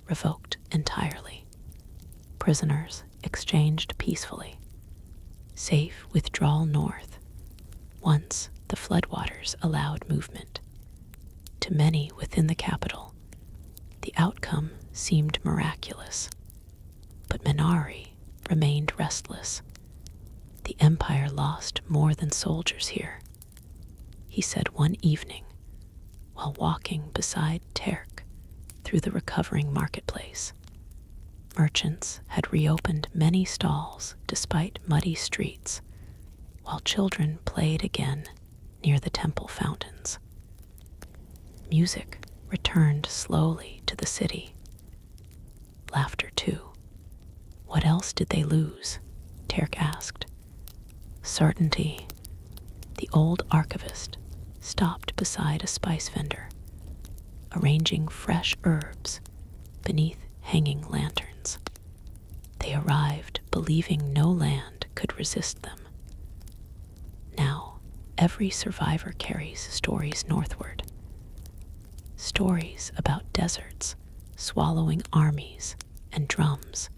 revoked entirely. Prisoners exchanged peacefully. Safe withdrawal north once the floodwaters allowed movement. To many within the capital, the outcome seemed miraculous, but Minari remained restless. The empire lost more than soldiers here, he said one evening while walking beside Terk through the recovering marketplace. Merchants had reopened many stalls despite muddy streets, while children played again near the temple fountains. Music returned slowly to the city. Laughter too. What else did they lose? Terk asked. Certainty. The old archivist stopped beside a spice vendor, arranging fresh herbs beneath hanging lanterns. They arrived believing no land could resist them. Now, every survivor carries stories northward. Stories about deserts swallowing armies and drums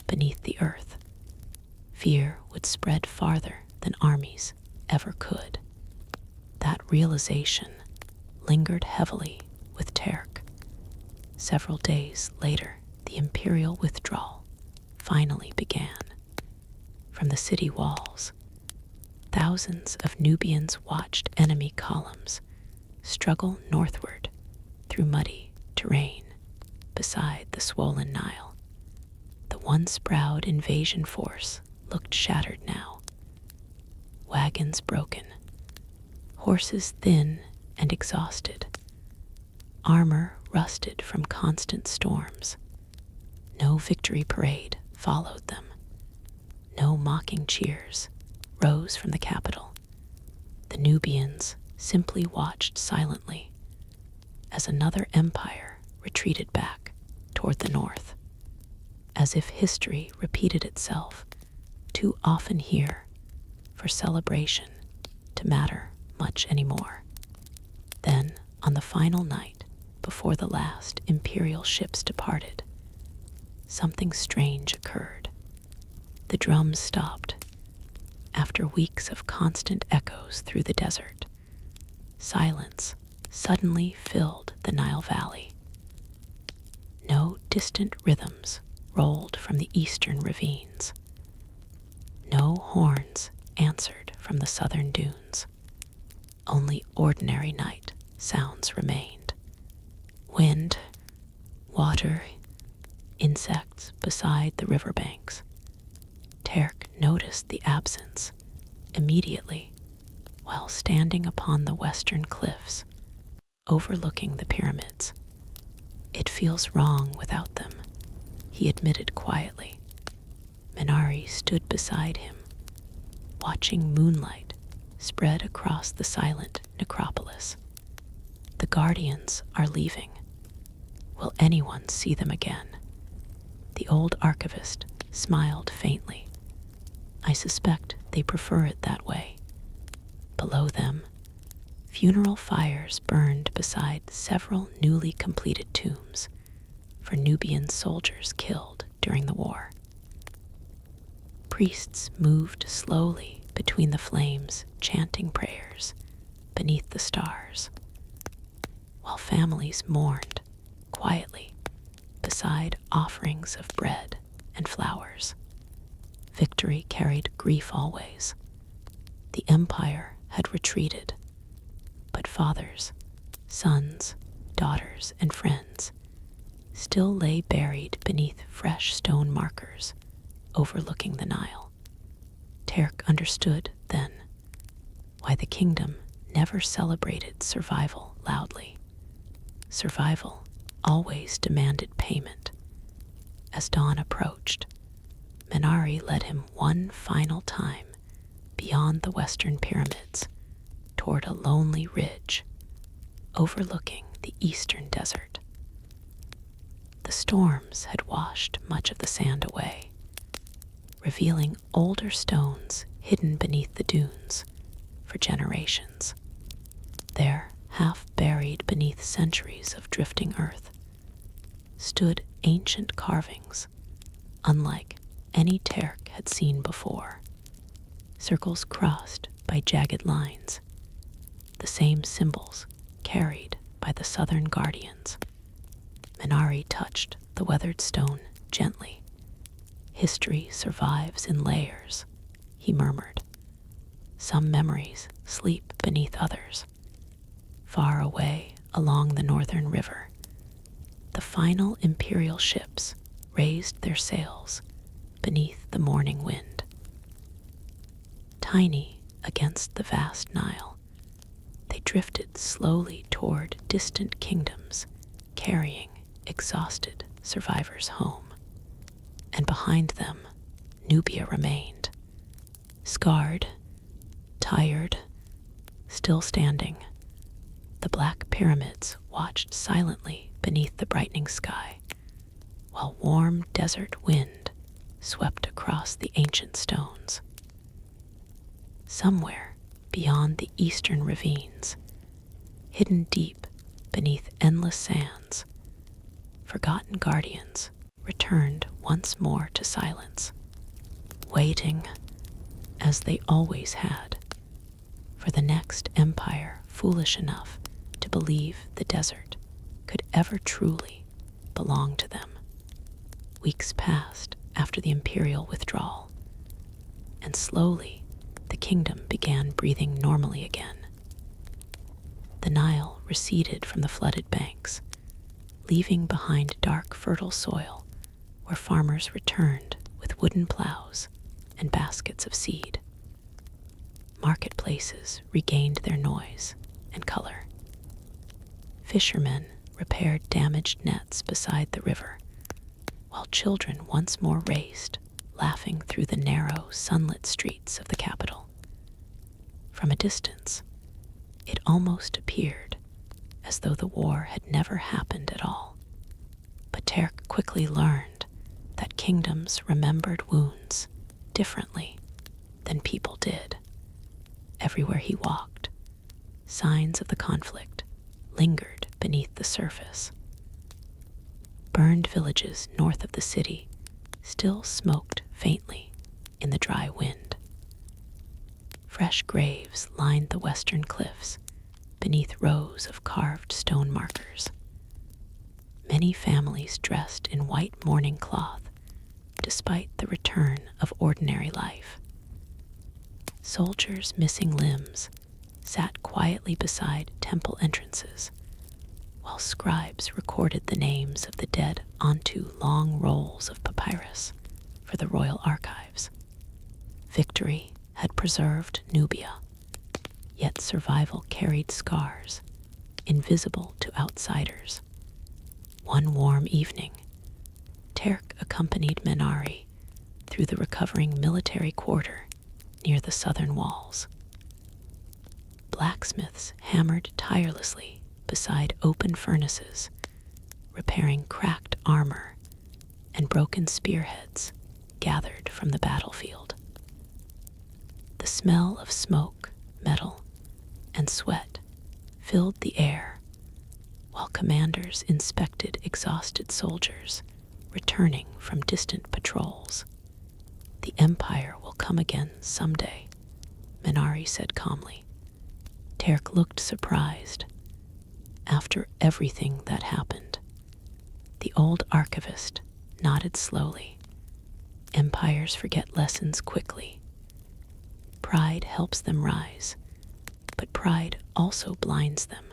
beneath the earth. Fear would spread farther than armies ever could. That realization lingered heavily with Terk. Several days later, the imperial withdrawal finally began. From the city walls, thousands of Nubians watched enemy columns struggle northward through muddy terrain beside the swollen Nile. The once proud invasion force looked shattered now. Wagons broken, horses thin and exhausted, armor rusted from constant storms. No victory parade followed them. No mocking cheers rose from the capital. The Nubians simply watched silently as another empire retreated back toward the north, as if history repeated itself too often here for celebration to matter much anymore. Then, on the final night before the last imperial ships departed, something strange occurred. The drums stopped. After weeks of constant echoes through the desert, silence suddenly filled the Nile Valley. No distant rhythms rolled from the eastern ravines. No horns answered from the southern dunes. Only ordinary night sounds remained. Wind, water, insects beside the riverbanks. Terk noticed the absence immediately while standing upon the western cliffs overlooking the pyramids. It feels wrong without them, he admitted quietly. Minari stood beside him, watching moonlight spread across the silent necropolis. The guardians are leaving. Will anyone see them again? The old archivist smiled faintly. I suspect they prefer it that way. Below them, funeral fires burned beside several newly completed tombs for Nubian soldiers killed during the war. Priests moved slowly between the flames, chanting prayers beneath the stars, while families mourned quietly beside offerings of bread and flowers. Victory carried grief always. The empire had retreated, but fathers, sons, daughters, and friends still lay buried beneath fresh stone markers overlooking the Nile. Terk understood then why the kingdom never celebrated survival loudly. Survival always demanded payment. As dawn approached, Minari led him one final time beyond the western pyramids toward a lonely ridge overlooking the eastern desert. The storms had washed much of the sand away, revealing older stones hidden beneath the dunes for generations. There, half buried beneath centuries of drifting earth, stood ancient carvings, unlike any Terk had seen before. Circles crossed by jagged lines, the same symbols carried by the southern guardians. Minari touched the weathered stone gently. History survives in layers, he murmured. Some memories sleep beneath others. Far away along the northern river, the final imperial ships raised their sails beneath the morning wind. Tiny against the vast Nile, they drifted slowly toward distant kingdoms, carrying exhausted survivors home. And behind them, Nubia remained, scarred, tired, still standing. The black pyramids watched silently beneath the brightening sky, while warm desert wind swept across the ancient stones. Somewhere beyond the eastern ravines, hidden deep beneath endless sands, forgotten guardians returned once more to silence, waiting, as they always had, for the next empire foolish enough to believe the desert could ever truly belong to them. Weeks passed after the imperial withdrawal, and slowly the kingdom began breathing normally again. The Nile receded from the flooded banks, leaving behind dark, fertile soil where farmers returned with wooden plows and baskets of seed. Marketplaces regained their noise and color. Fishermen repaired damaged nets beside the river, while children once more raced, laughing through the narrow, sunlit streets of the capital. From a distance, it almost appeared as though the war had never happened at all. But Terk quickly learned that kingdoms remembered wounds differently than people did. Everywhere he walked, signs of the conflict lingered beneath the surface. Burned villages north of the city still smoked faintly in the dry wind. Fresh graves lined the western cliffs beneath rows of carved stone markers. Many families dressed in white mourning cloth despite the return of ordinary life. Soldiers missing limbs sat quietly beside temple entrances, while scribes recorded the names of the dead onto long rolls of papyrus for the royal archives. Victory had preserved Nubia, yet survival carried scars, invisible to outsiders. One warm evening, Terk accompanied Menari through the recovering military quarter near the southern walls. Blacksmiths hammered tirelessly beside open furnaces, repairing cracked armor, and broken spearheads gathered from the battlefield. The smell of smoke, metal, and sweat filled the air, while commanders inspected exhausted soldiers returning from distant patrols. "The Empire will come again someday," Menari said calmly. Terk looked surprised. After everything that happened, the old archivist nodded slowly. Empires forget lessons quickly. Pride helps them rise, but pride also blinds them.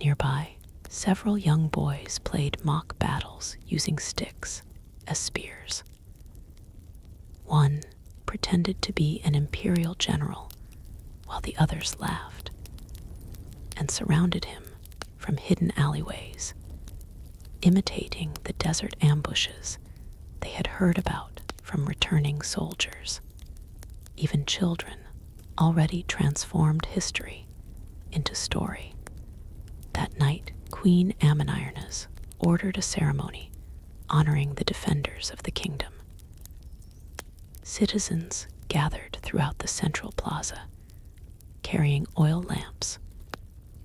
Nearby, several young boys played mock battles using sticks as spears. One pretended to be an imperial general, while the others laughed and surrounded him from hidden alleyways, imitating the desert ambushes they had heard about from returning soldiers. Even children already transformed history into story. That night, Queen Ammonirnas ordered a ceremony honoring the defenders of the kingdom. Citizens gathered throughout the central plaza, carrying oil lamps,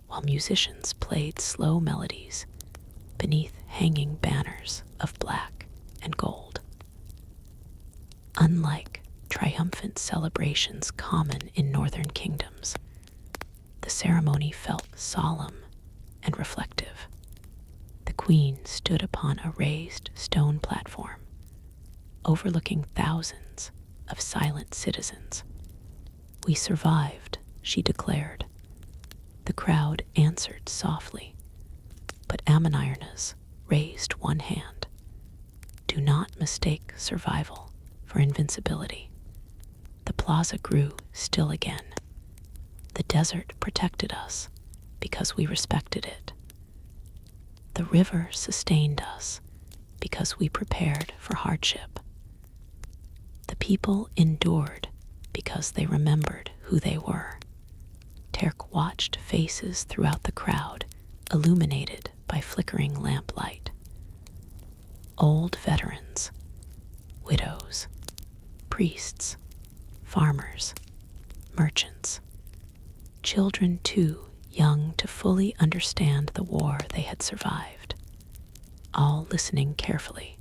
while musicians played slow melodies beneath hanging banners of black and gold. Unlike triumphant celebrations common in northern kingdoms, the ceremony felt solemn and reflective. The queen stood upon a raised stone platform, overlooking thousands of silent citizens. "We survived," she declared. The crowd answered softly, but Ammonirnas raised one hand. "Do not mistake survival for invincibility." The plaza grew still again. The desert protected us because we respected it. The river sustained us because we prepared for hardship. The people endured because they remembered who they were. Terk watched faces throughout the crowd, illuminated by flickering lamplight. Old veterans, widows, priests, farmers, merchants, children too young to fully understand the war they had survived, all listening carefully.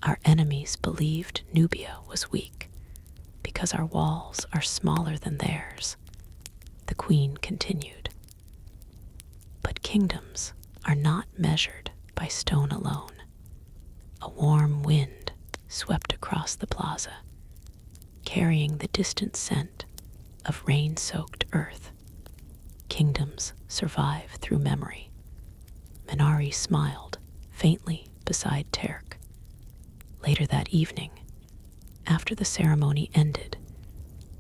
Our enemies believed Nubia was weak because our walls are smaller than theirs, the queen continued. But kingdoms are not measured by stone alone. A warm wind swept across the plaza, carrying the distant scent of rain-soaked earth. Kingdoms survive through memory. Menari smiled faintly beside Terk. Later that evening, after the ceremony ended,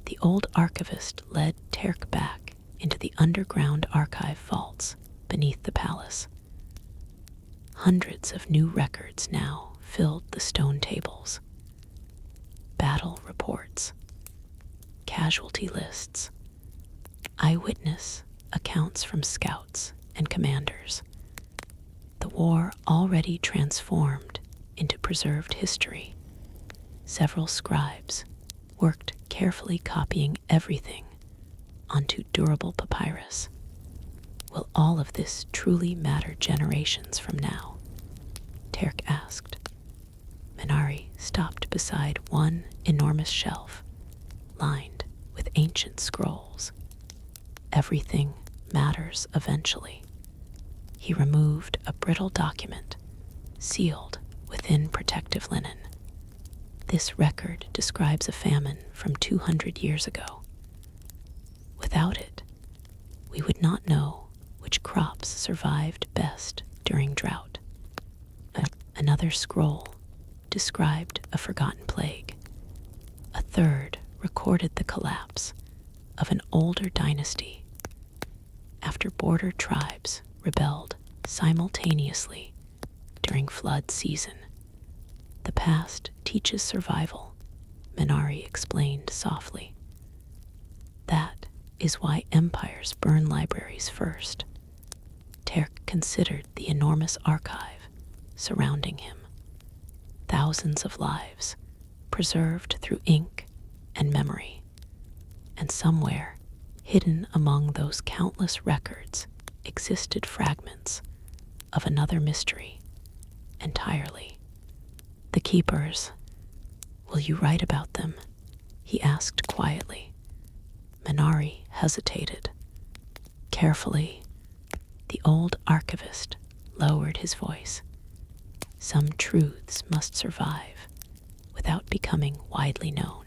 the old archivist led Terk back into the underground archive vaults beneath the palace. Hundreds of new records now filled the stone tables. Battle reports, casualty lists, eyewitness accounts from scouts and commanders. The war already transformed into preserved history. Several scribes worked carefully copying everything onto durable papyrus. Will all of this truly matter generations from now? Terk asked. Menari stopped beside one enormous shelf, lined with ancient scrolls. Everything matters eventually. He removed a brittle document, sealed within protective linen. This record describes a famine from 200 years ago. Without it, we would not know which crops survived best during drought. Another scroll described a forgotten plague. A third recorded the collapse of an older dynasty after border tribes rebelled simultaneously during flood season. The past teaches survival, Minari explained softly. That is why empires burn libraries first. Terk considered the enormous archive surrounding him. Thousands of lives preserved through ink and memory. And somewhere, hidden among those countless records, existed fragments of another mystery entirely. The keepers, will you write about them? He asked quietly. Minari hesitated. Carefully, the old archivist lowered his voice. Some truths must survive without becoming widely known.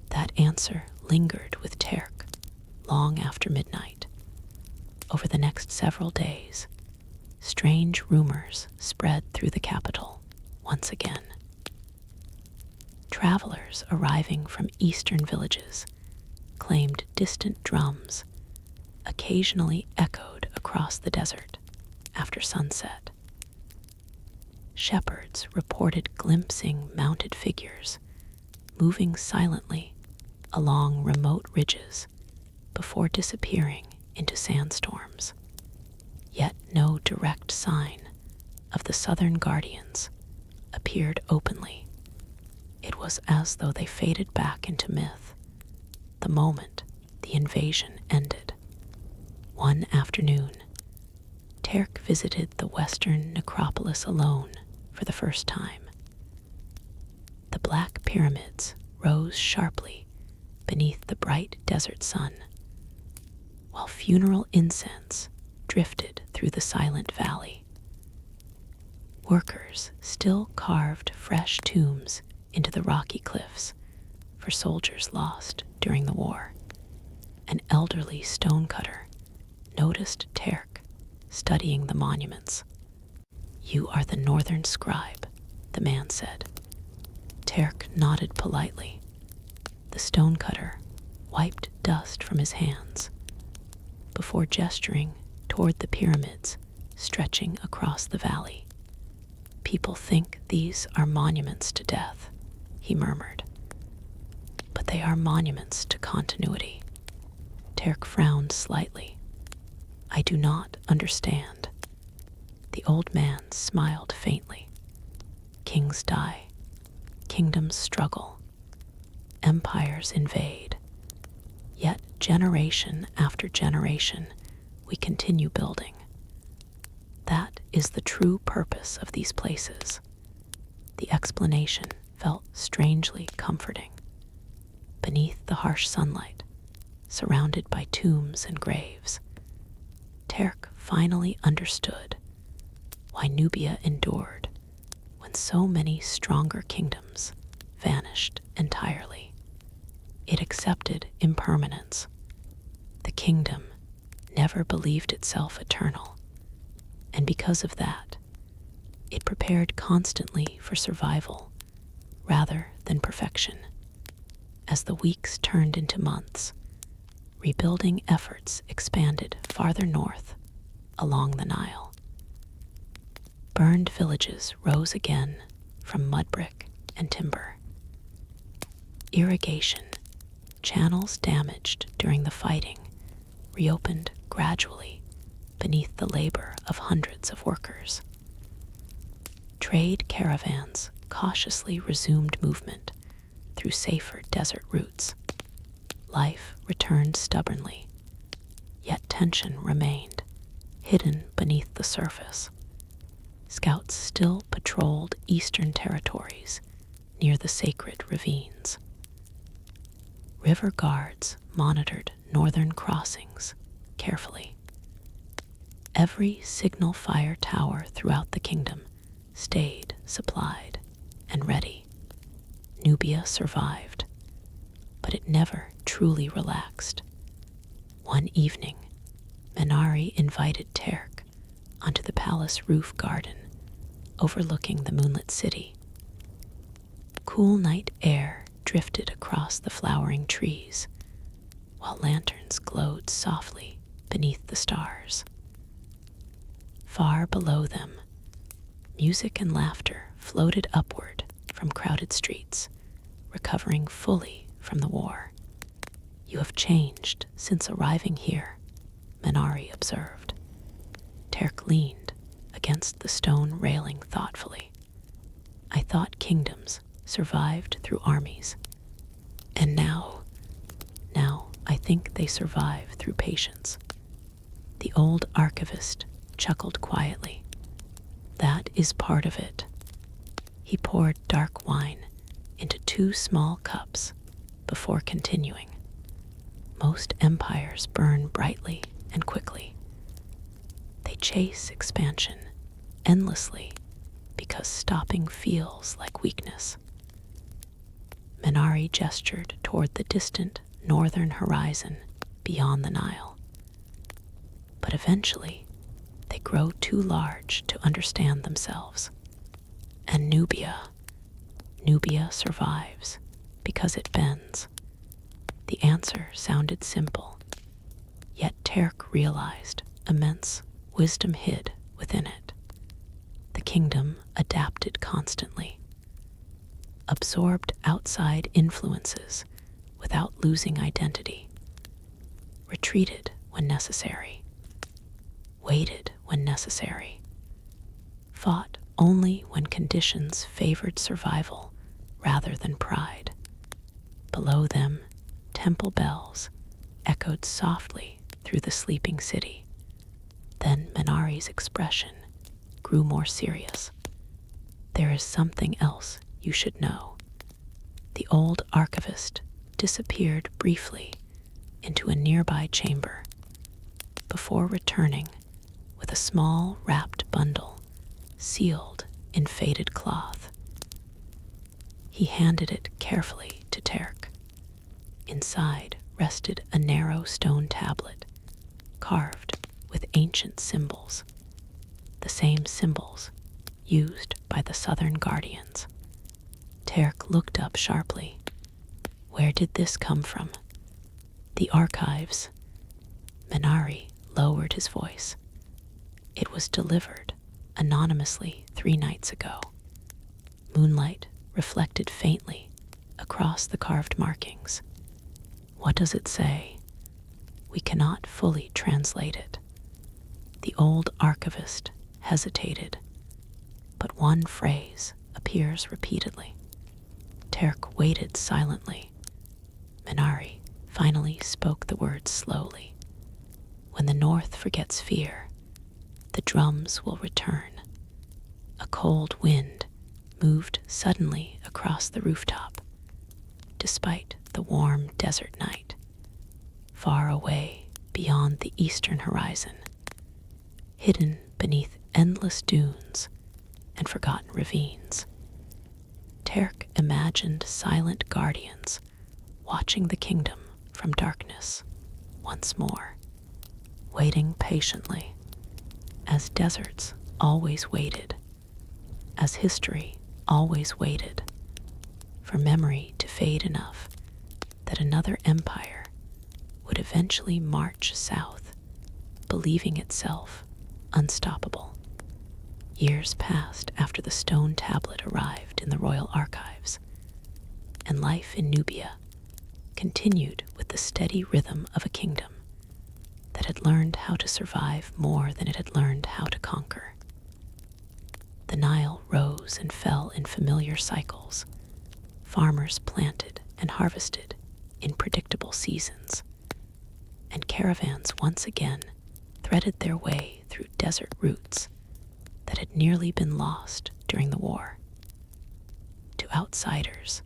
That answer lingered with Terk long after midnight. Over the next several days, strange rumors spread through the capital once again. Travelers arriving from eastern villages claimed distant drums occasionally echoed across the desert after sunset. Shepherds reported glimpsing mounted figures moving silently along remote ridges before disappearing into sandstorms. Yet no direct sign of the southern guardians appeared openly. It was as though they faded back into myth the moment the invasion ended. One afternoon, Terk visited the western necropolis alone for the first time. The black pyramids rose sharply beneath the bright desert sun, while funeral incense drifted through the silent valley. Workers still carved fresh tombs into the rocky cliffs for soldiers lost during the war. An elderly stonecutter noticed Terk studying the monuments. You are the northern scribe, the man said. Terk nodded politely. The stonecutter wiped dust from his hands before gesturing toward the pyramids stretching across the valley. People think these are monuments to death, he murmured. But they are monuments to continuity. Terk frowned slightly. I do not understand. The old man smiled faintly. Kings die. Kingdoms struggle. Empires invade. Yet generation after generation, we continue building. That is the true purpose of these places. The explanation felt strangely comforting. Beneath the harsh sunlight, surrounded by tombs and graves, Terk finally understood why Nubia endured when so many stronger kingdoms vanished entirely. It accepted impermanence. The kingdom never believed itself eternal, and because of that, it prepared constantly for survival rather than perfection. As the weeks turned into months, rebuilding efforts expanded farther north along the Nile. Burned villages rose again from mud brick and timber. Irrigation, channels damaged during the fighting, reopened gradually beneath the labor of hundreds of workers. Trade caravans cautiously resumed movement through safer desert routes. Life returned stubbornly, yet tension remained, hidden beneath the surface. Scouts still patrolled eastern territories near the sacred ravines. River guards monitored northern crossings carefully. Every signal fire tower throughout the kingdom stayed supplied and ready. Nubia survived, but it never truly relaxed. One evening, Menari invited Terk onto the palace roof garden overlooking the moonlit city. Cool night air drifted across the flowering trees, while lanterns glowed softly beneath the stars. Far below them, music and laughter floated upward from crowded streets, recovering fully from the war. "You have changed since arriving here," Menari observed. Terk leaned against the stone railing thoughtfully. "I thought kingdoms survived through armies, and now I think they survive through patience." The old archivist chuckled quietly. "That is part of it." He poured dark wine into 2 small cups before continuing. "Most empires burn brightly and quickly. They chase expansion endlessly because stopping feels like weakness." Menari gestured toward the distant northern horizon beyond the Nile. "But eventually, they grow too large to understand themselves. And Nubia survives because it bends." The answer sounded simple, yet Terk realized immense wisdom hid within it. The kingdom adapted constantly, absorbed outside influences without losing identity, retreated when necessary, waited when necessary, fought only when conditions favored survival rather than pride. Below them, temple bells echoed softly through the sleeping city. Then Menari's expression grew more serious. "There is something else you should know." The old archivist disappeared briefly into a nearby chamber before returning with a small wrapped bundle sealed in faded cloth. He handed it carefully to Terk. Inside rested a narrow stone tablet carved with ancient symbols, the same symbols used by the Southern Guardians. Terk looked up sharply. "Where did this come from?" "The archives." Menari lowered his voice. "It was delivered anonymously 3 nights ago." Moonlight reflected faintly across the carved markings. "What does it say?" "We cannot fully translate it." The old archivist hesitated, but one phrase appears repeatedly. Terk waited silently. Menari finally spoke the words slowly. "When the north forgets fear, the drums will return." A cold wind moved suddenly across the rooftop, despite the warm desert night. Far away beyond the eastern horizon, hidden beneath endless dunes and forgotten ravines, Terk imagined silent guardians watching the kingdom from darkness once more, waiting patiently, as deserts always waited, as history always waited, for memory to fade enough that another empire would eventually march south, believing itself unstoppable. Years passed after the stone tablet arrived in the royal archives, and life in Nubia continued with the steady rhythm of a kingdom that had learned how to survive more than it had learned how to conquer. The Nile rose and fell in familiar cycles. Farmers planted and harvested in predictable seasons, and caravans once again threaded their way through desert routes that had nearly been lost during the war. To outsiders,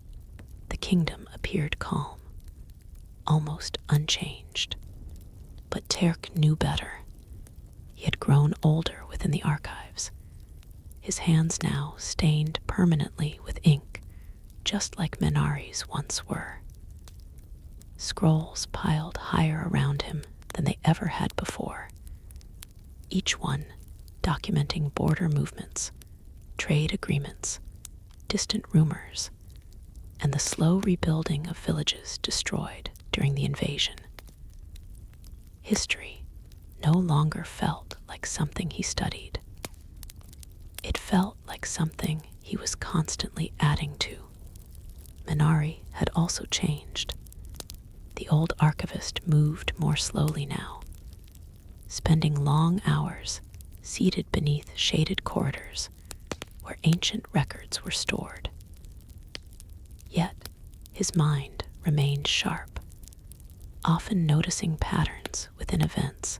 the kingdom appeared calm, almost unchanged. But Terk knew better. He had grown older within the archives, his hands now stained permanently with ink, just like Menari's once were. Scrolls piled higher around him than they ever had before, each one documenting border movements, trade agreements, distant rumors, and the slow rebuilding of villages destroyed during the invasion. History no longer felt like something he studied. It felt like something he was constantly adding to. Minari had also changed. The old archivist moved more slowly now, spending long hours seated beneath shaded corridors where ancient records were stored. Yet his mind remained sharp, often noticing patterns within events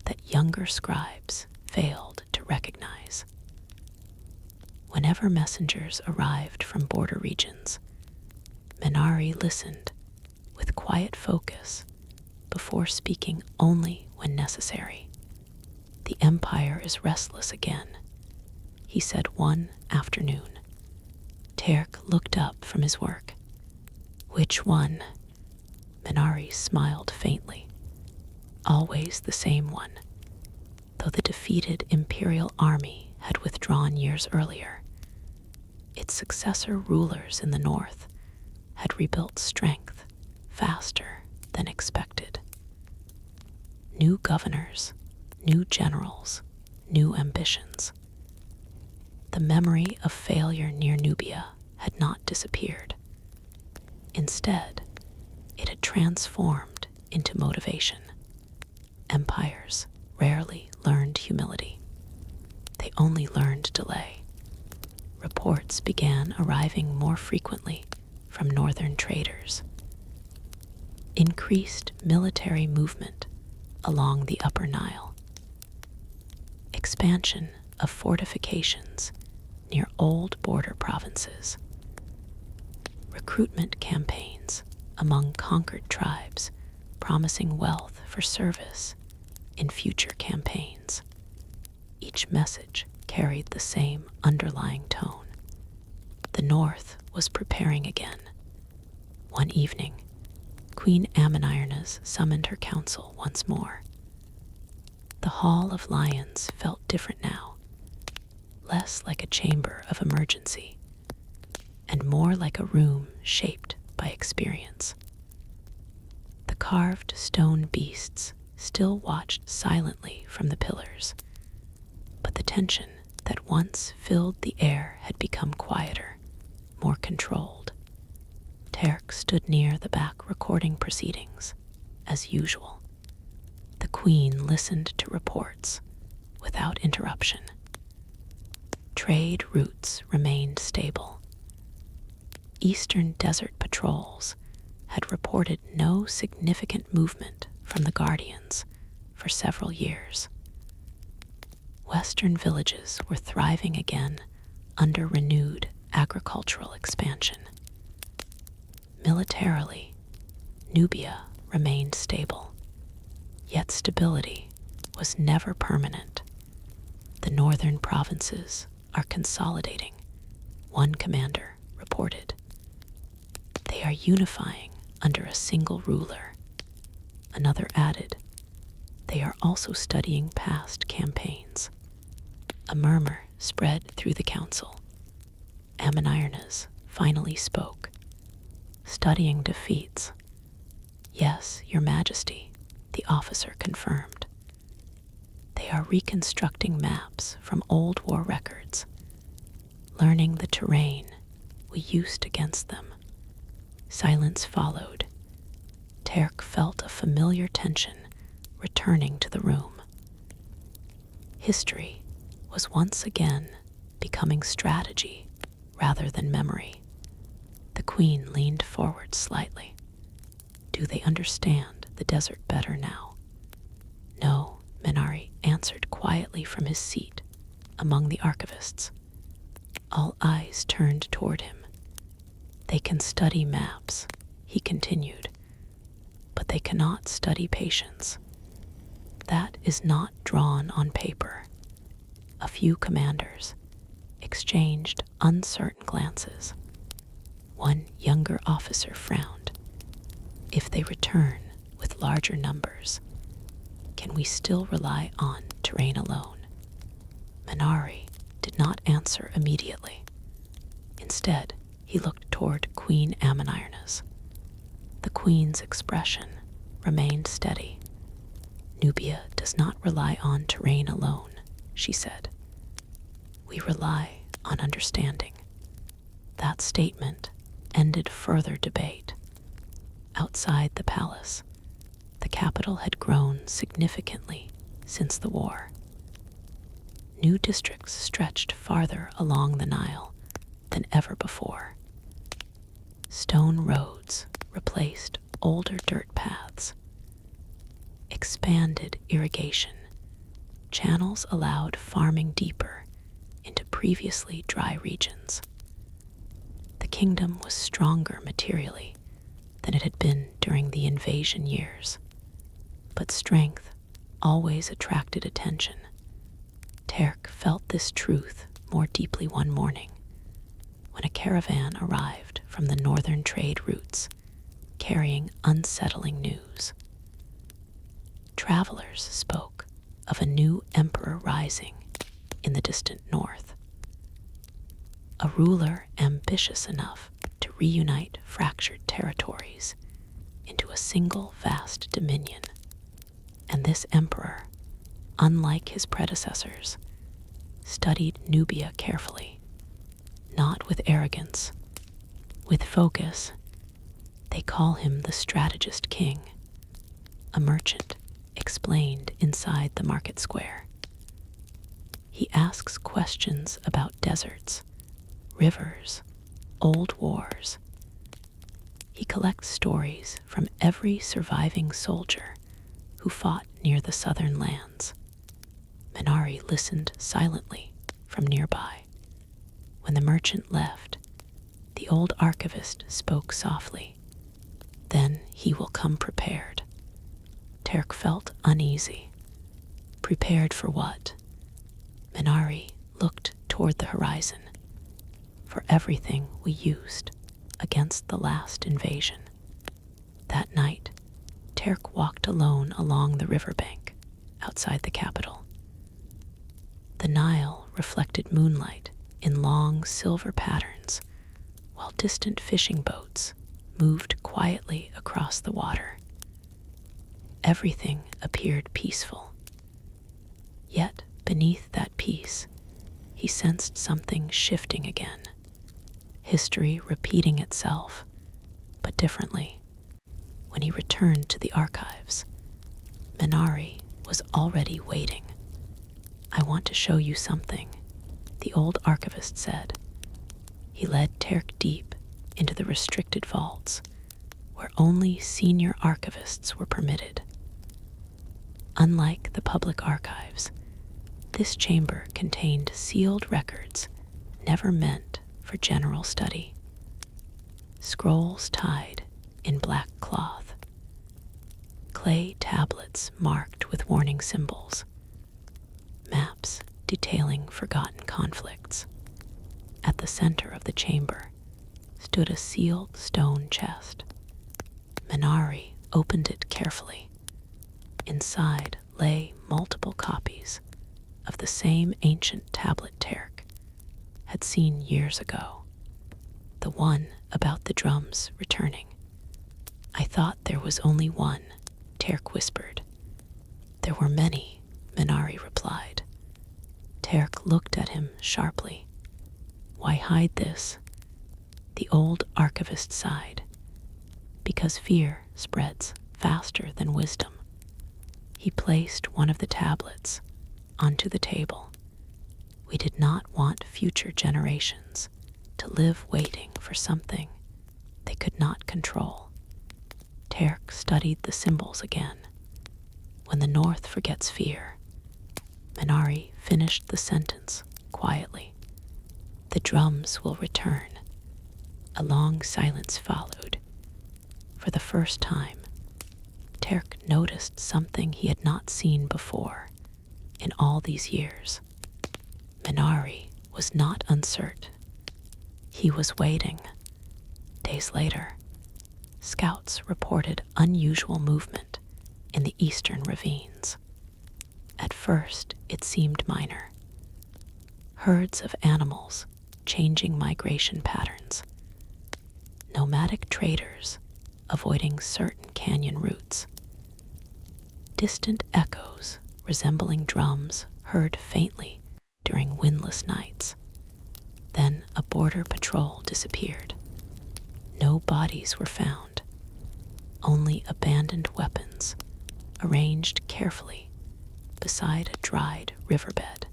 that younger scribes failed to recognize. Whenever messengers arrived from border regions, Minari listened with quiet focus before speaking only when necessary. "The Empire is restless again," he said one afternoon. Terk looked up from his work. "Which one?" Minari smiled faintly. "Always the same one." Though the defeated imperial army had withdrawn years earlier, its successor rulers in the north had rebuilt strength faster than expected. New governors, new generals, new ambitions. The memory of failure near Nubia had not disappeared. Instead, it had transformed into motivation. Empires rarely learned humility. They only learned delay. Reports began arriving more frequently from northern traders. Increased military movement along the Upper Nile. Expansion of fortifications near old border provinces. Recruitment campaigns among conquered tribes promising wealth for service in future campaigns. Each message carried the same underlying tone. The North was preparing again. One evening, Queen Ammonirnas summoned her council once more. The Hall of Lions felt different now, less like a chamber of emergency, and more like a room shaped by experience. The carved stone beasts still watched silently from the pillars, but the tension that once filled the air had become quieter, more controlled. Terk stood near the back recording proceedings, as usual. The queen listened to reports without interruption. Trade routes remained stable. Eastern desert patrols had reported no significant movement from the Guardians for several years. Western villages were thriving again under renewed agricultural expansion. Militarily, Nubia remained stable, yet stability was never permanent. The northern provinces are consolidating, one commander reported. They are unifying under a single ruler. Another added, they are also studying past campaigns. A murmur spread through the council. Ammonirnas finally spoke. "Studying defeats." "Yes, Your Majesty," the officer confirmed. "They are reconstructing maps from old war records, learning the terrain we used against them." Silence followed. Terk felt a familiar tension returning to the room. History was once again becoming strategy rather than memory. The queen leaned forward slightly. "Do they understand the desert better now?" "No," Minari answered quietly from his seat among the archivists. All eyes turned toward him. "They can study maps," he continued, "but they cannot study patience. That is not drawn on paper." A few commanders exchanged uncertain glances. One younger officer frowned. "If they return with larger numbers, can we still rely on reign alone. Minari did not answer immediately. Instead, he looked toward Queen Ammonirnas. The queen's expression remained steady. Nubia does not rely on to reign alone, she said. We rely on understanding. That statement ended further debate. Outside the palace, the capital had grown significantly since the war. New districts stretched farther along the Nile than ever before. Stone roads replaced older dirt paths. Expanded irrigation channels allowed farming deeper into previously dry regions. The kingdom was stronger materially than it had been during the invasion years, but strength always attracted attention. Terk felt this truth more deeply one morning when a caravan arrived from the northern trade routes carrying unsettling news. Travelers spoke of a new emperor rising in the distant north, a ruler ambitious enough to reunite fractured territories into a single vast dominion. And this emperor, unlike his predecessors, studied Nubia carefully, not with arrogance, with focus. They call him the strategist king. A merchant explained inside the market square. He asks questions about deserts, rivers, old wars. He collects stories from every surviving soldier who fought near the southern lands. Minari listened silently from nearby. When the merchant left, the old archivist spoke softly. Then he will come prepared. Terk felt uneasy. Prepared for what? Minari looked toward the horizon. For everything we used against the last invasion. That night, Terk walked alone along the riverbank outside the capital. The Nile reflected moonlight in long silver patterns, while distant fishing boats moved quietly across the water. Everything appeared peaceful. Yet beneath that peace, he sensed something shifting again. History repeating itself, but differently. When he returned to the archives, Minari was already waiting. I want to show you something, the old archivist said. He led Terk deep into the restricted vaults, where only senior archivists were permitted. Unlike the public archives, this chamber contained sealed records never meant for general study. Scrolls tied in black cloth, clay tablets marked with warning symbols, maps detailing forgotten conflicts. At the center of the chamber stood a sealed stone chest. Minari opened it carefully. Inside lay multiple copies of the same ancient tablet Terk had seen years ago, the one about the drums returning. I thought there was only one, Terk whispered. There were many, Minari replied. Terk looked at him sharply. Why hide this? The old archivist sighed. Because fear spreads faster than wisdom. He placed one of the tablets onto the table. We did not want future generations to live waiting for something they could not control. Terk studied the symbols again. When the North forgets fear, Minari finished the sentence quietly. The drums will return. A long silence followed. For the first time, Terk noticed something he had not seen before in all these years. Minari was not uncertain. He was waiting. Days later, scouts reported unusual movement in the eastern ravines. At first, it seemed minor. Herds of animals, changing migration patterns. Nomadic traders, avoiding certain canyon routes. Distant echoes, resembling drums, heard faintly during windless nights. Then a border patrol disappeared. No bodies were found, only abandoned weapons, arranged carefully beside a dried riverbed.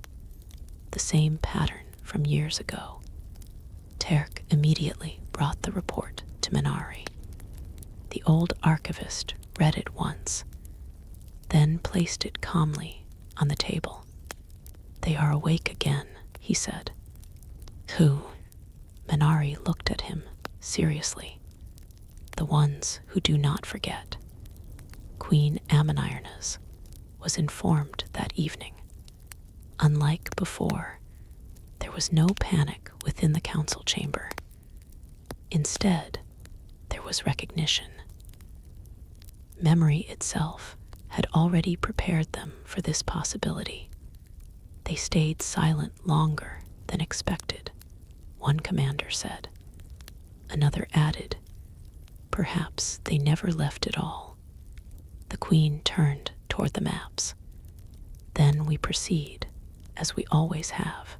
The same pattern from years ago. Terk immediately brought the report to Minari. The old archivist read it once, then placed it calmly on the table. "They are awake again," he said. "Who?" Minari looked at him seriously. "The ones who do not forget." Queen Ammonirnas was informed that evening. Unlike before, there was no panic within the council chamber. Instead, there was recognition. Memory itself had already prepared them for this possibility. They stayed silent longer than expected, one commander said. Another added, "Perhaps they never left at all." The queen turned toward the maps. "Then we proceed, as we always have."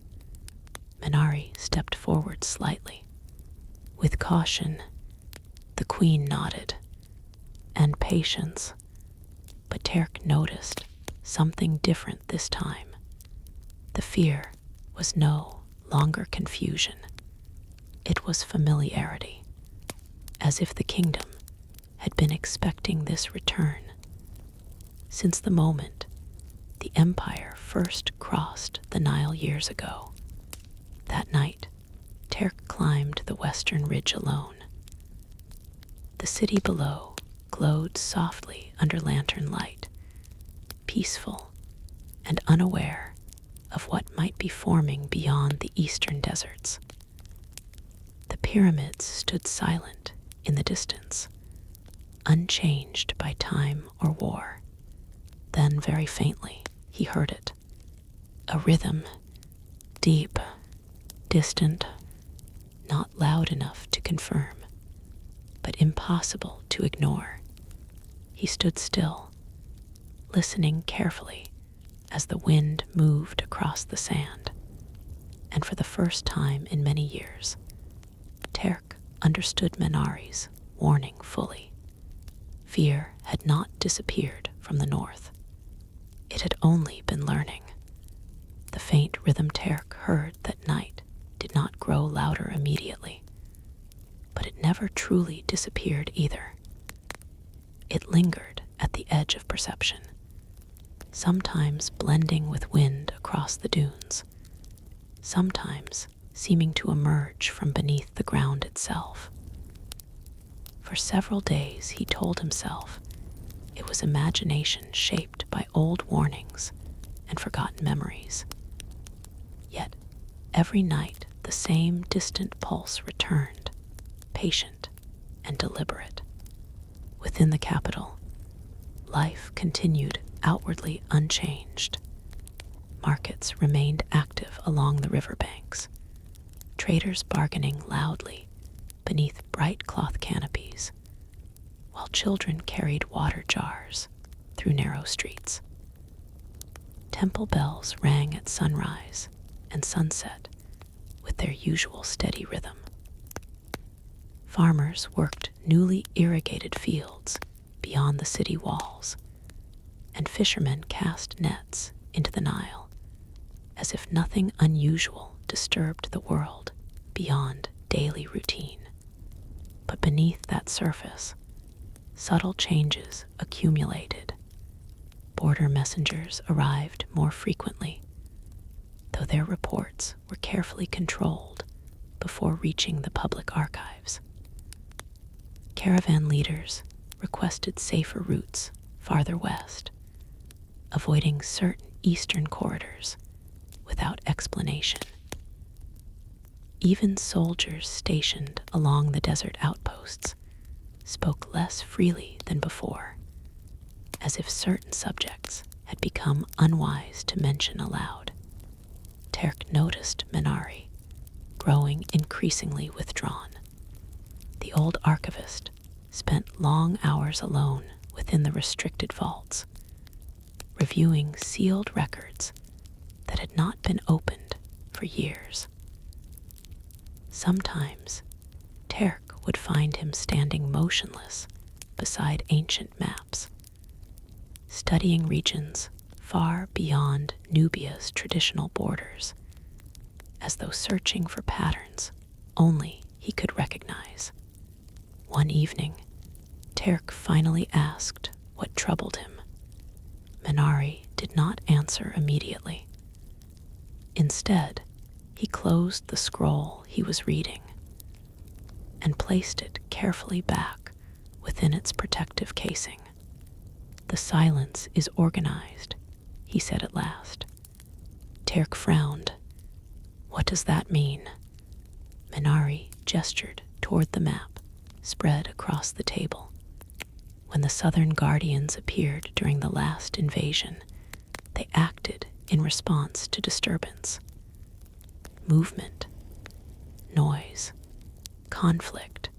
Minari stepped forward slightly. "With caution," the queen nodded, "and patience." But Terk noticed something different this time. The fear was no longer confusion. It was familiarity, as if the kingdom had been expecting this return. Since the moment the empire first crossed the Nile years ago. That night, Terk climbed the western ridge alone. The city below glowed softly under lantern light, peaceful and unaware of what might be forming beyond the eastern deserts. The pyramids stood silent in the distance, unchanged by time or war. Then, very faintly, he heard it. A rhythm, deep, distant, not loud enough to confirm, but impossible to ignore. He stood still, listening carefully as the wind moved across the sand. And for the first time in many years, Terk understood Minari's warning fully. Fear had not disappeared from the north. It had only been learning. The faint rhythm Terk heard that night did not grow louder immediately, but it never truly disappeared either. It lingered at the edge of perception, sometimes blending with wind across the dunes, sometimes seeming to emerge from beneath the ground itself. For several days he told himself it was imagination shaped by old warnings and forgotten memories. Yet every night the same distant pulse returned, patient and deliberate. Within the capital, life continued outwardly unchanged. Markets remained active along the riverbanks, traders bargaining loudly beneath bright cloth canopies, while children carried water jars through narrow streets. Temple bells rang at sunrise and sunset with their usual steady rhythm. Farmers worked newly irrigated fields beyond the city walls, and fishermen cast nets into the Nile, as if nothing unusual disturbed the world beyond daily routine. But beneath that surface, subtle changes accumulated. Border messengers arrived more frequently, though their reports were carefully controlled before reaching the public archives. Caravan leaders requested safer routes farther west, avoiding certain eastern corridors without explanation. Even soldiers stationed along the desert outposts spoke less freely than before, as if certain subjects had become unwise to mention aloud. Terk noticed Minari, growing increasingly withdrawn. The old archivist spent long hours alone within the restricted vaults, reviewing sealed records that had not been opened for years. Sometimes, Terk would find him standing motionless beside ancient maps, studying regions far beyond Nubia's traditional borders, as though searching for patterns only he could recognize. One evening, Terk finally asked what troubled him. Minari did not answer immediately. Instead, he closed the scroll he was reading and placed it carefully back within its protective casing. "The silence is organized," he said at last. Terk frowned. "What does that mean?" Minari gestured toward the map spread across the table. When the Southern Guardians appeared during the last invasion, they acted in response to disturbance. Movement, noise, conflict.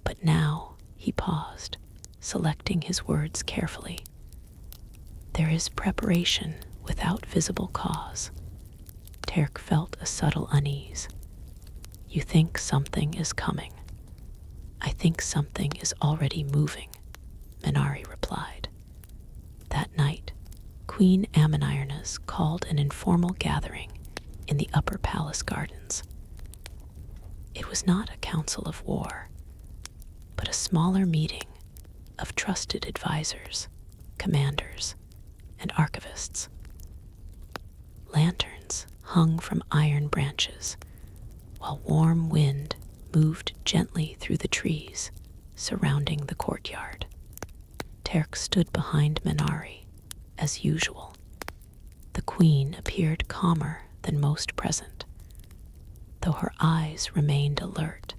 But now he paused, selecting his words carefully. "There is preparation without visible cause." Terk felt a subtle unease. "You think something is coming." "I think something is already moving," Minari replied. That night, Queen Ammonirna's called an informal gathering in the upper palace gardens. It was not a council of war, but a smaller meeting of trusted advisors, commanders, and archivists. Lanterns hung from iron branches, while warm wind moved gently through the trees surrounding the courtyard. Terk stood behind Minari, as usual. The queen appeared calmer than most present, though her eyes remained alert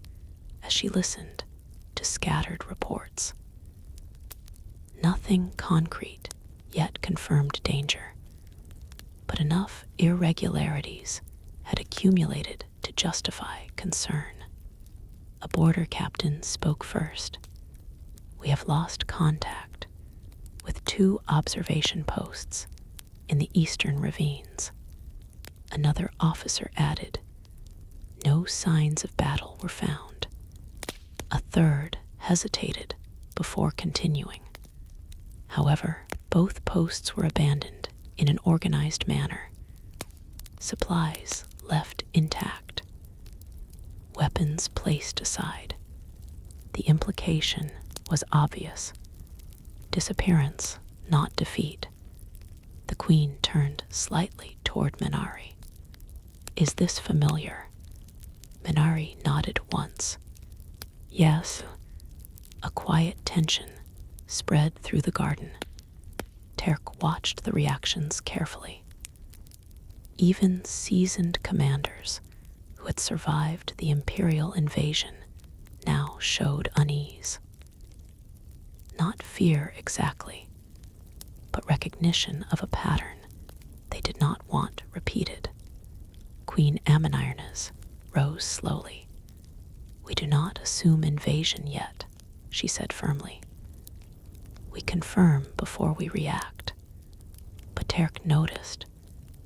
as she listened to scattered reports. Nothing concrete yet confirmed danger, but enough irregularities had accumulated to justify concern. A border captain spoke first. "We have lost contact with 2 observation posts in the eastern ravines." Another officer added, "No signs of battle were found." A third hesitated before continuing. However, both posts were abandoned in an organized manner. Supplies left intact. Weapons placed aside. The implication was obvious. Disappearance, not defeat. The queen turned slightly toward Minari. "Is this familiar?" Minari nodded once. "Yes." A quiet tension spread through the garden. Terk watched the reactions carefully. Even seasoned commanders who had survived the imperial invasion now showed unease. Not fear exactly, but recognition of a pattern they did not want repeated. Queen Ammonirna's rose slowly. "We do not assume invasion yet," she said firmly. "We confirm before we react." But Terk noticed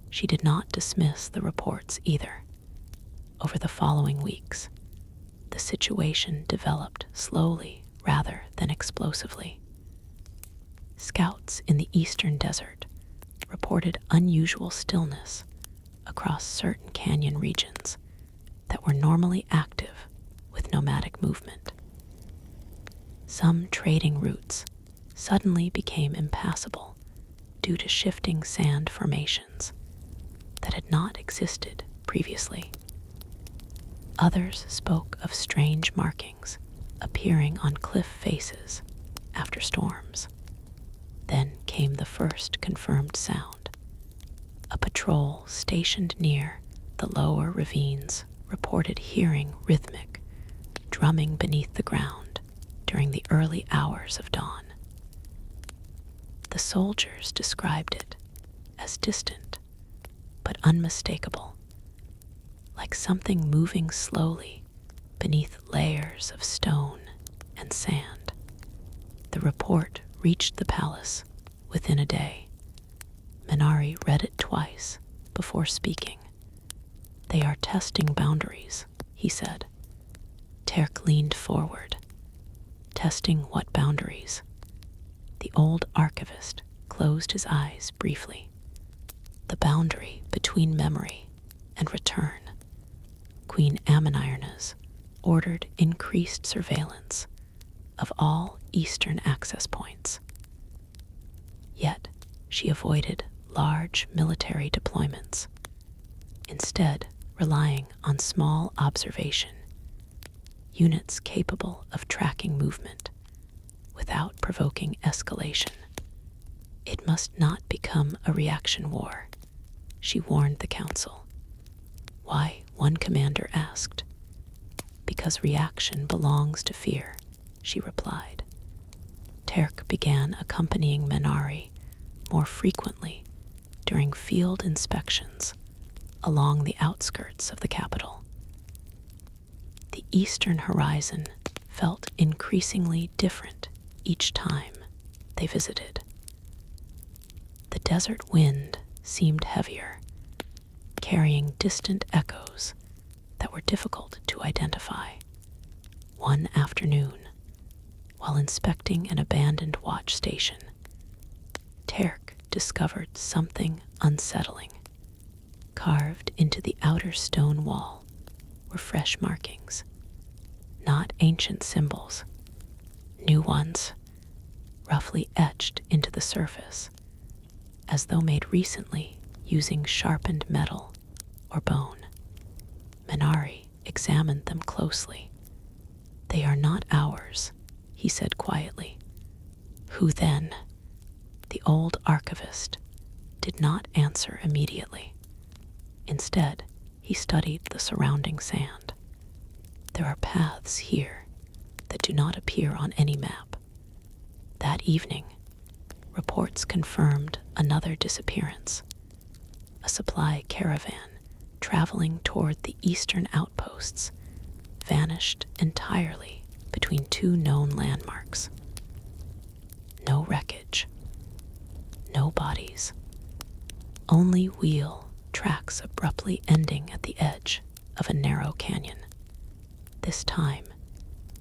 she did not dismiss the reports either. Over the following weeks, the situation developed slowly rather than explosively. Scouts in the eastern desert reported unusual stillness across certain canyon regions that were normally active with nomadic movement. Some trading routes suddenly became impassable due to shifting sand formations that had not existed previously. Others spoke of strange markings appearing on cliff faces after storms. Then came the first confirmed sound. A patrol stationed near the lower ravines reported hearing rhythmic drumming beneath the ground during the early hours of dawn. The soldiers described it as distant but unmistakable, like something moving slowly beneath layers of stone and sand. The report reached the palace within a day. Minari read it twice before speaking. "They are testing boundaries," he said. Terk leaned forward. "Testing what boundaries?" The old archivist closed his eyes briefly. "The boundary between memory and return. Queen Ammonirna's ordered increased surveillance of all eastern access points. Yet she avoided large military deployments, instead relying on small observation, units capable of tracking movement without provoking escalation. It must not become a reaction war," she warned the council. "Why?" one commander asked. "Because reaction belongs to fear," she replied. Terk began accompanying Minari more frequently during field inspections along the outskirts of the capital. The eastern horizon felt increasingly different each time they visited. The desert wind seemed heavier, carrying distant echoes that were difficult to identify. One afternoon, while inspecting an abandoned watch station, Terk discovered something unsettling. Carved into the outer stone wall were fresh markings, not ancient symbols, new ones, roughly etched into the surface, as though made recently using sharpened metal or bone. Minari examined them closely. "They are not ours," he said quietly. "Who then?" The old archivist did not answer immediately. Instead, he studied the surrounding sand. "There are paths here that do not appear on any map." That evening, reports confirmed another disappearance. A supply caravan traveling toward the eastern outposts vanished entirely between two known landmarks. No wreckage, no bodies, only wheel tracks abruptly ending at the edge of a narrow canyon. This time,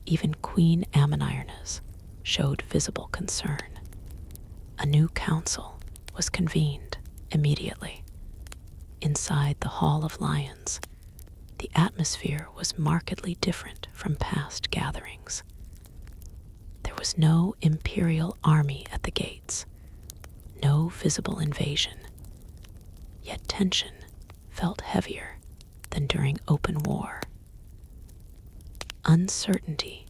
even Queen Ammonirna's showed visible concern. A new council was convened immediately. Inside the Hall of Lions, the atmosphere was markedly different from past gatherings. There was no imperial army at the gates, no visible invasion, yet tension felt heavier than during open war. Uncertainty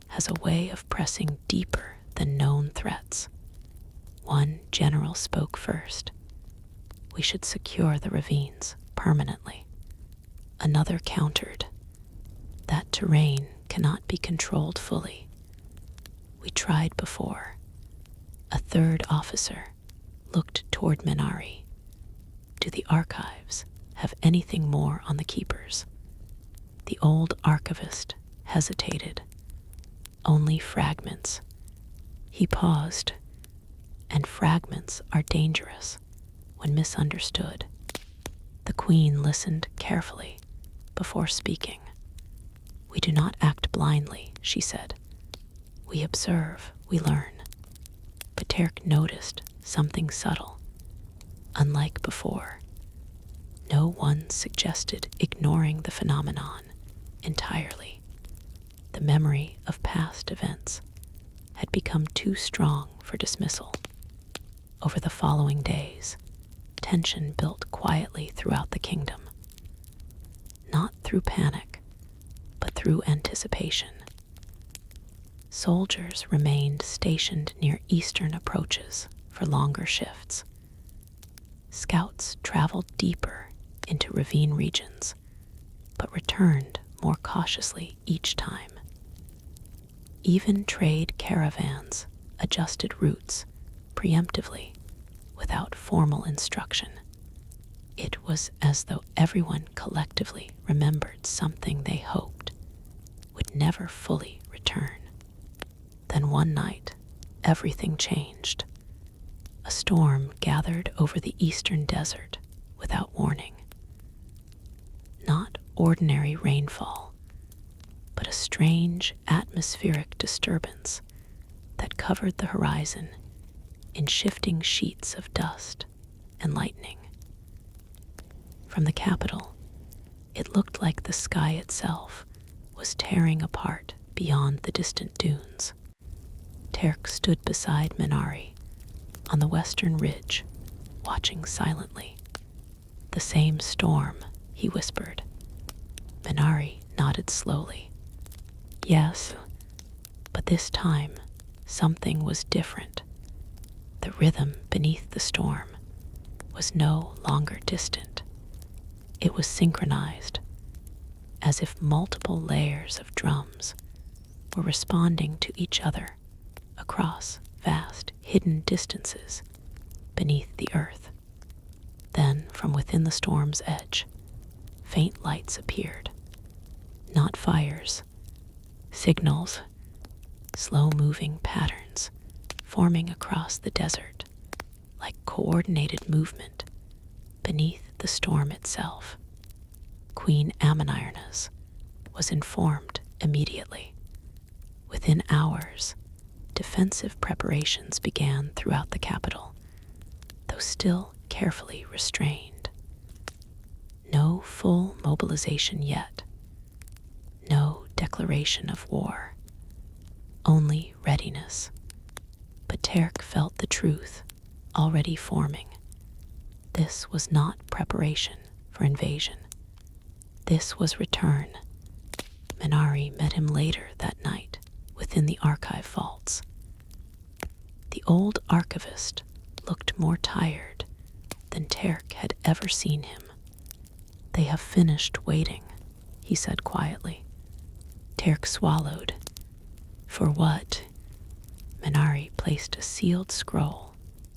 has a way of pressing deeper than known threats. One general spoke first. "We should secure the ravines permanently." Another countered. "That terrain cannot be controlled fully. We tried before." A third officer looked toward Minari. "Do the archives have anything more on the keepers?" The old archivist hesitated. "Only fragments." He paused. "And fragments are dangerous when misunderstood." The queen listened carefully before speaking. "We do not act blindly," she said. "We observe, we learn." But Terk noticed something subtle. Unlike before, no one suggested ignoring the phenomenon entirely. The memory of past events had become too strong for dismissal. Over the following days, tension built quietly throughout the kingdom. Not through panic, but through anticipation. Soldiers remained stationed near eastern approaches for longer shifts. Scouts traveled deeper into ravine regions, but returned more cautiously each time. Even trade caravans adjusted routes, preemptively, without formal instruction. It was as though everyone collectively remembered something they hoped would never fully return. Then one night, everything changed. A storm gathered over the eastern desert without warning. Not ordinary rainfall, but a strange atmospheric disturbance that covered the horizon in shifting sheets of dust and lightning. From the capital, it looked like the sky itself was tearing apart beyond the distant dunes. Terk stood beside Minari on the western ridge, watching silently. "The same storm," he whispered. Minari nodded slowly. "Yes, but this time something was different. The rhythm beneath the storm was no longer distant. It was synchronized, as if multiple layers of drums were responding to each other across vast hidden distances beneath the earth. Then, from within the storm's edge, faint lights appeared. Not fires, signals, slow-moving patterns forming across the desert like coordinated movement beneath the storm itself. Queen Ammonirna's was informed immediately. Within hours, defensive preparations began throughout the capital, though still carefully restrained. No full mobilization yet. No declaration of war. Only readiness. But Terk felt the truth already forming. This was not preparation for invasion. This was return. Minari met him later that night within the archive vaults. The old archivist looked more tired than Terk had ever seen him. "They have finished waiting," he said quietly. Terk swallowed. "For what?" Minari placed a sealed scroll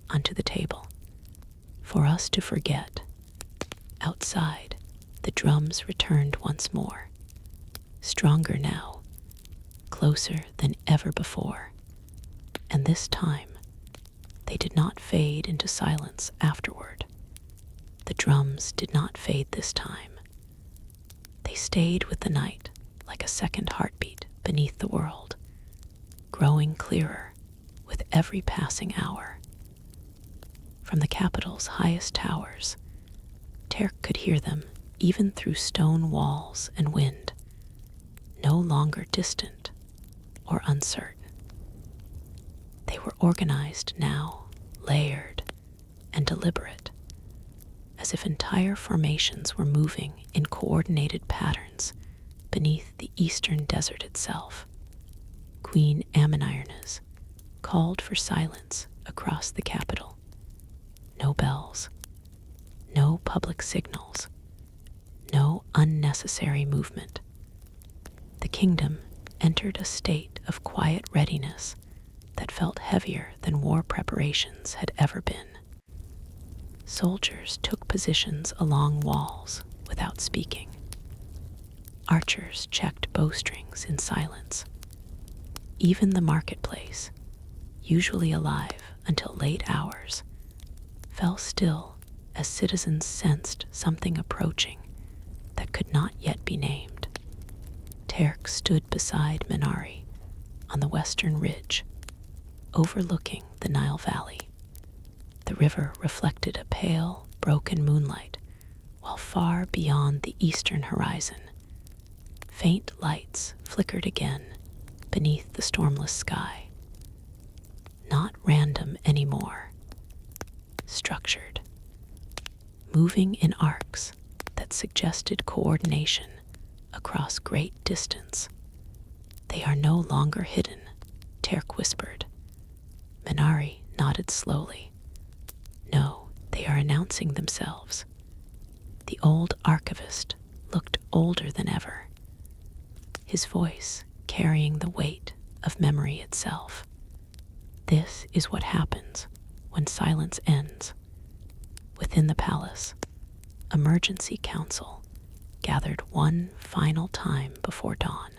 onto the table. "For us to forget." Outside, the drums returned once more. Stronger now, closer than ever before. And this time, they did not fade into silence afterward. The drums did not fade this time. They stayed with the night like a second heartbeat beneath the world, growing clearer with every passing hour. From the capital's highest towers, Terk could hear them even through stone walls and wind, no longer distant or uncertain. They were organized now, layered and deliberate, as if entire formations were moving in coordinated patterns beneath the eastern desert itself. Queen Ammonirna's called for silence across the capital. No bells, no public signals, no unnecessary movement. The kingdom entered a state of quiet readiness that felt heavier than war preparations had ever been. Soldiers took positions along walls without speaking. Archers checked bowstrings in silence. Even the marketplace, usually alive until late hours, fell still as citizens sensed something approaching that could not yet be named. Terk stood beside Minari on the western ridge, overlooking the Nile Valley. The river reflected a pale, broken moonlight, while far beyond the eastern horizon, faint lights flickered again beneath the stormless sky. Not random anymore. Structured. Moving in arcs that suggested coordination across great distance. "They are no longer hidden," Terk whispered. Minari nodded slowly. "No, they are announcing themselves." The old archivist looked older than ever, his voice carrying the weight of memory itself. "This is what happens when silence ends. Within the palace, emergency council gathered one final time before dawn.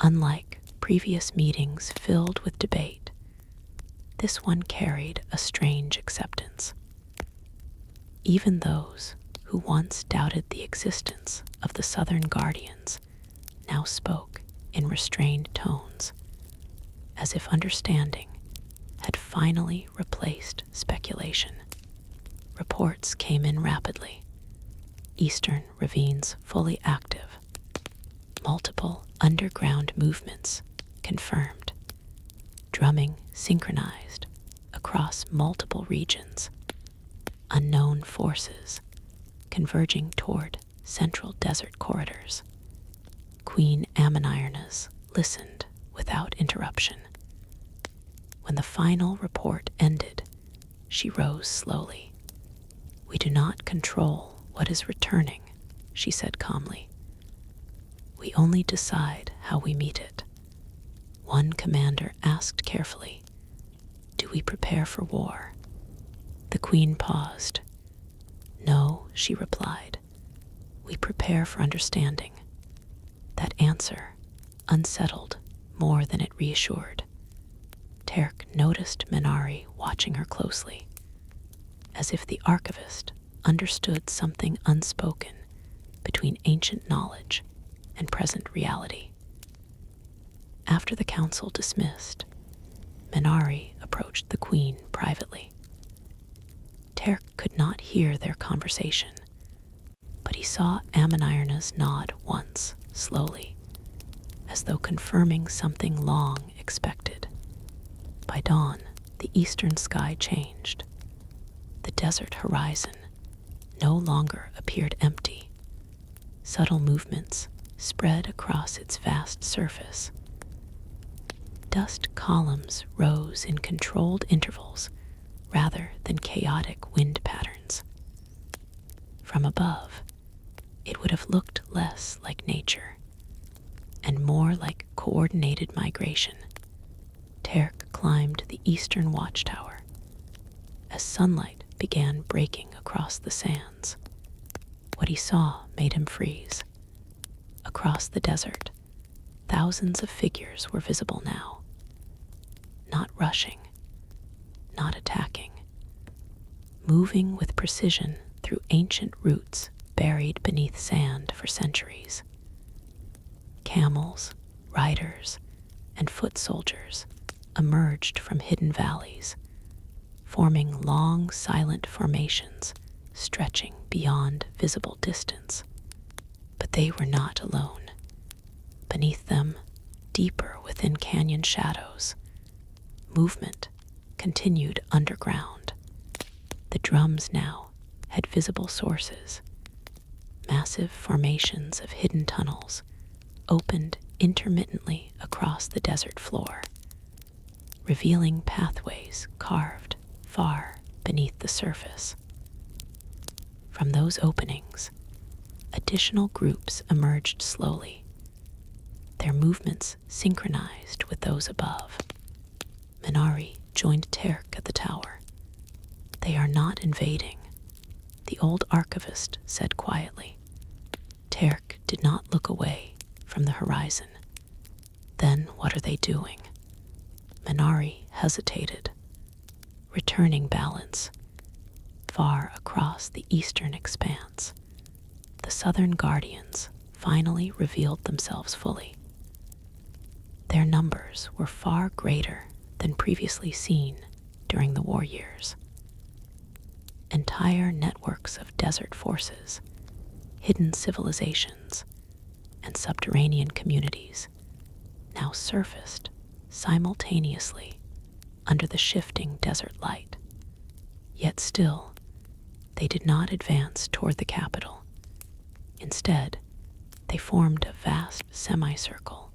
Unlike previous meetings filled with debate, this one carried a strange acceptance. Even those who once doubted the existence of the Southern Guardians now spoke in restrained tones, as if understanding had finally replaced speculation. Reports came in rapidly. Eastern ravines fully active. Multiple underground movements confirmed. Drumming synchronized across multiple regions. Unknown forces converging toward central desert corridors. Queen Ammonirna's listened without interruption. When the final report ended, she rose slowly. "We do not control what is returning," she said calmly. "We only decide how we meet it." One commander asked carefully, "Do we prepare for war?" The queen paused. "No," she replied. "We prepare for understanding." That answer unsettled more than it reassured. Terk noticed Minari watching her closely, as if the archivist understood something unspoken between ancient knowledge and present reality. After the council dismissed, Minari approached the queen privately. Terk could not hear their conversation, but he saw Ammonirna's nod once, slowly, as though confirming something long expected. By dawn, the eastern sky changed. The desert horizon no longer appeared empty. Subtle movements spread across its vast surface. Dust columns rose in controlled intervals rather than chaotic wind patterns. From above, it would have looked less like nature and more like coordinated migration. Terk climbed the eastern watchtower as sunlight began breaking across the sands. What he saw made him freeze. Across the desert, thousands of figures were visible now. Not rushing, not attacking, moving with precision through ancient routes buried beneath sand for centuries. Camels, riders, and foot soldiers emerged from hidden valleys, forming long, silent formations stretching beyond visible distance. But they were not alone. Beneath them, deeper within canyon shadows, movement continued underground. The drums now had visible sources. Massive formations of hidden tunnels opened intermittently across the desert floor, revealing pathways carved far beneath the surface. From those openings, additional groups emerged slowly, their movements synchronized with those above. Minari joined Terk at the tower. "They are not invading," the old archivist said quietly. Terk did not look away from the horizon. "Then what are they doing?" Minari hesitated, returning balance. Far across the eastern expanse, the Southern Guardians finally revealed themselves fully. Their numbers were far greater than previously seen during the war years. Entire networks of desert forces, hidden civilizations, and subterranean communities now surfaced simultaneously under the shifting desert light. Yet still, they did not advance toward the capital. Instead, they formed a vast semicircle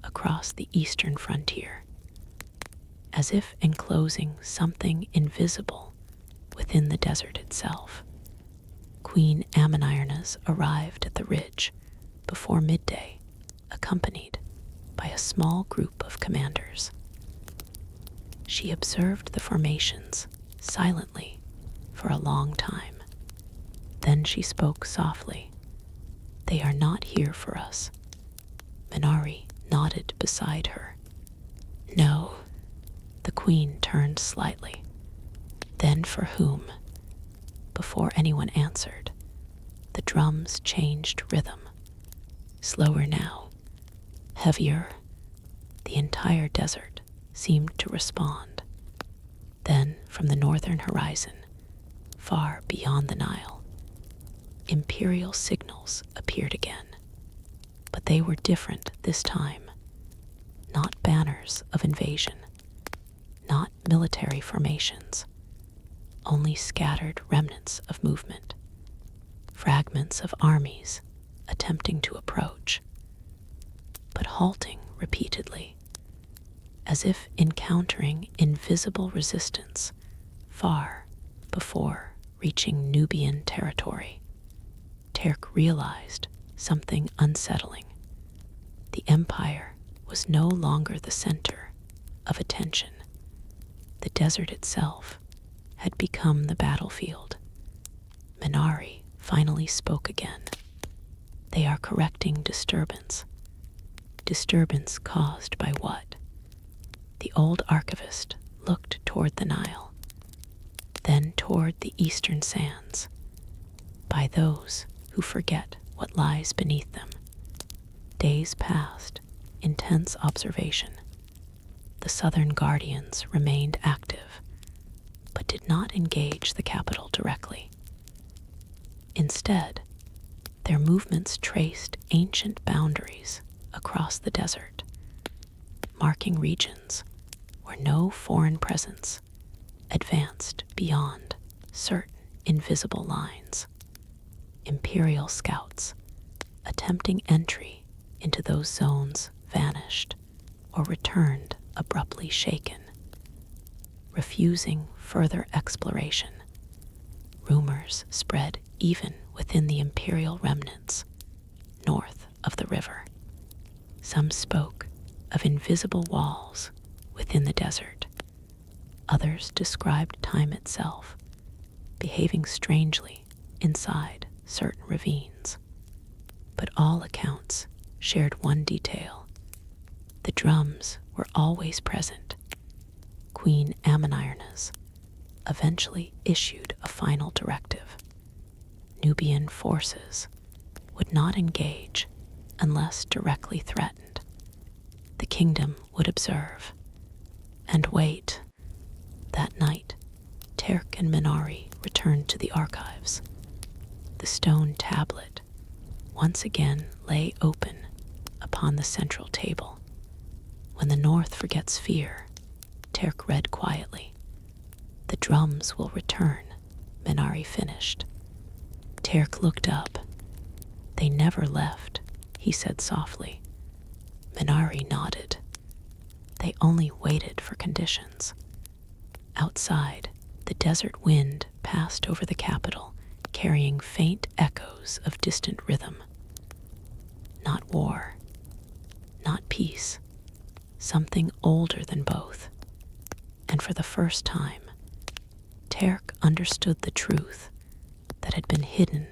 across the eastern frontier, as if enclosing something invisible within the desert itself. Queen Ammonirna's arrived at the ridge before midday, accompanied by a small group of commanders. She observed the formations silently for a long time. Then she spoke softly. "They are not here for us." Minari nodded beside her. "No." The queen turned slightly. "Then for whom?" Before anyone answered, the drums changed rhythm. Slower now, heavier. The entire desert seemed to respond. Then, from the northern horizon, far beyond the Nile, imperial signals appeared again. But they were different this time. Not banners of invasion, not military formations, only scattered remnants of movement, fragments of armies attempting to approach, but halting repeatedly, as if encountering invisible resistance far before reaching Nubian territory. Terk realized something unsettling. The empire was no longer the center of attention. The desert itself had become the battlefield. Minari finally spoke again. "They are correcting disturbance." Disturbance caused by what? The old archivist looked toward the Nile, then toward the eastern sands. By those who forget what lies beneath them. Days passed, intense observation. The southern guardians remained active, but did not engage the capital directly. Instead, their movements traced ancient boundaries across the desert, marking regions where no foreign presence advanced beyond certain invisible lines. Imperial scouts attempting entry into those zones vanished or returned abruptly shaken, refusing further exploration. Rumors spread even within the imperial remnants north of the river. Some spoke of invisible walls within the desert. Others described time itself, behaving strangely inside certain ravines. But all accounts shared one detail. The drums were always present. Queen Ammonirna's eventually issued a final directive. Nubian forces would not engage unless directly threatened. The kingdom would observe and wait. That night, Terk and Minari returned to the archives. The stone tablet once again lay open upon the central table. "When the north forgets fear," Terk read quietly, "the drums will return," Minari finished. Terk looked up. "They never left," he said softly. Minari nodded. "They only waited for conditions." Outside, the desert wind passed over the capital, carrying faint echoes of distant rhythm. Not war, not peace, something older than both. And for the first time, Terk understood the truth that had been hidden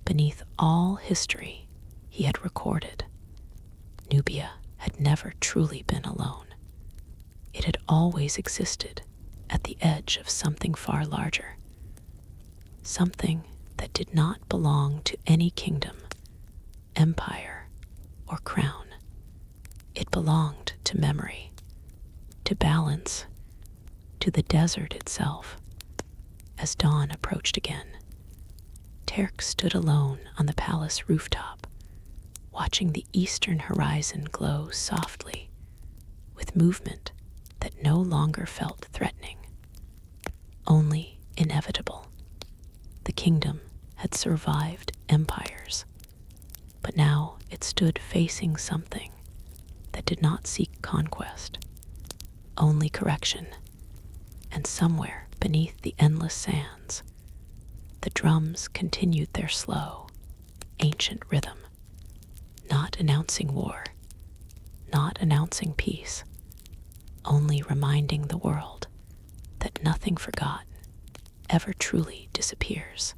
beneath all history he had recorded. Nubia had never truly been alone. It had always existed at the edge of something far larger, something that did not belong to any kingdom, empire, or crown. It belonged to memory, to balance, to the desert itself. As dawn approached again, Terk stood alone on the palace rooftop, watching the eastern horizon glow softly, with movement that no longer felt threatening, only inevitable. The kingdom had survived empires, but now it stood facing something that did not seek conquest, only correction. And somewhere beneath the endless sands, the drums continued their slow, ancient rhythm, not announcing war, not announcing peace, only reminding the world that nothing forgotten ever truly disappears.